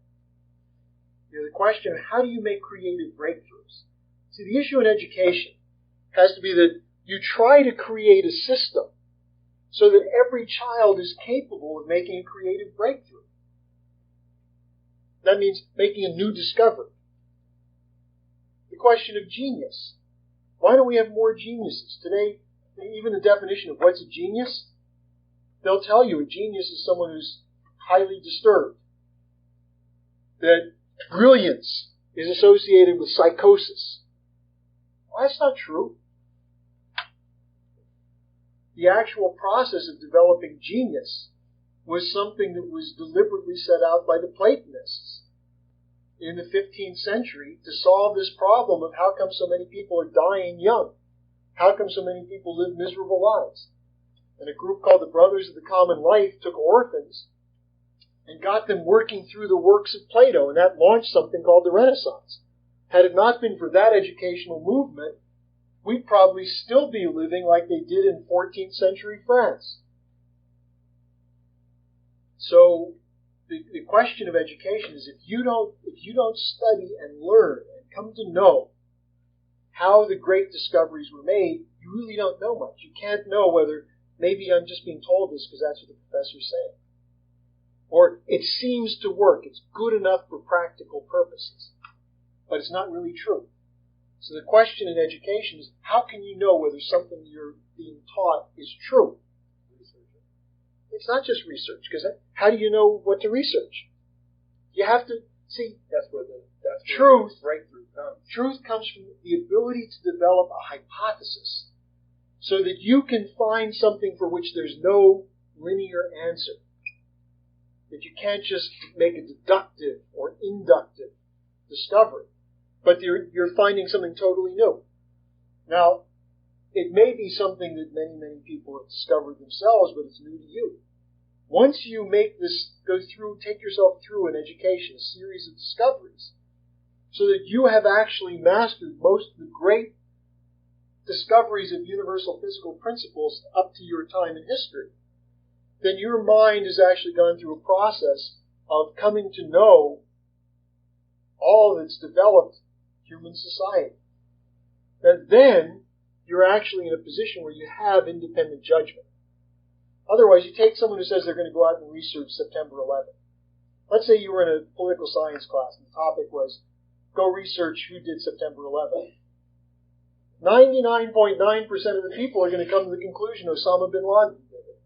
The question of how do you make creative breakthroughs? See, the issue in education has to be that you try to create a system so that every child is capable of making a creative breakthrough. That means making a new discovery. The question of genius. Why don't we have more geniuses? Today, even the definition of what's a genius, they'll tell you a genius is someone who's highly disturbed. That brilliance is associated with psychosis. Well, that's not true. The actual process of developing genius was something that was deliberately set out by the Platonists in the 15th century to solve this problem of how come so many people are dying young? How come so many people live miserable lives? And a group called the Brothers of the Common Life took orphans and got them working through the works of Plato, and that launched something called the Renaissance. Had it not been for that educational movement, we'd probably still be living like they did in 14th century France. So the question of education is if you don't study and learn and come to know how the great discoveries were made, you really don't know much. You can't know whether maybe I'm just being told this because that's what the professor's saying. Or it seems to work. It's good enough for practical purposes. But it's not really true. So the question in education is, how can you know whether something you're being taught is true? It's not just research, because how do you know what to research? You have to see. That's where the breakthrough comes. Truth comes from the ability to develop a hypothesis, so that you can find something for which there's no linear answer. That you can't just make a deductive or inductive discovery, but you're finding something totally new. Now, it may be something that many, many people have discovered themselves, but it's new to you. Once you make this, take yourself through an education, a series of discoveries, so that you have actually mastered most of the great discoveries of universal physical principles up to your time in history, then your mind has actually gone through a process of coming to know all that's developed human society. And then you're actually in a position where you have independent judgment. Otherwise, you take someone who says they're going to go out and research September 11th. Let's say you were in a political science class and the topic was, go research who did September 11th. 99.9% of the people are going to come to the conclusion Osama bin Laden did it.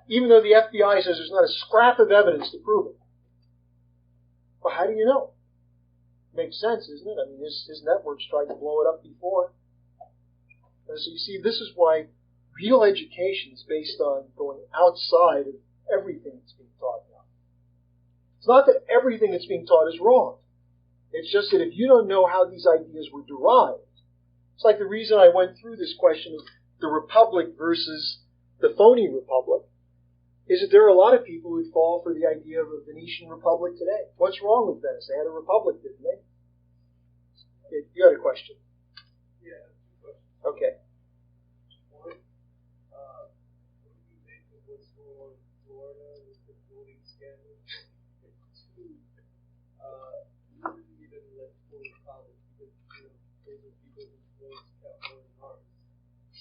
Even though the FBI says there's not a scrap of evidence to prove it. Well, how do you know? Makes sense, isn't it? I mean, his networks tried to blow it up before. And so you see, this is why real education is based on going outside of everything that's being taught now. It's not that everything that's being taught is wrong. It's just that if you don't know how these ideas were derived, it's like the reason I went through this question of the republic versus the phony republic, is that there are a lot of people who fall for the idea of a Venetian republic today. What's wrong with Venice? They had a republic, didn't they? You had a question. Yeah, two questions. Okay. One, what do you think of what's going on in Florida with the voting scandal? And two, you didn't even let full college because, those are people whose votes count more than ours.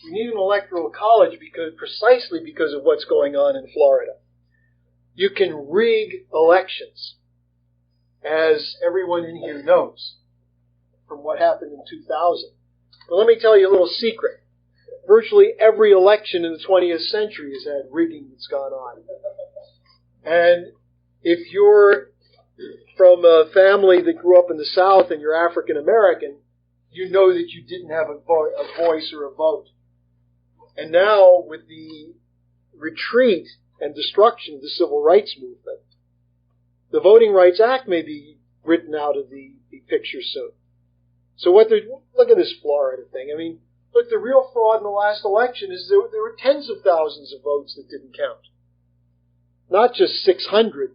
We need an electoral college precisely because of what's going on in Florida. You can rig elections, as everyone in here knows, from what happened in 2000. But let me tell you a little secret. Virtually every election in the 20th century has had rigging that's gone on. And if you're from a family that grew up in the South and you're African American, you know that you didn't have a voice or a vote. And now, with the retreat and destruction of the civil rights movement, the Voting Rights Act may be written out of the picture soon. So look at this Florida thing. I mean, look, the real fraud in the last election is there were tens of thousands of votes that didn't count. Not just 600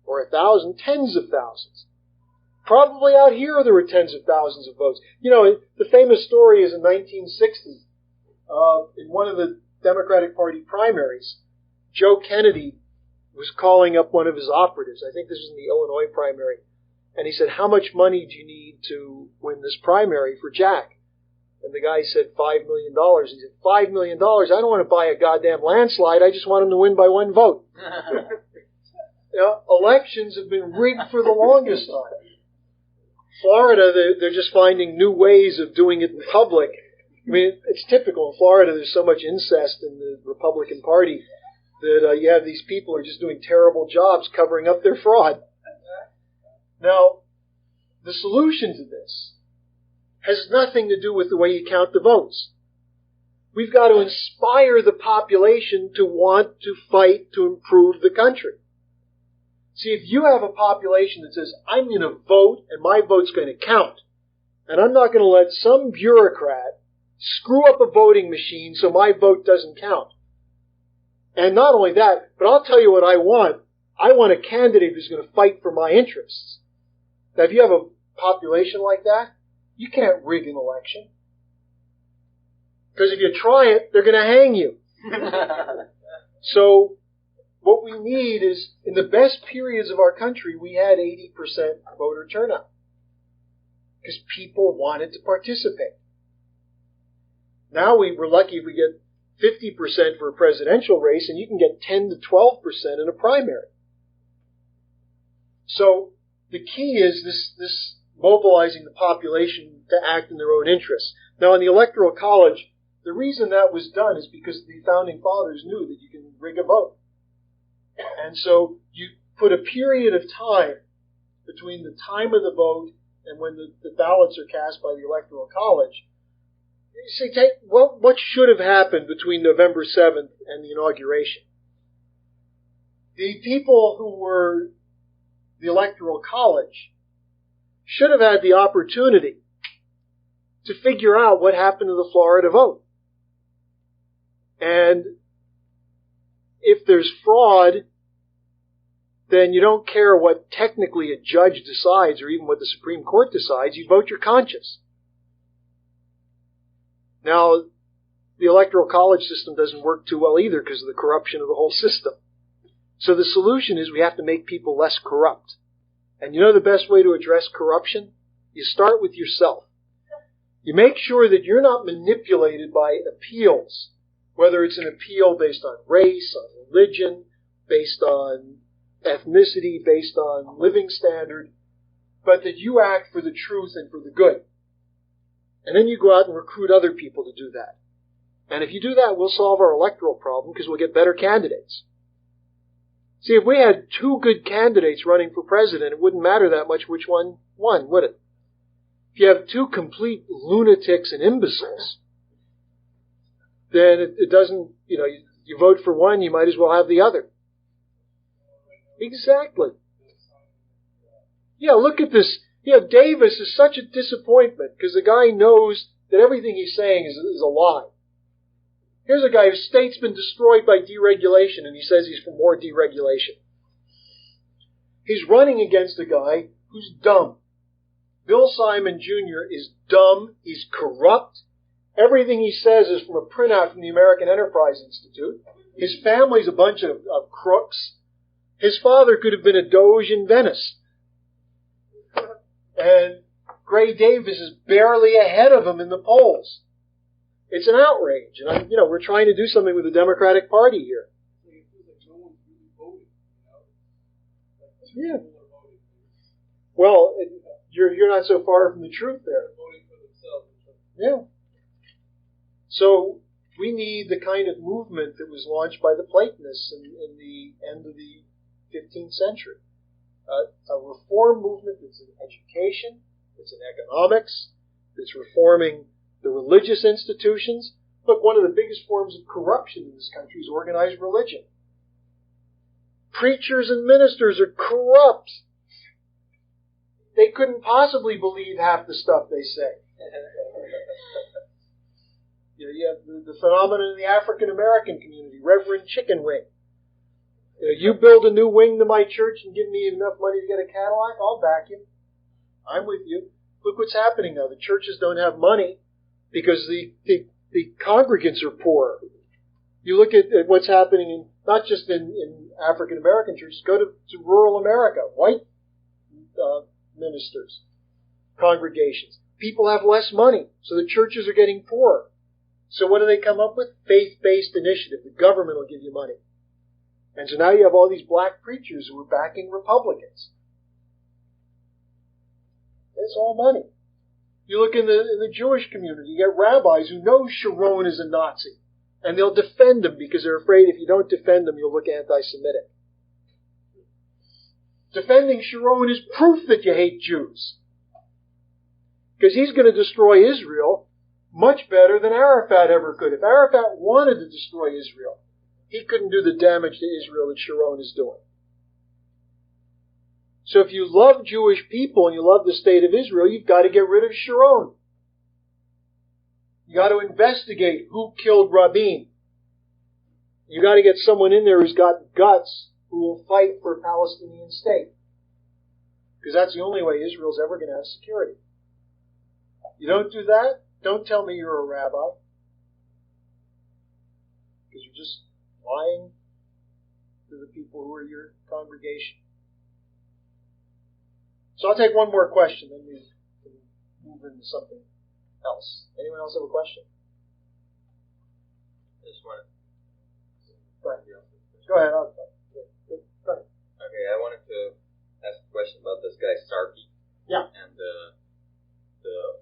or 1,000, tens of thousands. Probably out here there were tens of thousands of votes. The famous story is in 1960, in one of the Democratic Party primaries, Joe Kennedy was calling up one of his operatives. I think this was in the Illinois primary. And he said, how much money do you need to win this primary for Jack? And the guy said, $5 million. He said, $5 million? I don't want to buy a goddamn landslide. I just want him to win by one vote. Elections have been rigged for the longest time. Florida, they're just finding new ways of doing it in public. I mean, it's typical. In Florida, there's so much incest in the Republican Party that you have these people who are just doing terrible jobs covering up their fraud. Now, the solution to this has nothing to do with the way you count the votes. We've got to inspire the population to want to fight to improve the country. See, if you have a population that says, I'm going to vote and my vote's going to count, and I'm not going to let some bureaucrat screw up a voting machine so my vote doesn't count. And not only that, but I'll tell you what I want. I want a candidate who's going to fight for my interests. Now, if you have a population like that, you can't rig an election. Because if you try it, they're going to hang you. So, what we need is, in the best periods of our country, we had 80% voter turnout. Because people wanted to participate. Now we're lucky if we get 50% for a presidential race, and you can get 10 to 12% in a primary. So, the key is this mobilizing the population to act in their own interests. Now, in the Electoral College, the reason that was done is because the Founding Fathers knew that you can rig a vote. And so you put a period of time between the time of the vote and when the ballots are cast by the Electoral College. You say, what should have happened between November 7th and the inauguration? The people who were the Electoral College should have had the opportunity to figure out what happened to the Florida vote. And if there's fraud, then you don't care what technically a judge decides or even what the Supreme Court decides. You vote your conscience. Now, the Electoral College system doesn't work too well either because of the corruption of the whole system. So the solution is we have to make people less corrupt. And you know the best way to address corruption? You start with yourself. You make sure that you're not manipulated by appeals, whether it's an appeal based on race, on religion, based on ethnicity, based on living standard, but that you act for the truth and for the good. And then you go out and recruit other people to do that. And if you do that, we'll solve our electoral problem because we'll get better candidates. See, if we had two good candidates running for president, it wouldn't matter that much which one won, would it? If you have two complete lunatics and imbeciles, then it doesn't, you vote for one, you might as well have the other. Exactly. Yeah, look at this. Davis is such a disappointment because the guy knows that everything he's saying is a lie. Here's a guy whose state's been destroyed by deregulation, and he says he's for more deregulation. He's running against a guy who's dumb. Bill Simon Jr. is dumb. He's corrupt. Everything he says is from a printout from the American Enterprise Institute. His family's a bunch of crooks. His father could have been a doge in Venice. And Gray Davis is barely ahead of him in the polls. It's an outrage. And we're trying to do something with the Democratic Party here. Yeah. Well, you're not so far from the truth there. Yeah. So we need the kind of movement that was launched by the Platonists in the end of the 15th century. A reform movement that's in education, that's in economics, that's reforming the religious institutions. Look, one of the biggest forms of corruption in this country is organized religion. Preachers and ministers are corrupt. They couldn't possibly believe half the stuff they say. You have the phenomenon in the African American community, Reverend Chicken Wing. You build a new wing to my church and give me enough money to get a Cadillac, I'll back you. I'm with you. Look what's happening now. The churches don't have money because the congregants are poor. You look at what's happening not just in African American churches. Go to rural America, white ministers, congregations. People have less money, so the churches are getting poorer. So what do they come up with? Faith-based initiative. The government will give you money. And so now you have all these black preachers who are backing Republicans. It's all money. You look in the Jewish community, you get rabbis who know Sharon is a Nazi. And they'll defend him because they're afraid if you don't defend him, you'll look anti-Semitic. Defending Sharon is proof that you hate Jews. Because he's going to destroy Israel much better than Arafat ever could. If Arafat wanted to destroy Israel, he couldn't do the damage to Israel that Sharon is doing. So if you love Jewish people and you love the state of Israel, you've got to get rid of Sharon. You got to investigate who killed Rabin. You got to get someone in there who's got guts who will fight for a Palestinian state. Because that's the only way Israel's ever going to have security. You don't do that, don't tell me you're a rabbi. Because you're just lying to the people who are your congregation. So I'll take one more question, then we can move into something else. Anyone else have a question? This one. Go ahead. Go ahead. Go ahead. Okay, I wanted to ask a question about this guy Sarpi. Yeah. And the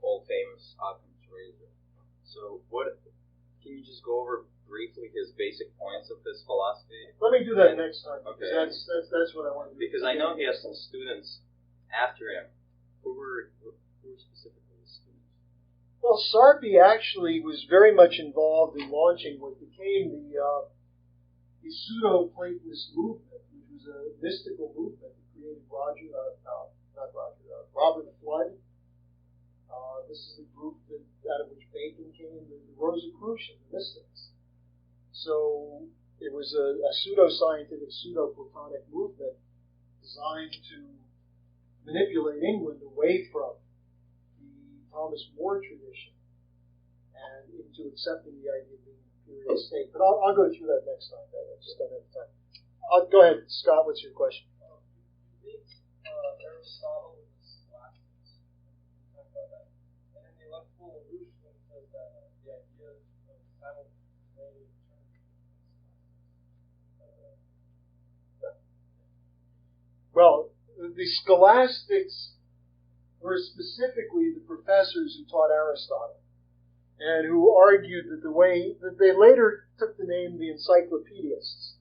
old famous Occam's razor. So can you just go over briefly his basic points of this philosophy? Let me do that next time. Okay. That's what I want to do. Because I know he has some students after him. Who were specifically his students? Well, Sarpi actually was very much involved in launching what became the pseudo-Platonist movement, which was a mystical movement that created Robert Flood. This is the group out of which Bacon came, the Rosicrucian, the mystics. So it was a pseudo-scientific, pseudo-Platonic movement designed to manipulate England away from the Thomas More tradition and into accepting the idea of being an imperial state. But I'll go through that next time. I just don't have time. Go ahead, Scott. What's your question? You think Aristotle was a Scholastics? Talk about that. And then the electrical evolution says that the idea of simultaneity of eternity. Well, the Scholastics, were specifically the professors who taught Aristotle, and who argued that the way that they later took the name the Encyclopedists.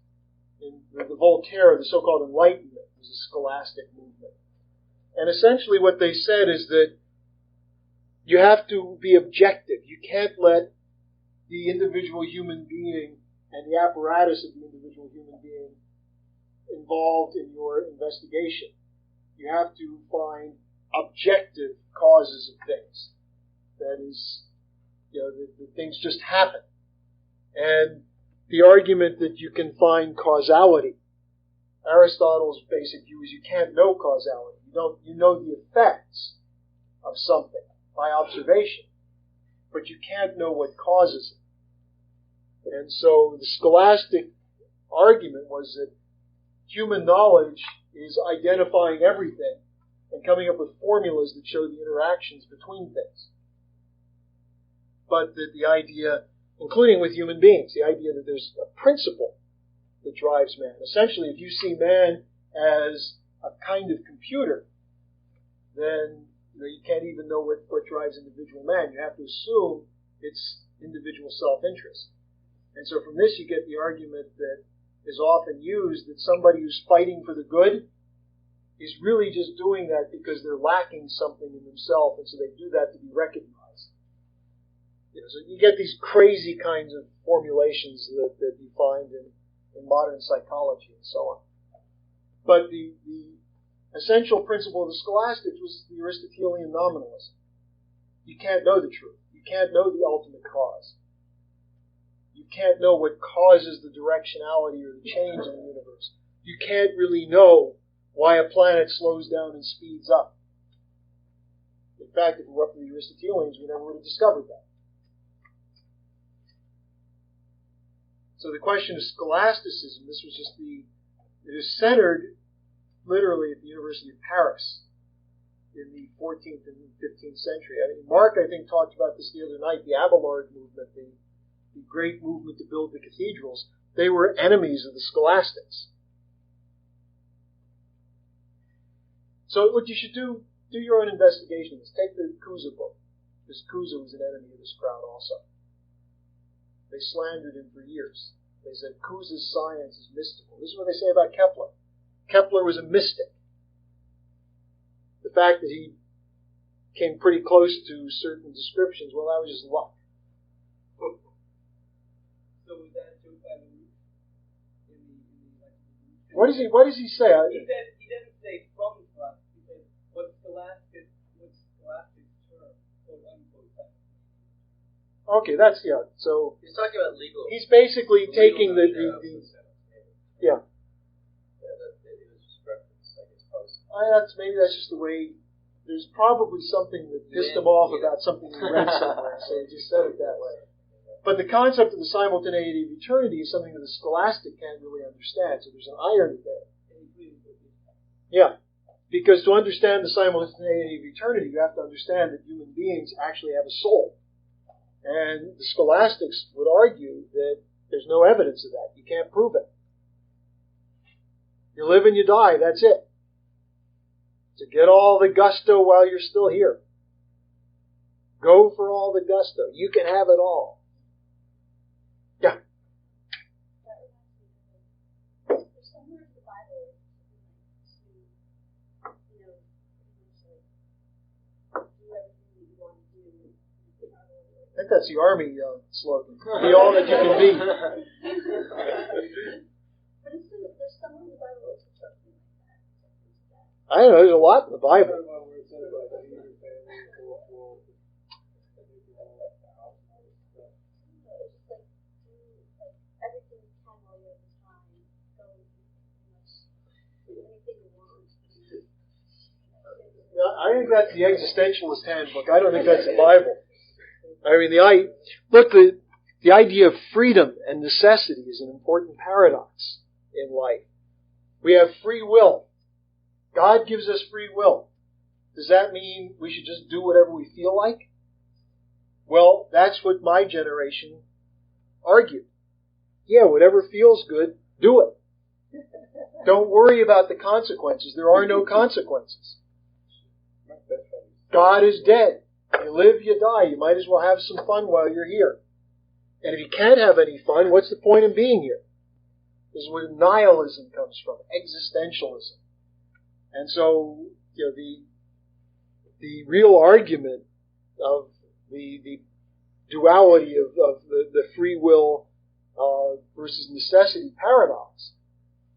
In the Voltaire, the so-called Enlightenment, was a scholastic movement. And essentially what they said is that you have to be objective. You can't let the individual human being and the apparatus of the individual human being involved in your investigation. You have to find objective causes of things. That is, that things just happen. And the argument that you can find causality, Aristotle's basic view is you can't know causality. You know the effects of something by observation, but you can't know what causes it. And so the scholastic argument was that human knowledge is identifying everything and coming up with formulas that show the interactions between things. But that the idea, including with human beings, the idea that there's a principle that drives man. Essentially, if you see man as a kind of computer, then you can't even know what drives individual man. You have to assume it's individual self-interest. And so from this you get the argument that is often used that somebody who's fighting for the good is really just doing that because they're lacking something in themselves, and so they do that to be recognized. So you get these crazy kinds of formulations that you find in modern psychology and so on. But the essential principle of the scholastics was the Aristotelian nominalism. You can't know the truth. You can't know the ultimate cause. You can't know what causes the directionality or the change in the universe. You can't really know why a planet slows down and speeds up. In fact, if it were up to the Aristotelians, we never would have discovered that. So the question of scholasticism, this was just it is centered literally at the University of Paris in the 14th and 15th century. Mark, I think, talked about this the other night, the Abelard movement, the great movement to build the cathedrals. They were enemies of the scholastics. So what you should do your own investigation. Take the Cusa book, because Cusa was an enemy of this crowd also. They slandered him for years. They said Cusa's science is mystical. This is what they say about Kepler. Kepler was a mystic. The fact that he came pretty close to certain descriptions, well, that was just luck. So was that joke by the roof? What does he say? He doesn't say from the scholastic. He says what's scholastic term, quote unquote. Okay, that's so He's talking about legal. he's basically taking the maybe that's just the way. There's probably something that pissed him off about something he read somewhere, so he just said it that way. But the concept of the simultaneity of eternity is something that the scholastic can't really understand, so there's an irony there. Yeah, because to understand the simultaneity of eternity, you have to understand that human beings actually have a soul. And the scholastics would argue that there's no evidence of that. You can't prove it. You live and you die, that's it. So get all the gusto while you're still here. Go for all the gusto. You can have it all. Yeah. There's somewhere in the Bible to, do everything that you want to do. I think that's the Army slogan. Be all that you can be. But there's somewhere in the Bible that says something like that. I don't know, there's a lot in the Bible. I think that's the existentialist handbook. I don't think that's the Bible. I mean, the idea of freedom and necessity is an important paradox in life. We have free will. God gives us free will. Does that mean we should just do whatever we feel like? Well, that's what my generation argued. Yeah, whatever feels good, do it. Don't worry about the consequences. There are no consequences. My best friend used God is dead. You live, you die. You might as well have some fun while you're here. And if you can't have any fun, what's the point in being here? This is where nihilism comes from, existentialism. And so, the real argument of the duality of the free will versus necessity paradox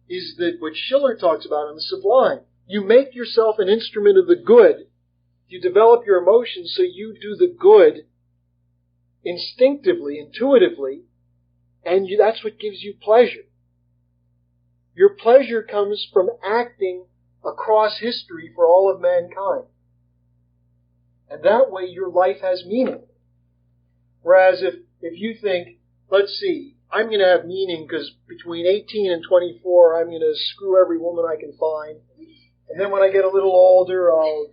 is that what Schiller talks about in the Sublime. You make yourself an instrument of the good. You develop your emotions so you do the good instinctively, intuitively, and that's what gives you pleasure. Your pleasure comes from acting across history for all of mankind. And that way your life has meaning. Whereas if you think, let's see, I'm going to have meaning because between 18 and 24 I'm going to screw every woman I can find. And then when I get a little older I'll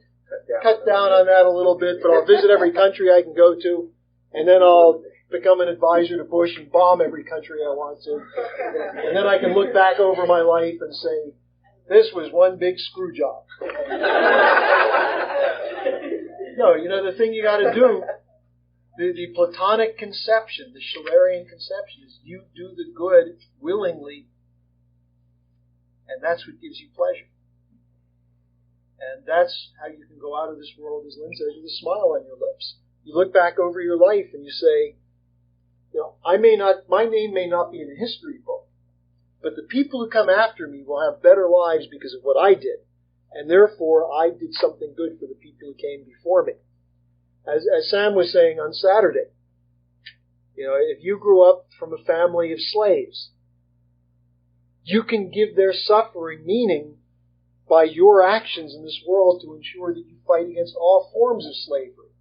cut down on that a little bit, but I'll visit every country I can go to. And then I'll become an advisor to Bush and bomb every country I want to. And then I can look back over my life and say, this was one big screw job. No, the thing you got to do, the Platonic conception, the Schillerian conception, is you do the good willingly, and that's what gives you pleasure. And that's how you can go out of this world, as Lynn says, with a smile on your lips. You look back over your life and you say, my name may not be in a history book, but the people who come after me will have better lives because of what I did. And therefore, I did something good for the people who came before me. As Sam was saying on Saturday, if you grew up from a family of slaves, you can give their suffering meaning by your actions in this world to ensure that you fight against all forms of slavery,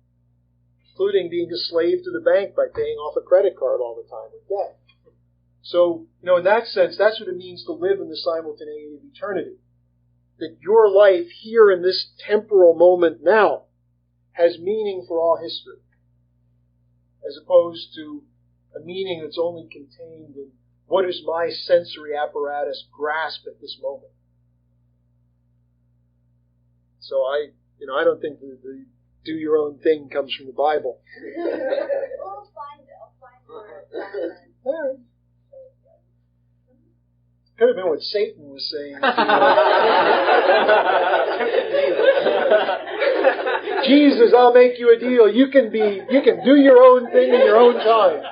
including being a slave to the bank by paying off a credit card all the time with debt. So, in that sense, that's what it means to live in the simultaneity of eternity. That your life here in this temporal moment now has meaning for all history, as opposed to a meaning that's only contained in what does my sensory apparatus grasp at this moment. So I don't think the do your own thing comes from the Bible. I'll find it. Could have been what Satan was saying. Jesus, I'll make you a deal. You can do your own thing in your own time.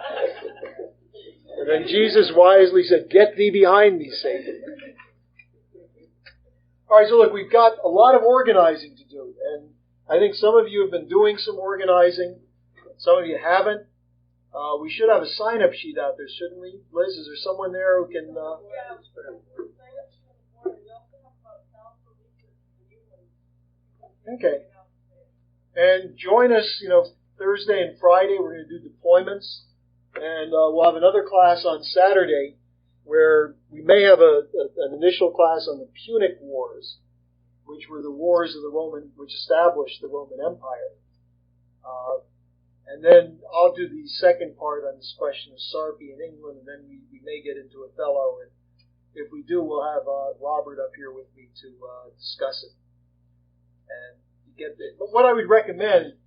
And then Jesus wisely said, get thee behind me, Satan. All right, so look, we've got a lot of organizing to do. And I think some of you have been doing some organizing. Some of you haven't. We should have a sign-up sheet out there, shouldn't we? Liz, is there someone there who can... Okay. And join us, Thursday and Friday. We're going to do deployments. And we'll have another class on Saturday where we may have an initial class on the Punic Wars, which were the wars of which established the Roman Empire. And then I'll do the second part on this question of Sarpi in England, and then we may get into Othello. And if we do, we'll have Robert up here with me to discuss it. And get it. But what I would recommend,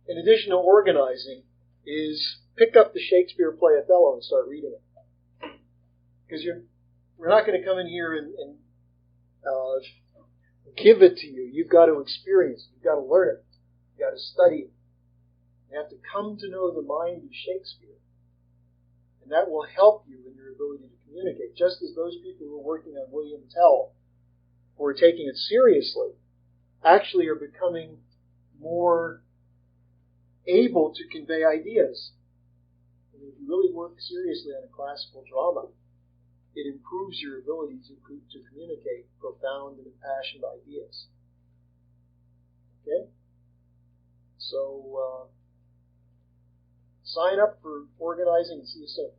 in addition to organizing, is pick up the Shakespeare play Othello and start reading it. Because we're not going to come in here and give it to you. You've got to experience it. You've got to learn it. You've got to study it. You have to come to know the mind of Shakespeare. And that will help you in your ability to communicate. Just as those people who are working on William Tell, who are taking it seriously, actually are becoming more able to convey ideas. And if you really work seriously on a classical drama, it improves your ability to communicate profound and impassioned ideas. Okay? So, sign up for organizing and see you soon.